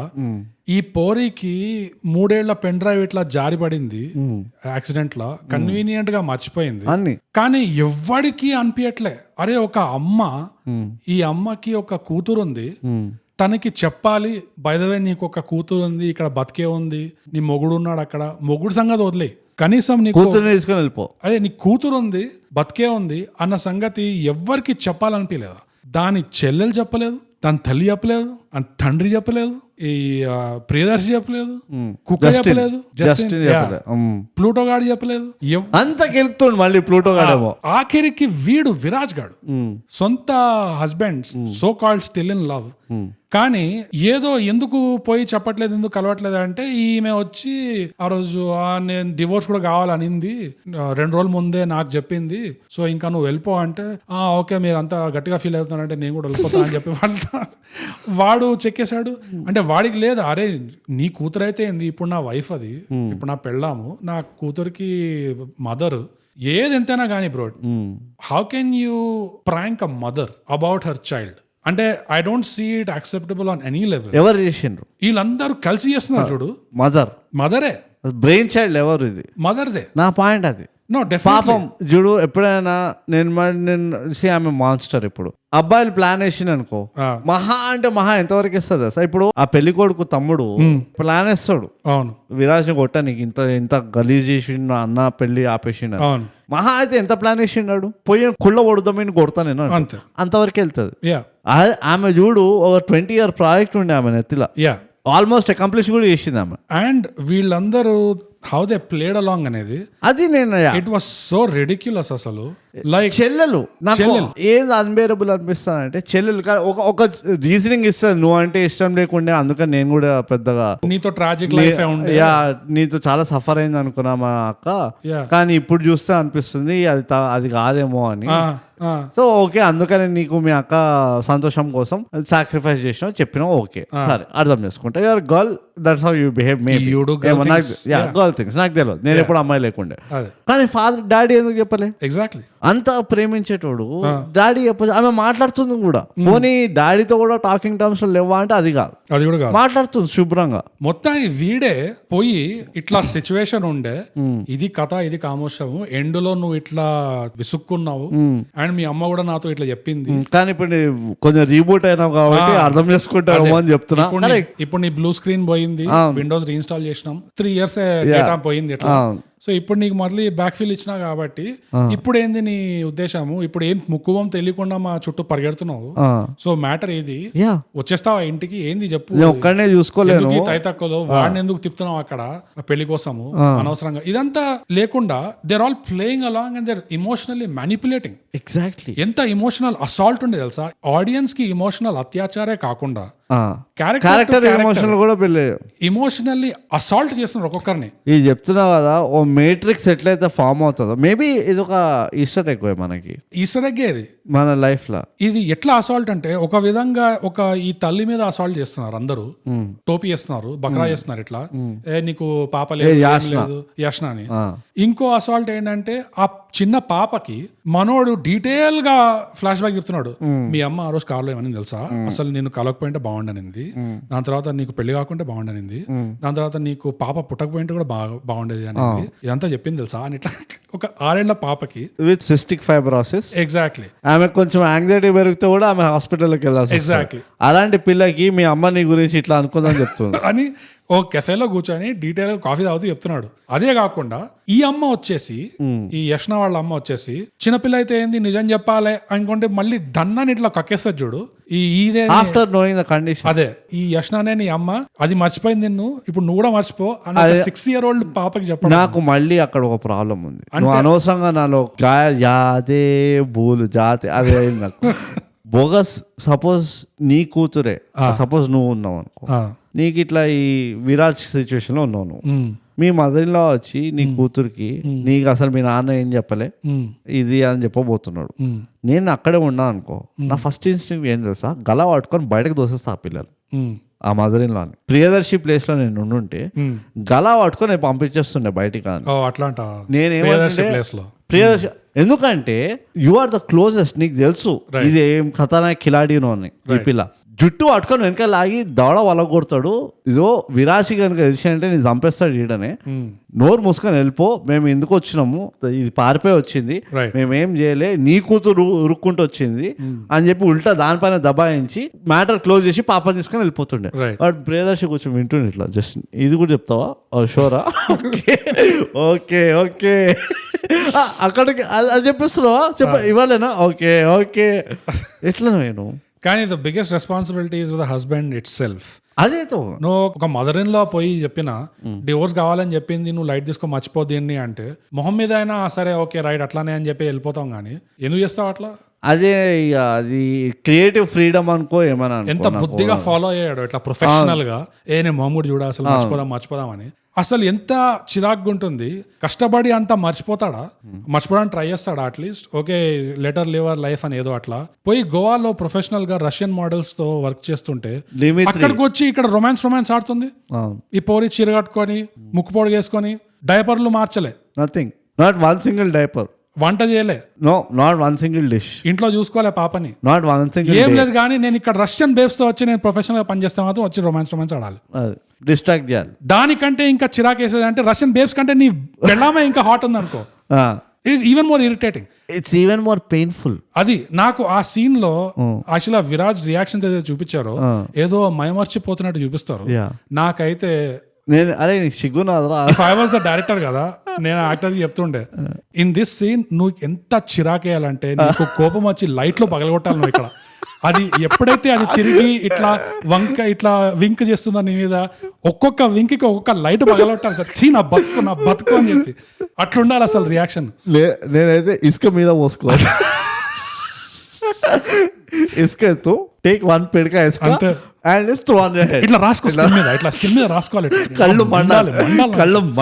ఈ పోరికి 3 ఏళ్ల పెన్ డ్రైవ్ ఇట్లా జారి పడింది యాక్సిడెంట్ లో, కన్వీనియంట్ గా మర్చిపోయింది. కానీ ఎవ్వడికి అనిపించట్లే, అరే ఒక అమ్మ, ఈ అమ్మకి ఒక కూతురు ఉంది, తనకి చెప్పాలి బై ద వే నీకు ఒక కూతురు ఉంది, ఇక్కడ బతికే ఉంది, నీ మొగుడు ఉన్నాడు అక్కడ. మొగుడు సంగతి వదిలే, కనీసం నీ కూతురు తీసుకొని వెళ్ళిపో, అదే నీ కూతురు ఉంది, బతికే ఉంది అన్న సంగతి ఎవ్వరికి చెప్పాలనిపించలేదా? దాని చెల్లెలు చెప్పలేదు, తన తల్లి చెప్పలేదు, తండ్రి చెప్పలేదు, ఈ ప్రియదర్శి చెప్పలేదు, కుక్క చెప్పలేదు, ప్లూటో గాడు చెప్పలేదు, అంత గెలుపుతుండు మళ్ళీ ప్లూటో గాడేమో. ఆఖరికి వీడు విరాజ్ గాడు సొంత husband so called still in love, కానీ ఏదో ఎందుకు పోయి చెప్పట్లేదు, ఎందుకు కలవట్లేదు అంటే ఈమె వచ్చి ఆ రోజు నేను డివోర్స్ కూడా కావాలనింది, 2 రోజుల ముందే నాకు చెప్పింది, సో ఇంకా నువ్వు వెళ్ళిపో అంటే ఓకే మీరు అంతా గట్టిగా ఫీల్ అవుతున్నారంటే నేను కూడా వెళ్ళిపోతా అని చెప్పి వాడు చెక్కేశాడు. అంటే వాడికి లేదు, అరే నీ కూతురు అయితే ఏంది, ఇప్పుడు నా వైఫ్ అది, ఇప్పుడు నా పెళ్ళాము, నా కూతురికి మదర్, ఏది ఎంతైనా కానీ bro, how can you prank a mother about her child? అంటే I don't see it acceptable on any level. ఎవరు చేసిండ్రు? వీళ్ళందరూ కలిసి చేస్తున్నారు చూడు. మదరే బ్రెయిన్ చైల్డ్ ఎవరు? ఇది మదర్దే. నా పాయింట్ అది. పాపం చూడు, ఎప్పుడైనా నేను ఆమె మాన్స్టర్. ఇప్పుడు అబ్బాయిలు ప్లాన్ వేసింది అనుకో, మహా అంటే మహా ఎంతవరకు ఇస్తుంది సార్? ఇప్పుడు ఆ పెళ్లి కొడుకు తమ్ముడు ప్లాన్ వేస్తాడు, అవును విరాజ్ ని కొట్ట, నీకు ఇంత గలీజ్ చేసిండు అన్న, పెళ్లి ఆపేసిండు, మహా అయితే ఎంత ప్లాన్ వేసిండాడు, పోయి కుళ్ళ కొడదామని కొడతా నేను, అంతవరకు వెళ్తుంది. ఆమె చూడు ఒక 20 year ప్రాజెక్ట్ ఉండే ఆమె నెత్తిలా, ఆల్మోస్ట్ అకంప్లిష్ కూడా చేసింది ఆమె. అండ్ వీళ్ళందరూ హౌ దే ప్లేడ్ అలాంగ్ అనేది, అది నేను ఇట్ వాస్ సో రిడిక్యులస్. అసలు లైక్ చెల్లెలు నాకు ఏది అన్బేరబుల్ అనిపిస్తానంటే, చెల్లెలు ఒక రీజనింగ్ ఇస్తుంది, నువ్వు అంటే ఇష్టం లేకుండే అందుకని నేను కూడా పెద్దగా నీతో ట్రాజిక్ లైఫ్ నీతో చాలా సఫర్ అయింది అనుకున్నా మా అక్క, కానీ ఇప్పుడు చూస్తే అనిపిస్తుంది అది కాదేమో అని. సో ఓకే, అందుకని నీకు మీ అక్క సంతోషం కోసం సాక్రిఫైస్ చేసినావు చెప్పినావు, ఓకే సరే అర్థం చేసుకుంటా. Your girl, that's how you behave. Girl things నాకు తెలియదు, నేను ఎప్పుడు అమ్మాయి లేకుండే, కానీ ఫాదర్ డాడీ ఎందుకు చెప్పలే? ఎగ్జాక్ట్లీ. అంత ప్రేమించేటోడు డాడీ చెప్ప, ఆమె మాట్లాడుతుంది కూడా, పోనీ డాడీతో కూడా టాకింగ్ టర్మ్స్ లో లేవా అంటే అది కాదు, అది కూడా మాట్లాడుతుంది శుభ్రంగా. మొత్తానికి వీడే పోయి ఇట్లా సిచ్యువేషన్ ఉండే, ఇది కథ, ఇది కామోషము, ఎండులో నువ్వు ఇట్లా విసుక్కున్నావు అండ్ మీ అమ్మ కూడా నాతో ఇట్లా చెప్పింది, కానీ ఇప్పుడు కొంచెం రీబూట్ అయినావు కాబట్టి అర్థం చేసుకుంటావు అని చెప్తున్నా. ఇప్పుడు నీ బ్లూ స్క్రీన్ పోయింది, విండోస్ రీఇన్స్టాల్ చేసినాం, 3 years డేటా పోయింది ఇట్లా, సో ఇప్పుడు నీకు మళ్ళీ బ్యాక్ ఫీల్ ఇచ్చినా కాబట్టి ఇప్పుడు ఏంది నీ ఉద్దేశము? ఇప్పుడు ఏం ముక్కువం తెలియకుండా మా చుట్టూ పరిగెడుతున్నావు, సో మ్యాటర్ ఏది? వచ్చేస్తావా ఇంటికి? ఏంది చెప్పు, ఒక్కడనే చూసుకోలేదు, తైతక్కలో వాడిని ఎందుకు తిప్పుతున్నావు అక్కడ పెళ్లి కోసము అనవసరంగా? ఇదంతా లేకుండా they're all playing along and they're emotionally manipulating. Exactly. ఎంత ఇమోషనల్ అసాల్ట్ ఉండే తెలుసా? ఆడియన్స్ కి ఇమోషనల్ అత్యాచారే కాకుండా క్యారెక్టర్ ఎమోషనల్ కూడా ఇమోషనల్లీ అసాల్ట్ చేస్తున్నారు ఒక్కొక్కరిని. ఇది చెప్తున్నావు కదా, ఓ మేట్రిక్స్ ఎట్లయితే ఫామ్ అవుతుందో, మేబీ ఇది ఒక ఈస్టర్ ఎగ్, మనకి ఈస్టర్ ఎగ్ ఇది మన లైఫ్ లో. ఇది ఎట్లా అసాల్ట్ అంటే, ఒక విధంగా ఈ తల్లి మీద అసాల్ట్ చేస్తున్నారు అందరూ, టోపీ చేస్తున్నారు, బక్రా చేస్తున్నారు, ఇట్లా నీకు పాప లేదు యష్నా అని. ఇంకో అసాల్ట్ ఏంటంటే, ఆ చిన్న పాపకి మనోడు డీటెయిల్ గా ఫ్లాష్ బ్యాక్ చెప్తున్నాడు, మీ అమ్మ ఆ రోజు కార్లో ఏమని తెలుసా, అసలు నేను కలవకపోయింటే బాగుండనింది, దాని తర్వాత నీకు పెళ్లి కాకుంటే బాగుండనింది, దాని తర్వాత నీకు పాప పుట్టకపోయింటే కూడా బాగుండేది అనేది, ఇదంతా చెప్పింది తెలుసా అని. ఇట్లా ఒక 6 ఏళ్ల పాపకి విత్ సిస్టిక్ ఫైబ్రోసిస్, ఎగ్జాక్ట్లీ, ఆమె కొంచెం యాంగ్జైటీ పెరిగితే కూడా ఆమె హాస్పిటల్కి వెళ్ళాల్సి, ఎగ్జాక్ట్లీ అలాంటి పిల్లకి మీ అమ్మ నీ గురించి ఇట్లా అనుకుందని చెప్తుంది అని ఓ కెఫేలో కూర్చొని డీటెయిల్ కాఫీ తాగుతూ చెప్తున్నాడు. అదే కాకుండా ఈ అమ్మ వచ్చేసి, ఈ యష్ణ వాళ్ళ అమ్మ వచ్చేసి, చిన్నపిల్ల అయితే ఏంది నిజం చెప్పాలి అనుకుంటే మళ్ళీ దన్నాన్ని ఇట్లా కక్కేస్తుంది చూడు. ఇదే ఆఫ్టర్ నోయింగ్ ద కండిషన్. అదే ఈ యష్ణనే నీ అమ్మ అది మర్చిపోయింది నిన్ను, ఇప్పుడు నువ్వు కూడా మర్చిపో అని 6 year old పాపకి చెప్పడం. నాకు మళ్ళీ అక్కడ ఒక ప్రాబ్లం ఉంది, అనవసరంగా నాలో యాదే బూలు జాతే అదే అయింది నాకు. బోగస్ సపోజ్ నీ కూతురే, సపోజ్ నువ్వు ఉన్నావు అనుకో, నీకు ఇట్లా ఈ విరాజ్ సిచ్యువేషన్ లో ఉన్నావు నువ్వు, మీ మదర్ లో వచ్చి నీ కూతురికి నీకు అసలు మీ నాన్న ఏం చెప్పలే ఇది అని చెప్పబోతున్నాడు, నేను అక్కడే ఉన్నా అనుకో, నా ఫస్ట్ ఇన్స్టింక్ట్ ఏం తెలుసా, గల పట్టుకొని బయటకు దోసేస్తా ఆ పిల్లలు, ఆ mother in law. Priyadarshi place లో నేను ఉండుంటే గలా పట్టుకొని నేను పంపించేస్తుండే బయటికి. నేనేమంటే ప్రియదర్శి, ఎందుకంటే యు ఆర్ ద క్లోజెస్ట్, నీకు తెలుసు ఇది ఏం ఖతర్నాక్ కిలాడీనో అని. ఈ పిల్ల జుట్టు పట్టుకొని వెనక లాగి దవడ వలగొడతాడు, ఇదో విరాశి కనుక తెలిసి అంటే నేను చంపేస్తాడు ఈడనే, నోరు మూసుకొని వెళ్ళిపో, మేము ఎందుకు వచ్చినాము, ఇది పారిపోయి వచ్చింది, మేమేం చేయలే, నీ కూతురు ఉరుక్కుంటూ వచ్చింది అని చెప్పి ఉల్టా దానిపైన దబాయించి మ్యాటర్ క్లోజ్ చేసి పాప తీసుకొని వెళ్ళిపోతుండే. బట్ ప్రియదర్శి కూర్చొని వింటుండే ఇట్లా, జస్ట్ ఇది కూడా చెప్తావా షోరా, ఓకే ఓకే అక్కడికి అది చెప్పిస్తున్నావా చెప్ప ఇవ్వాలేనా, ఓకే ఓకే ఎట్లా నేను కానీ the biggest responsibility is the husband itself. అదేతో నువ్వు ఒక మదర్ ఇన్ లో పోయి చెప్పిన డివోర్స్ కావాలని చెప్పింది, నువ్వు లైట్ తీసుకో మర్చిపో దీన్ని అంటే మొహం మీద అయినా సరే ఓకే రైట్ అట్లానే అని చెప్పి వెళ్ళిపోతాం. కానీ ఎందుకు చేస్తావు అట్లా? అదే ఇక అది క్రియేటివ్ ఫ్రీడమ్ అనుకో ఏమన్నా. ఎంత బుద్ధిగా ఫాలో అయ్యాడు ఇట్లా ప్రొఫెషనల్ గా. నేను మామూడు చూడ అసలు మర్చిపోదాం అని. అసలు ఎంత చిరాగ్గా ఉంటుంది. కష్టపడి అంతా మర్చిపోతాడా? మర్చిపోవడానికి ట్రై చేస్తాడా at least? Okay letter liver life అని ఏదో అట్లా పోయి గోవాలో ప్రొఫెషనల్ గా రష్యన్ మోడల్స్ తో వర్క్ చేస్తుంటే అక్కడికి వచ్చి ఇక్కడ రొమాన్స్ ఆడుతుంది. ఈ పోరి చీర కట్టుకొని ముక్కు పొడిగేసుకొని డైపర్లు మార్చలే. Nothing, not one single diaper. వంట చేయలే, no not one single dish. ఇంట్లో చూసుకోలే పాపని, నాట్ వన్ సింగిల్ ఏం లేదు. కానీ నేను ఇక్కడ రష్యన్ బేబ్స్ తో వచ్చి నేను ప్రొఫెషనల్ గా పనిచేస్తే మాత్రం వచ్చి రొమాన్స్ ఆడాలి, డిస్ట్రాక్ట్ చేయాలి. దానికంటే ఇంకా చిరాకు వేసేది అంటే రష్యన్ బేబ్స్ కంటే నీ వెళ్ళామే ఇంకా హాట్ ఉంది అనుకో. It is even more irritating, it's even more painful. అది నాకు ఆ సీన్ లో యాక్చువల్ విరాజ్ రియాక్షన్ ఏదైతే చూపించారో ఏదో మైమర్చిపోతున్నట్టు చూపిస్తారు. నాకైతే నేను అరే నీకు సిగ్గునాదరా, ఐ వాజ్ ద డైరెక్టర్ కదా, నేను యాక్టర్ కి చెప్తుండే ఇన్ దిస్ సీన్ నువ్వు ఎంత చిరాకేయాలంటే నీకు కోపం వచ్చి లైట్ లో పగలగొట్టాలి నువ్వు ఇక్కడ. అది ఎప్పుడైతే అది తిరిగి ఇట్లా ఇట్లా వింక్ చేస్తుందో నీ మీద, ఒక్కొక్క వింక్ కి ఒక్కొక్క లైట్ పగలగొట్టాలి సార్. నా బతుకు అని చెప్పి అట్లుండాలి అసలు రియాక్షన్. నేనైతే ఇసుక మీద పోసుకోవాలి. ఇసుక ఎత్తు, టేక్ వన్ పిడక ఇసుక and throw on your head. ఇట్లా రాసుకో స్కిన్ మీద రాసుకోవాలి. కళ్ళు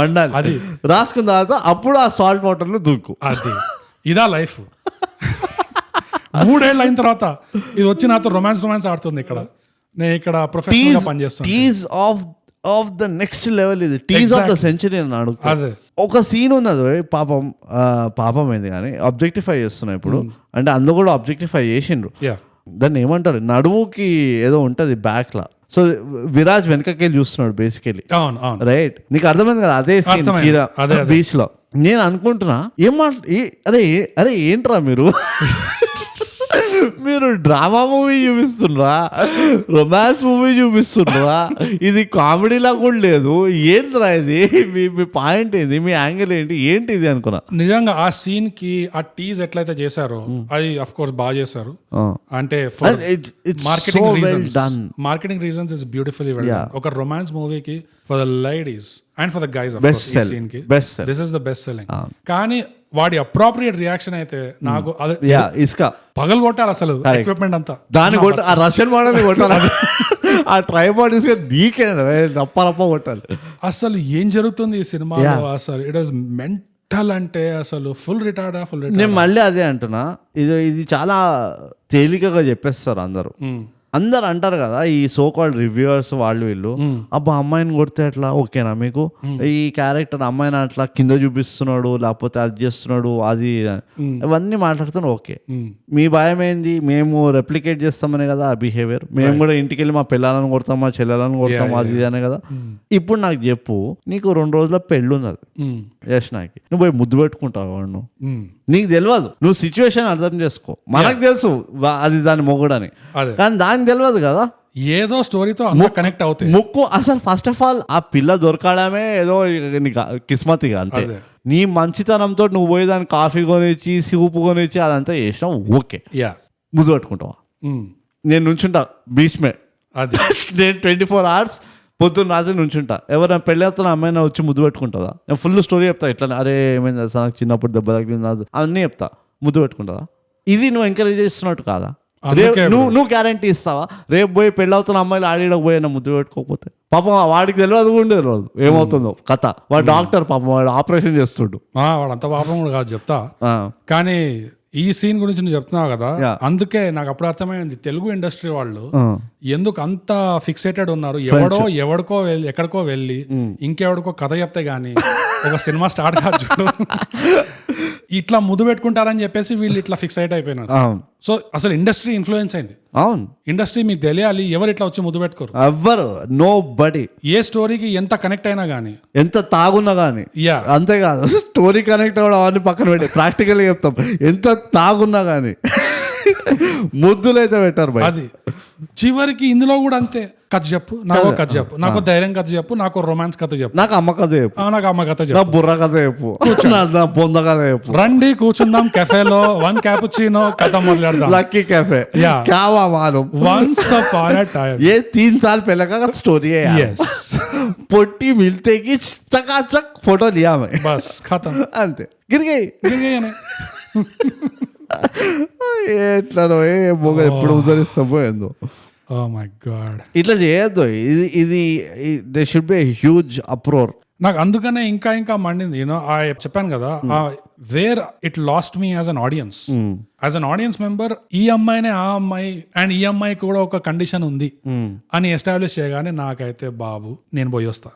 మండాలి. అది రాసుకున్న తర్వాత అప్పుడు ఆ సాల్ట్ వాటర్ లో దూకు. అది ఇదా లైఫ్. 3 ఏళ్ళు అయిన తర్వాత ఇది వచ్చి నాతో రొమాన్స్ ఆడుతుంది. ఇక్కడ నేను ఇక్కడ ప్రొఫెషనల్ గా పనిచేస్తాను. Tease of the next level, ఇది టీజ్ ఆఫ్ ద సెంచరీ అని అడుగుతా. ఒక సీన్ ఉన్నది పాపం ఏంది కానీ అబ్జెక్టిఫై చేస్తున్నా ఇప్పుడు. అంటే అందులో కూడా అబ్జెక్టిఫై చేసిండ్రు. దాన్ని ఏమంటారు, నడువుకి ఏదో ఉంటది బ్యాక్ లా. సో విరాజ్ వెనకకెళ్ళి చూస్తున్నాడు బేసికలీ, రైట్? నీకు అర్థమైంది కదా అదే సీన్ బీచ్ లో. నేను అనుకుంటున్నా అరే ఏంట్రా మీరు డ్రామా మూవీ చూపిస్తుండ్రా, రొమాన్స్ మూవీ చూపిస్తుండ్రా, ఇది కామెడీలా కూడా లేదు, ఏంట్రా ఇది? మీ పాయింట్ ఏంది, మీ యాంగిల్ ఏంటి ఇది అనుకున్నా. నిజంగా ఆ సీన్ కి ఆ టీజ్ ఎట్లయితే చేశారో అది అఫ్ కోర్స్ బాగా చేశారు. అంటే marketing reasons is beautifully well done. ఒక రొమాన్స్ మూవీకి for the ladies and for the guys of course ఈ సీన్ కి this is the best selling. కానీ వాడి అప్రోప్రియేట్ రియాక్షన్ అయితే నాకు ఇసుక పగలు కొట్టాలి అసలు ఎక్విప్మెంట్ అంతా. దాన్ని ఆ రష్యన్ మోడల్ కొట్టాలి, ఆ ట్రైపాడ్ ఇసుక నీకే రప్ప కొట్టాలి. అసలు ఏం జరుగుతుంది ఈ సినిమాలో అసలు? ఇట్ వాజ్ మెంటల్ అంటే అసలు ఫుల్ రిటార్డ్. నేను మళ్ళీ అదే అంటున్నా, ఇది చాలా తేలికగా చెప్పేస్తారు అందరు అంటారు కదా ఈ సో కాల్డ్ రివ్యూవర్స్ వాళ్ళు వీళ్ళు, అబ్బా అమ్మాయిని కొడితే అట్లా ఓకేనా మీకు, ఈ క్యారెక్టర్ అమ్మాయిని అట్లా కింద చూపిస్తున్నాడు లేకపోతే అది చేస్తున్నాడు అది ఇవన్నీ మాట్లాడుతున్నారు. ఓకే, మీ భయం ఏంది? మేము రెప్లికేట్ చేస్తామనే కదా ఆ బిహేవియర్. మేము కూడా ఇంటికి వెళ్ళి మా పిల్లలను కొడతాం, మా చెల్లెలను కొడతాం, అది ఇది అనే కదా. ఇప్పుడు నాకు చెప్పు, నీకు 2 రోజుల పెళ్ళి ఉన్నది యష్నాకి, నువ్వు పోయి ముద్దు పెట్టుకుంటావు వాడు, నీకు తెలియదు, నువ్వు సిచ్యువేషన్ అర్థం చేసుకో. మనకు తెలుసు అది దాని మొగుడని, కానీ దానికి తెలియదు కదా. ఏదో స్టోరీతో కనెక్ట్ అవుతాయి. ముక్కు అసలు ఫస్ట్ ఆఫ్ ఆల్ ఆ పిల్ల దొరకడమే ఏదో కిస్మతిగా అంతే. నీ మంచితనంతో నువ్వు పోయి దాన్ని కాఫీ కొనిచ్చి సూపు కొనిచ్చి అదంతా చేసినావు, ఓకే, ముద్దు పెట్టుకుంటావా? నేను నుంచుంటా బీచ్మే, నేను 24 hours పొద్దున్న రాత్రి నుంచుంటా. ఎవరైనా పెళ్ళి అవుతున్న అమ్మాయినా వచ్చి ముద్దు పెట్టుకుంటుందా? నేను ఫుల్ స్టోరీ చెప్తా, ఇట్లా అరే ఏమైంది అసలు నాకు చిన్నప్పుడు దెబ్బ తగిలింది అన్నీ చెప్తా. ముద్దు పెట్టుకుంటుందా? ఇది నువ్వు ఎంకరేజ్ చేస్తున్నట్టు కాదా? నువ్వు గ్యారంటీ ఇస్తావా? రేపు పోయి పెళ్ళి అవుతున్న అమ్మాయిలు ఆడిడకు పోయినా ముద్దు పెట్టుకోకపోతే? పాపం వాడికి తెలియదు కూడా తెలియదు ఏమవుతుందో కథ. వాడు డాక్టర్, పాపం వాడు ఆపరేషన్ చేస్తుండు, వాడంత పాపం కూడా కాదు చెప్తా. కానీ ఈ సీన్ గురించి నువ్వు చెప్తున్నావు కదా, అందుకే నాకు అప్పుడు అర్థమైంది తెలుగు ఇండస్ట్రీ వాళ్ళు ఎందుకు అంత ఫిక్సేటెడ్ ఉన్నారు. ఎక్కడికో వెళ్ళి ఇంకెవడికో కథ చెప్తే గానీ ఒక సినిమా స్టార్ట్ కాదు చూడు. ఇట్లా ముద్దు పెట్టుకుంటారని చెప్పేసి వీళ్ళు ఇట్లా ఫిక్స్ అయిపోయినారు. సో అసలు ఇండస్ట్రీ ఇన్ఫ్లుయెన్స్ అయింది. అవును, ఇండస్ట్రీ మీకు తెలియాలి, ఎవరు ఇట్లా వచ్చి ముద్దు పెట్టుకోరు ఎవ్వరు, నో బడీ. ఏ స్టోరీకి ఎంత కనెక్ట్ అయినా గానీ, ఎంత తాగున్నా గానీ, అంతేకాదు స్టోరీ కనెక్ట్ అవ్వడం అవన్నీ పక్కన పెట్టి ప్రాక్టికల్గా చెప్తాం, ఎంత తాగున్నా గానీ ముద్దులు అయితే పెట్టారు భయ్. అది చివరికి ఇందులో కూడా అంతే. కథ చెప్పు, నాకు కథ చెప్పు, నాకు ధైర్యం కథ చెప్పు, నాకు రొమాన్స్ కథ చెప్పు, నాకు అమ్మ కథ చెప్పు, నాకు అమ్మ కథ నా చెప్పు, బుర్ర కథ చెప్పు, నా బొంద కథ చెప్పు. రండి కూర్చుందాం కెఫేలో, 1 క్యాపుచినో కథ మొదలెడదాం. Lucky cafe Yeah. क्या हुआ मालूम, Once upon a time. ये 3 साल पहले का स्टोरी है यार. Yes. పొట్టి మిల్తే की चकाचक फोटो लिया मैं. బస్ ఖతం. అంతే గిరి గయి. గిరిగయ్యనే. ఎట్లనో ఏ మొగ ఎప్పుడు ఉదరిస్తామో ఏందో. Oh my God. ఇట్లా చేయొద్దు. ఇది they should be huge uproar. నాకు అందుకనే ఇంకా మండింది. యూనో చెప్పాను కదా, where it lost me as an audience. As an audience member ఈ అమ్మాయినే ఆ అమ్మాయి అండ్ ఈ అమ్మాయికి కూడా ఒక కండిషన్ ఉంది అని ఎస్టాబ్లిష్ చేయగానే నాకైతే బాబు నేను పోయి వస్తా.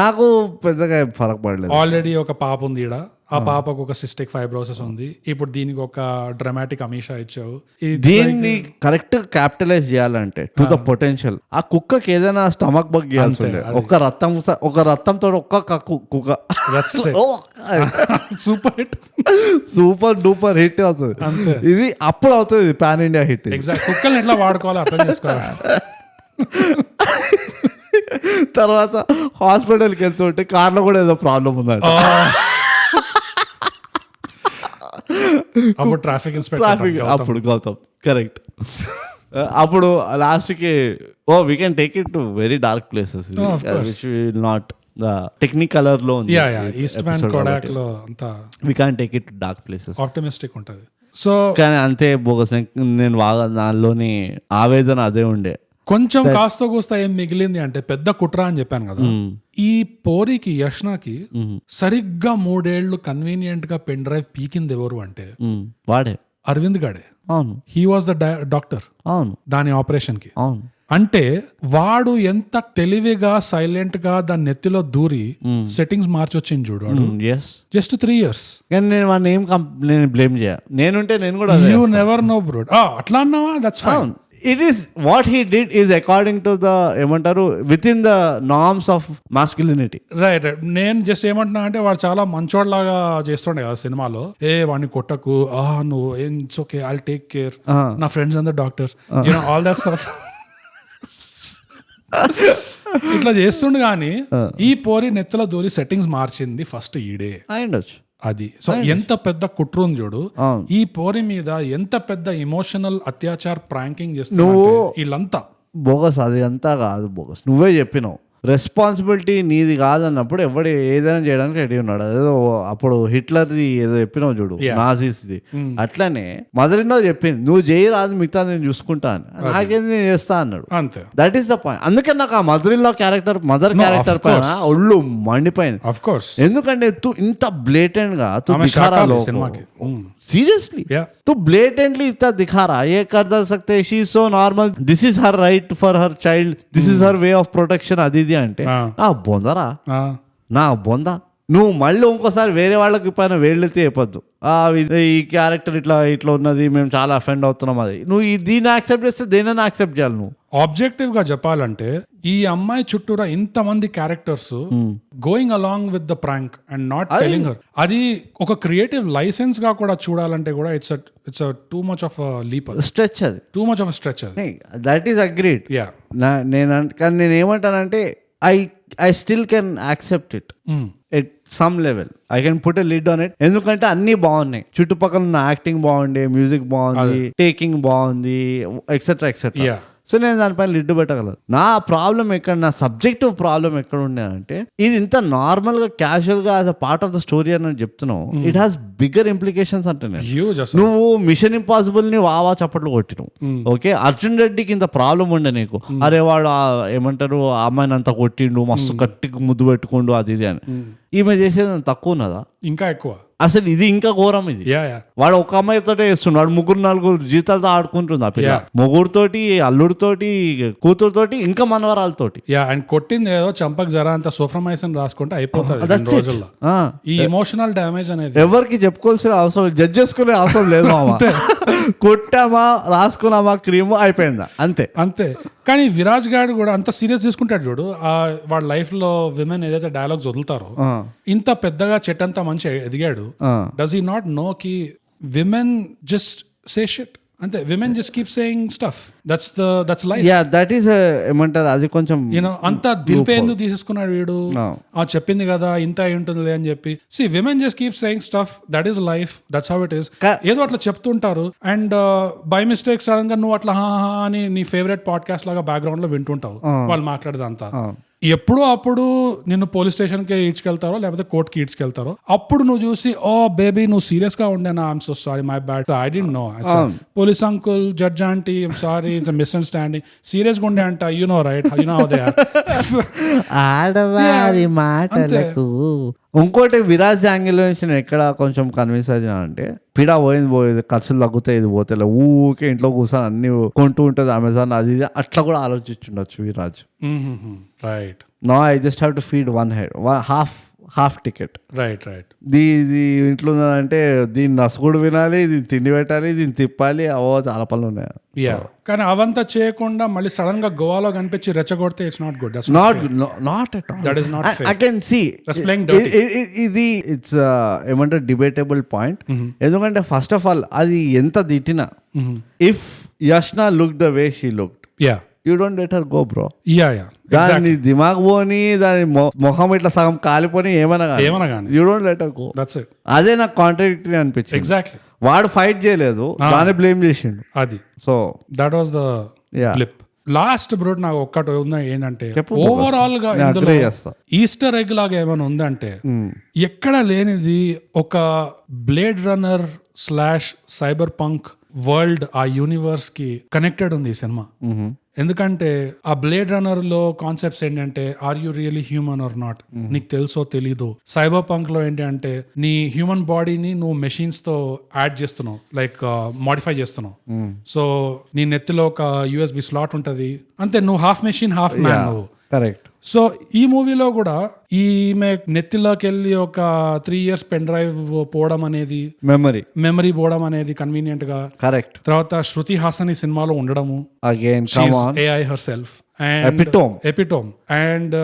నాకు పెద్దగా ఫరక్ పడలేదు. ఆల్రెడీ ఒక పాప ఉంది ఈడ, ఆ పాపకు ఒక సిస్టిక్ ఫైబ్రోసిస్ ఉంది. ఇప్పుడు దీనికి ఒక డ్రామాటిక్ అమీషా ఇచ్చావు. దీన్ని కరెక్ట్ క్యాపిటలైజ్ చేయాలంటే టు ద పొటెన్షియల్ ఆ కుక్కకి ఏదైనా స్టమక్ బగ్ చేయాల్సి ఉండే. ఒక రక్తంతో ఒక్క కుక్క super hit, super duper hit అవుతుంది. ఇది అప్పుడు అవుతుంది పాన్ ఇండియా హిట్. ఎగ్జాక్ట్. కుక్కల్ని ఎట్లా వాడుకోవాలో అర్థం చేసుకోవాలి. తర్వాత హాస్పిటల్కి వెళ్తుంటే కార్లో కూడా ఏదో ప్రాబ్లం ఉందంట. అప్పుడు ట్రాఫిక్ ఇన్స్పెక్టర్ అప్పుడు గౌతమ్ కరెక్ట్. అప్పుడు లాస్ట్ కి we can take it to very dark places which will not Technicolor లో ఉంది. ఈస్ట్ మ్యాన్ కోడాక్ లో అంతా we can't take it to dark places. Optimistic ఉంటది. సో కానీ అంతే బోగస్. నేను బాగా దానిలోని ఆవేదన అదే ఉండే. కొంచెం కాస్త కూస్తా ఏం మిగిలింది అంటే పెద్ద కుట్ర అని చెప్పాను కదా. ఈ పోరికి యష్నాకి సరిగ్గా 3 ఏళ్లు కన్వీనియంట్ గా పెన్ డ్రైవ్ పీకింది ఎవరు అంటే వాడే అరవింద్ గాడే. అవును, హీ వాజ్ ద డాక్టర్. అవును, దాని ఆపరేషన్ కి. అవును. అంటే వాడు ఎంత తెలివిగా సైలెంట్ గా దాని నెత్తిలో దూరి సెట్టింగ్స్ మార్చొచ్చింది చూడు వాడు. Just 3 years. కానీ నేను వాడిని నేను బ్లేమ్ చేయ. నేనుంటే నేను కూడా యూ నెవర్ నో బ్రో. అట్లా అన్నావా, that's fine. It is what he did is according to the ఏమంటారు within the norms of masculinity. Right. నేను జస్ట్ ఏమంటున్నా అంటే వాడు చాలా మంచోడ్లాగా చేస్తుండే కదా సినిమాలో. వాడిని కొట్టకు, నువ్వు it's okay, I will take care, నా ఫ్రెండ్స్ అందర్ doctors, you know all that stuff. ఇట్లా చేస్తుండు. కానీ ఈ పోరి నెత్తలో దూరి సెట్టింగ్స్ మార్చింది ఫస్ట్ ఈడే అయ్యుండొచ్చు. అది. సో ఎంత పెద్ద కుట్రుంది చూడు ఈ పోరి మీద, ఎంత పెద్ద ఎమోషనల్ అత్యాచార్ ప్రాంకింగ్ చేస్తున్నావు వీళ్ళంతా. బోగస్ అది అంతా కాదు బోగస్. నువ్వే చెప్పినావు రెస్పాన్సిబిలిటీ నీది కాదన్నప్పుడు ఎవడు ఏదైనా చేయడానికి రెడీ ఉన్నాడు. అదేదో అప్పుడు హిట్లర్ది ఏదో చెప్పినావు చూడు, నాజీస్ది. అట్లనే మదర్-ఇన్-లా చెప్పింది నువ్వు చేయరాదు, మిగతా నేను చూసుకుంటా అని. నాకేంది నేను చేస్తా అన్నాడు. అంతే. That is the point. అందుకే నాకు ఆ మదర్-ఇన్-లా క్యారెక్టర్, మదర్ క్యారెక్టర్ పైన ఒళ్ళు మండిపోయింది. ఎందుకంటే ఇంత బ్లేటెంట్ గా सीरियसली तू ब्लेटेंटली इतना दिखा रहा, ये कर सकते, she is so normal, this is her right for her child, this is her way of protection. అది అంటే నా బొందరా, నా బొంద. నువ్వు మళ్ళీ ఇంకోసారి వేరే వాళ్ళకి పైన వేళ్ళెత్తి చెప్పొద్దు, ఈ క్యారెక్టర్ ఇట్లా ఉన్నది, మేము చాలా అఫెండ్ అవుతున్నాం. అది నువ్వు దీన్ని యాక్సెప్ట్ చేస్తే దేనైనా యాక్సెప్ట్ చేయాలి. నువ్వు ఆబ్జెక్టివ్ గా చెప్పాలంటే ఈ అమ్మాయి చుట్టూరా ఇంతమంది characters going along with the prank and not telling her, అది ఒక క్రియేటివ్ లైసెన్స్ గా కూడా చూడాలంటే కూడా it's too much of leap, stretch. అది టూ మచ్ ఆఫ్ స్ట్రెచ్. అది దట్ ఈస్ అగ్రీడ్. నేను ఏమంటానంటే I still can accept it at some level. I can put a lid on it. ఎందుకంటే అన్ని బాగున్నాయి, చుట్టుపక్కల ఉన్న యాక్టింగ్ బాగుంది, మ్యూజిక్ బాగుంది, టేకింగ్ బాగుంది, ఎక్సెట్రా ఎక్సెట్రా. సో నేను దానిపైన లిడ్డు పెట్టగలను. నా ప్రాబ్లం ఎక్కడ, నా సబ్జెక్టివ్ ప్రాబ్లం ఎక్కడ ఉండే అంటే, ఇది ఇంత నార్మల్ గా క్యాజువల్ గా as a part of the story అని చెప్తున్నావు, ఇట్ హాస్ బిగ్గర్ ఇంప్లికేషన్స్. అంటే నువ్వు మిషన్ ఇంపాసిబుల్ ని వావా చప్పట్లు కొట్టినావు, ఓకే. అర్జున్ రెడ్డికి ఇంత ప్రాబ్లం ఉండే నీకు, అరే వాడు ఏమంటారు ఆ అమ్మాయిని అంతా కొట్టిండు, మస్తు గట్టిగా ముద్దు పెట్టుకుండు, అది ఇది అని. ఈమె చేసేది తక్కువ ఉన్నదా? ఇంకా ఎక్కువ. అసలు ఇది ఇంకా ఘోరం. ఇది వాడు ఒక అమ్మాయితోటే వేస్తుండు, వాడు 3-4 జీతాలతో ఆడుకుంటుంది. ఆ పిల్ల మొగుడుతోటి, అల్లుడితోటి, కూతురుతోటి, ఇంకా మనవరాలతోటి. అండ్ కొట్టింది ఏదో చంపక జరా అంత సోఫ్రమైసిన్ రాసుకుంటే అయిపోతుంది రోజుల్లో. ఈ ఎమోషనల్ డ్యామేజ్ అనేది ఎవరికి చెప్పుకోవాల్సిన అవసరం, జడ్జ్ చేసుకునే అవసరం లేదు. కొట్టామా, రాసుకున్నామా, క్రీమ్ అయిపోయిందా, అంతే అంతే. కానీ విరాజ్ గారు కూడా అంత సీరియస్ తీసుకుంటాడు చూడు, వాళ్ళ లైఫ్ లో విమెన్ ఏదైతే డైలాగ్స్ వదులుతారో, ఇంత పెద్దగా చెట్టంతా మంచి ఎదిగాడు. డస్ హీ నాట్ నో కి విమెన్ జస్ట్ సే షిట్ అంతే women just keep saying stuff that's life. Yeah that is ఏమంటారు అది కొంచెం యూనో అంత దిల్పే ఎందుకు తీసేసుకున్నాడు వీడు, చెప్పింది కదా ఇంత అయి ఉంటుంది అని చెప్పి. See women just keep saying stuff, that is life, that's how it is. ఏదో అట్లా చెప్తుంటారు అండ్ బై మిస్టేక్ సడన్ గా నువ్వు అట్లా హా అని నీ ఫేవరెట్ పాడ్కాస్ట్ లాగా బ్యాక్గ్రౌండ్ లో వింటుంటావు వాళ్ళు మాట్లాడేదంతా. ఎప్పుడో అప్పుడు నిన్ను పోలీస్ స్టేషన్ కి ఈడ్చుకెళ్తారో లేకపోతే కోర్టుకి ఈడ్చుకెళ్తారో అప్పుడు నువ్వు చూసి ఓ బేబీ నువ్వు సీరియస్ గా ఉండేనా, I'm so sorry my bad I don't know, police uncle judge aunty I'm sorry it's misunderstanding, serious గా ఉండే అంట you know right you know how they are. ఆడవారి మాటలకు. ఇంకోటి విరాజ్ యాంగిల్ నుంచి నేను ఎక్కడ కొంచెం కన్విన్స్ అయినా అంటే పిడా పోయేది ఖర్చులు తగ్గుతాయి ఇది పోతే ఊకే ఇంట్లో కూర్చొని అన్ని కొంటూ ఉంటుంది అమెజాన్ అది అట్లా కూడా ఆలోచించుండొచ్చు Viraj. Right no I just have to feed one head half ticket. Right ఇది ఇంట్లో ఉన్నదంటే దీన్ని నసుగుడు వినాలి, దీన్ని తిండి పెట్టాలి, దీన్ని తిప్పాలి, అవో చాలా పనులు ఉన్నాయి. కానీ అవంతా చేయకుండా మళ్ళీ సడన్ గా గోవాలో కనిపించి రెచ్చగొడితే it's not good. Not at all. That is not fair. I can see ఇది ఇట్స్ ఏమంటారు డిబేటబుల్ పాయింట్. ఎందుకంటే ఫస్ట్ ఆఫ్ ఆల్ అది ఎంత తిట్టినా if Yashna look the way she looked you don't let her go bro. దాని దిమాగ్ పోని దాని మొహం ఇట్లా సగం కాలిపోని ఏమన్నా కానీ you don't let her go. అదే నాకు కాంట్రాడిక్టరీ అనిపించింది. ఎగ్జాక్ట్లీ వాడు ఫైట్ చేయలేదు, దాన్ని బ్లేమ్ చేసిండు. అది so that was the blip. Last brute నాకు ఒక్కటి ఉంది ఏంటంటే ఓవరాల్ గా ఇందులో ఈస్టర్ ఎగ్ లాగా ఏమైనా ఉందంటే ఎక్కడ లేనిది ఒక Blade Runner / cyberpunk world ఆ యూనివర్స్ కి కనెక్టెడ్ ఉంది ఈ సినిమా. ఎందుకంటే ఆ బ్లేడ్ రన్నర్ లో కాన్సెప్ట్స్ ఏంటంటే are you really human or not, నీకు తెలుసో తెలీదు. సైబర్ పంక్ లో ఏంటి అంటే నీ హ్యూమన్ బాడీని నువ్వు మెషిన్స్ తో యాడ్ చేస్తున్నావు, లైక్ మాడిఫై చేస్తున్నావు. సో నీ నెత్తిలో ఒక USB స్లాట్ ఉంటది అంతే, నువ్వు హాఫ్ మెషిన్ హాఫ్ మ్యాన్ నువ్వు. కరెక్ట్. సో ఈ మూవీలో కూడా ఈమె నెత్తిలోకి వెళ్ళి ఒక 3 years పెన్ డ్రైవ్ పోవడం అనేది, మెమరీ పోవడం అనేది కన్వీనియంట్ గా. కరెక్ట్. తర్వాత శృతి హాసన్ ఈ సినిమాలో ఉండడము, again AI herself epitome. And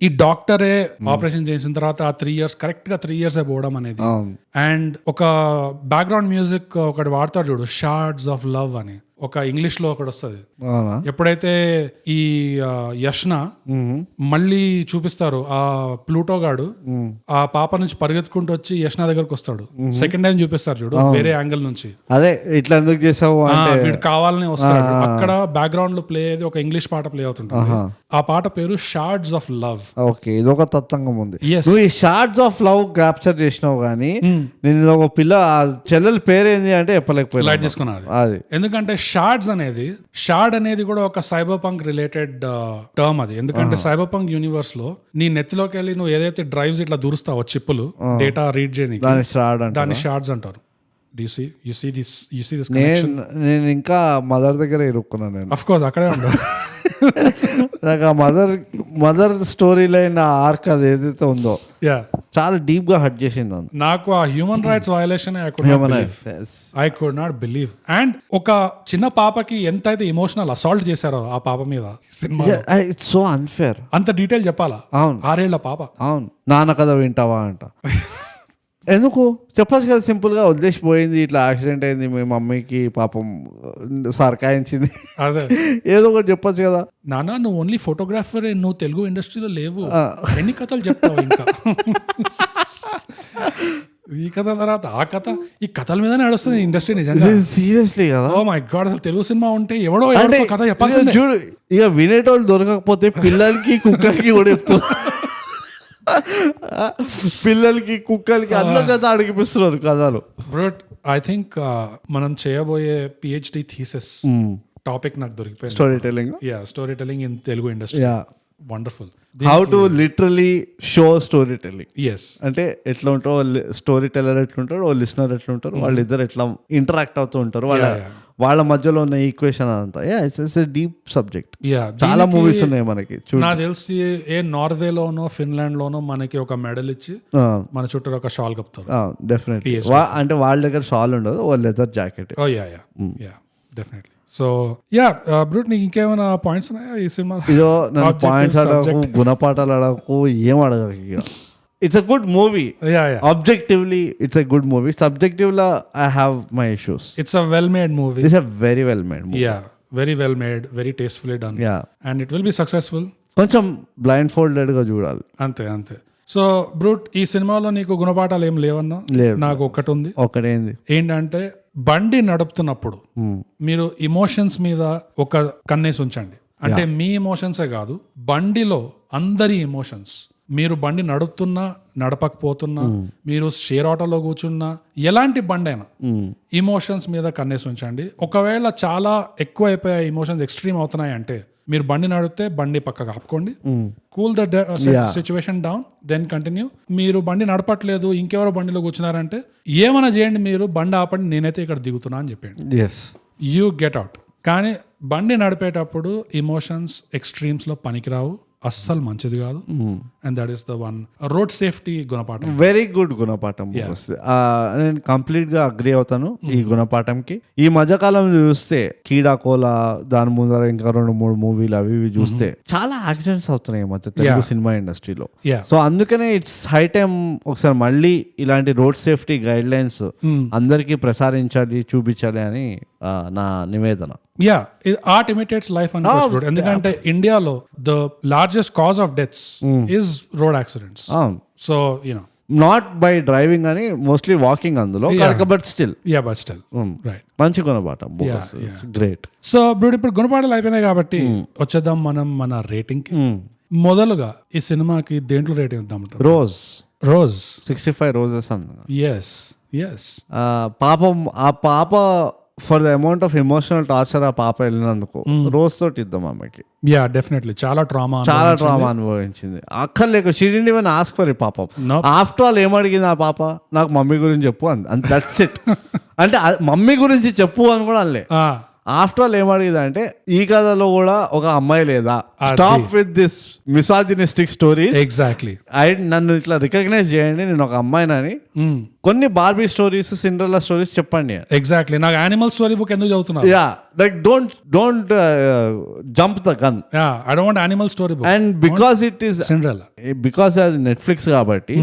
ఈ డాక్టరే ఆపరేషన్ చేసిన తర్వాత ఆ 3 years కరెక్ట్ గా 3 years పోవడం అనేది. అండ్ ఒక బ్యాక్గ్రౌండ్ మ్యూజిక్ ఒకటి వాడతాడు చూడు, షార్డ్స్ ఆఫ్ లవ్ అని ఒక ఇంగ్లీష్ లో ఒకటి వస్తుంది. ఎప్పుడైతే ఈ యష్న మళ్ళీ చూపిస్తారు ఆ ప్లూటో గాడు ఆ పాప నుంచి పరిగెత్తుకుంటూ వచ్చి యష్న దగ్గరకు వస్తాడు, సెకండ్ టైం చూపిస్తారు చూడు వేరే యాంగిల్ నుంచి. అదే ఇట్లా ఎందుకు చేసావు వీడు కావాలని వస్తాడు. అక్కడ బ్యాక్గ్రౌండ్ లో ప్లే ఒక ఇంగ్లీష్ పాట ప్లే అవుతుంటుంది. ఆ పాట పేరు షార్డ్స్ ఆఫ్ లవ్. ఓకే, ఇది ఒక తత్వంగా ఉంది. నువ్వు ఈ షార్డ్స్ ఆఫ్ లవ్ క్యాప్చర్ చేసినావు కానీ నేను ఒక పిల్ల చెల్లెల పేరేంది అంటే చెప్పలేకపోయినా లైట్ తీసుకున్నది. అది ఎందుకంటే షార్డ్ అనేది కూడా ఒక సైబర్ పంక్ రిలేటెడ్ టర్మ్ అది. ఎందుకంటే సైబర్ పంక్ యూనివర్స్ లో నీ నెత్తిలోకి వెళ్ళి నువ్వు ఏదైతే డ్రైవ్స్ ఇట్లా దూరుస్తావో చిప్పులు డేటా రీడ్ చేయడానికి దాని షార్డ్స్ అంటారు. నేను ఇంకా మదర్ దగ్గర ఇరుక్కున్నాను నేను. అఫ్ కోర్స్ అక్కడే ఉంటా. నాకు ఆ మదర్ స్టోరీ లైన్ ఆర్క్ అది ఏదైతే ఉందో చాలా డీప్ గా హర్ట్ చేసింది. నాకు ఆ human rights violation I could not believe. And ఒక చిన్న పాపకి ఎంతైతే ఎమోషనల్ అసాల్ట్ చేశారో ఆ పాప మీద సినిమా, ఇట్స్ సో అన్ఫేర్. అంత డీటెయిల్ చెప్పాలా? అవును, 6 ఏళ్ల పాప. అవును, నాన్న కథ వింటావా అంట. ఎందుకు చెప్పచ్చు కదా, సింపుల్ గా వదిలేసిపోయింది, ఇట్లా యాక్సిడెంట్ అయింది, మీ మమ్మీకి పాపం సర్కాయించింది, అదే ఏదో ఒకటి చెప్పచ్చు కదా. నాన్న నువ్వు ఓన్లీ ఫోటోగ్రాఫర్, నువ్వు తెలుగు ఇండస్ట్రీలో లేవు, ఎన్ని కథలు చెప్తావు ఇంకా. ఈ కథ తర్వాత ఆ కథ, ఈ కథల మీద నడుస్తుంది ఇండస్ట్రీ నిజంగా. సీరియస్లీ కదా. ఓ మై గాడ్, అసలు తెలుగు సినిమా ఉంటే ఎవడో కథ చెప్పాల్సిందే. చూడు, ఇక వినేటోళ్ళు దొరకకపోతే పిల్లలకి కుక్కలకి కూడా చెప్తారు. పిల్లలకి కుక్కలకి అందరి చేత అడిగిపిస్తున్నారు కథలు. బట్ ఐ థింక్ మనం చేయబోయే PhD థీసిస్ టాపిక్ నాకు దొరికిపోయింది. Story telling in Telugu industry. Wonderful. How to literally show story telling. Yes, అంటే ఎట్లా ఉంటారో స్టోరీ టెల్లర్ ఎట్లుంటారు, ఓ లిసనర్ ఎట్లుంటారు, వాళ్ళిద్దరు ఎట్లా ఇంటరాక్ట్ అవుతూ ఉంటారు, వాళ్ళ మధ్యలో ఉన్న ఈక్వేషన్ అదంతా. It's a deep subject. చాలా మూవీస్ ఉన్నాయి మనకి. నాకు తెలిసి నార్వేలోనో ఫిన్లాండ్ లోనో మనకి ఒక మెడల్ ఇచ్చి మన చుట్టూ ఒక షాల్ కప్తారు. డెఫినెట్లీ. అంటే వాళ్ళ దగ్గర షాల్ ఉండదు, ఓ leather jacket. Definitely. So brute, నీకు ఇంకేమైనా పాయింట్స్ ఉన్నాయా ఈ సినిమా? ఇదో నన్ను పాయింట్స్ అడగకు, గుణపాఠాలు అడగకు, ఏం అడగకు. ఇక it's a good movie. Yeah yeah objectively it's a good movie. Subjective లా I have my issues. It's a well made movie. It's a very well made movie. Yeah very well made, very tastefully done. Yeah and it will be successful. కొంచెం బ్లైండ్ ఫోల్డెడ్ గా చూడాలి. అంతే అంతే. సో బ్రూట్, ఈ సినిమాలో నీకు గుణపాఠాలు ఏం లేవన్నా? లేవు. నాకు ఒకటి ఉంది. ఒకటేంది ఏంటంటే బండి నడుపుతున్నప్పుడు మీరు ఇమోషన్స్ మీద ఒక కన్నేసి ఉంచండి. అంటే మీ ఎమోషన్సే కాదు, బండిలో అందరి ఎమోషన్స్. మీరు బండి నడుపుతున్నా నడపకపోతున్నా, మీరు షేర్ ఆటోలో కూర్చున్నా, ఎలాంటి బండి అయినా ఇమోషన్స్ మీద కన్నేసి ఉంచండి. ఒకవేళ చాలా ఎక్కువ అయిపోయాయి, ఇమోషన్స్ ఎక్స్ట్రీమ్ అవుతున్నాయి అంటే మీరు బండి నడిపితే బండి పక్కకు ఆపుకోండి, cool the situation down, then continue. మీరు బండి నడపట్లేదు, ఇంకెవరో బండిలో కూర్చున్నారంటే ఏమైనా చేయండి, మీరు బండి ఆపండి, నేనైతే ఇక్కడ దిగుతున్నా అని చెప్పండి. You get out. కానీ బండి నడిపేటప్పుడు ఇమోషన్స్ ఎక్స్ట్రీమ్స్ లో పనికిరావు, అస్సలు మంచిది కాదు. And that is the one road safety గుణపాఠం. వెరీ గుడ్ గుణపాఠం. నేను కంప్లీట్ గా అగ్రి అవుతాను ఈ గుణపాఠంకి. ఈ మధ్యకాలం చూస్తే కీడాకోలా, దాని ముందర ఇంకా 2-3 మూవీలు అవి ఇవి చూస్తే చాలా యాక్సిడెంట్స్ అవుతున్నాయి ఈ మధ్య తెలుగు సినిమా ఇండస్ట్రీలో. సో అందుకనే ఇట్స్ హై టైం ఒకసారి మళ్ళీ ఇలాంటి రోడ్ సేఫ్టీ గైడ్ లైన్స్ అందరికీ ప్రసారించాలి, చూపించాలి అని నా నివేదన. యా, ఆర్ట్ ఇమిటేట్స్ లైఫ్ అనుకోవచ్చు. ఎందుకంటే ఇండియాలో the largest cause of deaths is road accidents. So you know, not by driving అని, మోస్ట్లీ వాకింగ్ అందులో, బట్ స్టిల్ రైట్. మంచి గుణపాఠం, గ్రేట్. సో ఇప్పుడు గుణపాఠాలు అయిపోయినాయి కాబట్టి వచ్చేద్దాం మనం మన రేటింగ్ కి. మొదలుగా ఈ సినిమాకి దేంట్లో రేటింగ్ ఇద్దాం? రోజ్ 65 రోజెస్ అన్న. ఎస్ పాపం ఆ పాప, for the amount of emotional torture ఆ పాప వెళ్ళినందుకు రోజ్ తోటి ఇద్దాం ఆమెకి. యా డెఫినెట్లీ చాలా ట్రామా అనుభవించింది. అక్కర్లేక she didn't even ask for పాపం. ఆఫ్టర్ ఆల్ ఏమడిగింది ఆ పాప? నాకు మమ్మీ గురించి చెప్పు అండ్ దట్స్ ఇట్. అంటే మమ్మీ గురించి చెప్పు అని కూడా అనలే. ఆఫ్టర్ ఆల్ ఏమడిగింది అంటే, ఈ కథలో కూడా ఒక అమ్మాయి లేదా? Stop with this misogynistic stories. Exactly. నన్ను ఇట్లా రికగ్నైజ్ చేయండి, నేను ఒక అమ్మాయినని. కొన్ని బార్బీ స్టోరీస్, సిండ్రెల్లా స్టోరీస్ చెప్పండి. ఎగ్జాక్ట్లీ. నాకు యానిమల్ స్టోరీ బుక్ ఎందుకు చదువుతున్నా? Yeah, like don't jump the gun. I don't want animal story book. And because it is Cinderella, because అది నెట్ఫ్లిక్స్ కాబట్టి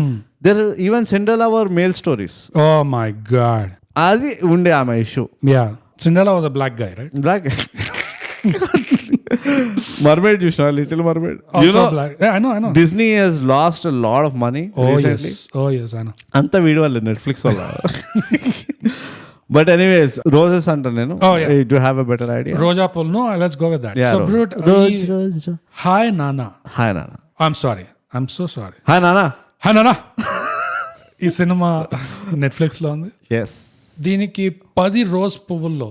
there even Cinderella were male stories. Oh my God, అది ఉండే ఆమె ఇష్యూ. Yeah, Cinderella was a black guy, right? Black guy. Mermaid, you know, Little Mermaid. Also you know, black. Yeah, I know. Disney has lost a lot of money recently. Yes, I know. Anta video valla Netflix valla. But anyways, roses anta nenu. Do you have a better idea? Roja Pol. No, let's go with that. Yeah, so, Brute, Hi, Nana. Hi, Nana. I'm sorry. I'm so sorry. Hi, Nana. Hi, Nana. ఈ సినిమా నెట్ఫ్లిక్స్ లో ఉంది. Yes. దీనికి 10 రోజ్ పువ్వుల్లో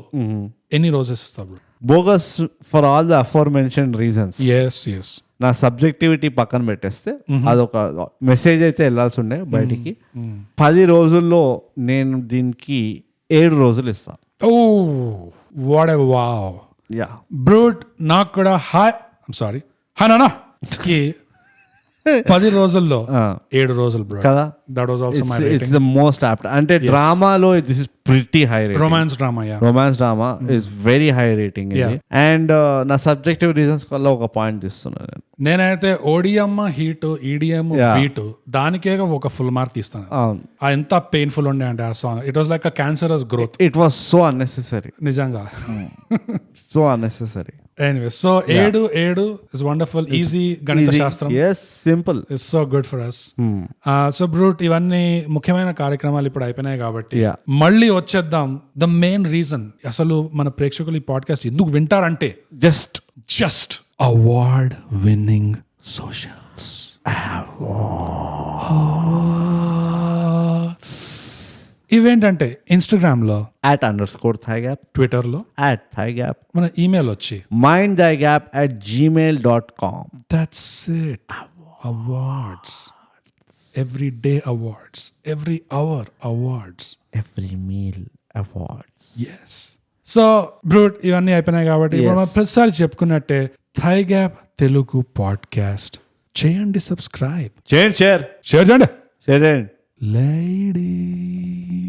ఎన్ని రోజెస్ ఇస్తావు? Bogus for all the aforementioned reasons. Yes. నా సబ్జెక్టివిటీ పక్కన పెట్టేస్తే అదొక మెసేజ్ అయితే వెళ్ళాల్సి ఉండే బయటికి. 10 రోజుల్లో నేను దీనికి 7 రోజులు ఇస్తాను. Oh what a wow. Yeah brute, నాకు కూడా సారీ నానా 10 రోజుల్లో 7 రోజులు బ్రో కదా. That was also my rating. It's the most apt. అంటే డ్రామాలో this is pretty high rating. Romance drama is very high rating. And నా సబ్జెక్టివ్ రీజన్స్ వల్ల ఒక పాయింట్ ఇస్తున్నాను నేనైతే. ఓడిఎం హీట్, ఈడిఎం బీట్, దానికే ఒక ఫుల్ మార్క్ తీస్తాను. ఎంత పెయిన్ఫుల్ ఉండే అంటే ఆ song. It was like a cancerous growth. It was so unnecessary, నిజంగా so unnecessary. Anyway, so 7 is wonderful. Easy గణిత శాస్త్రం. Yes, simple. It's so good for us. So Brute, ఇవన్నీ ముఖ్యమైన కార్యక్రమాలు ఇప్పుడు అయిపోయినాయి కాబట్టి మళ్ళీ వచ్చేద్దాం. ద మెయిన్ రీజన్ అసలు మన ప్రేక్షకులు ఈ పాడ్కాస్ట్ ఎందుకు వింటారంటే జస్ట్ అవార్డ్ విన్నింగ్ సోషల్స్. ఇవేంటంటే ఇన్స్టాగ్రామ్ లో @_thigap, ట్విట్టర్ లో @thigap, మన ఈమెయిల్ వచ్చి mindthigap@gmail.com. That's it. Awards. Every day awards. Every hour awards. Every meal awards. Yes. So brute, ఇవన్నీ అయిపోయినాయి కాబట్టి మనం ప్రతిసారి చెప్పుకున్నట్టే థై గ్యాప్ తెలుగు పాడ్కాస్ట్ చేయండి, సబ్స్క్రైబ్ చేయండి, షేర్ చేయండి చేయండి. Ladies.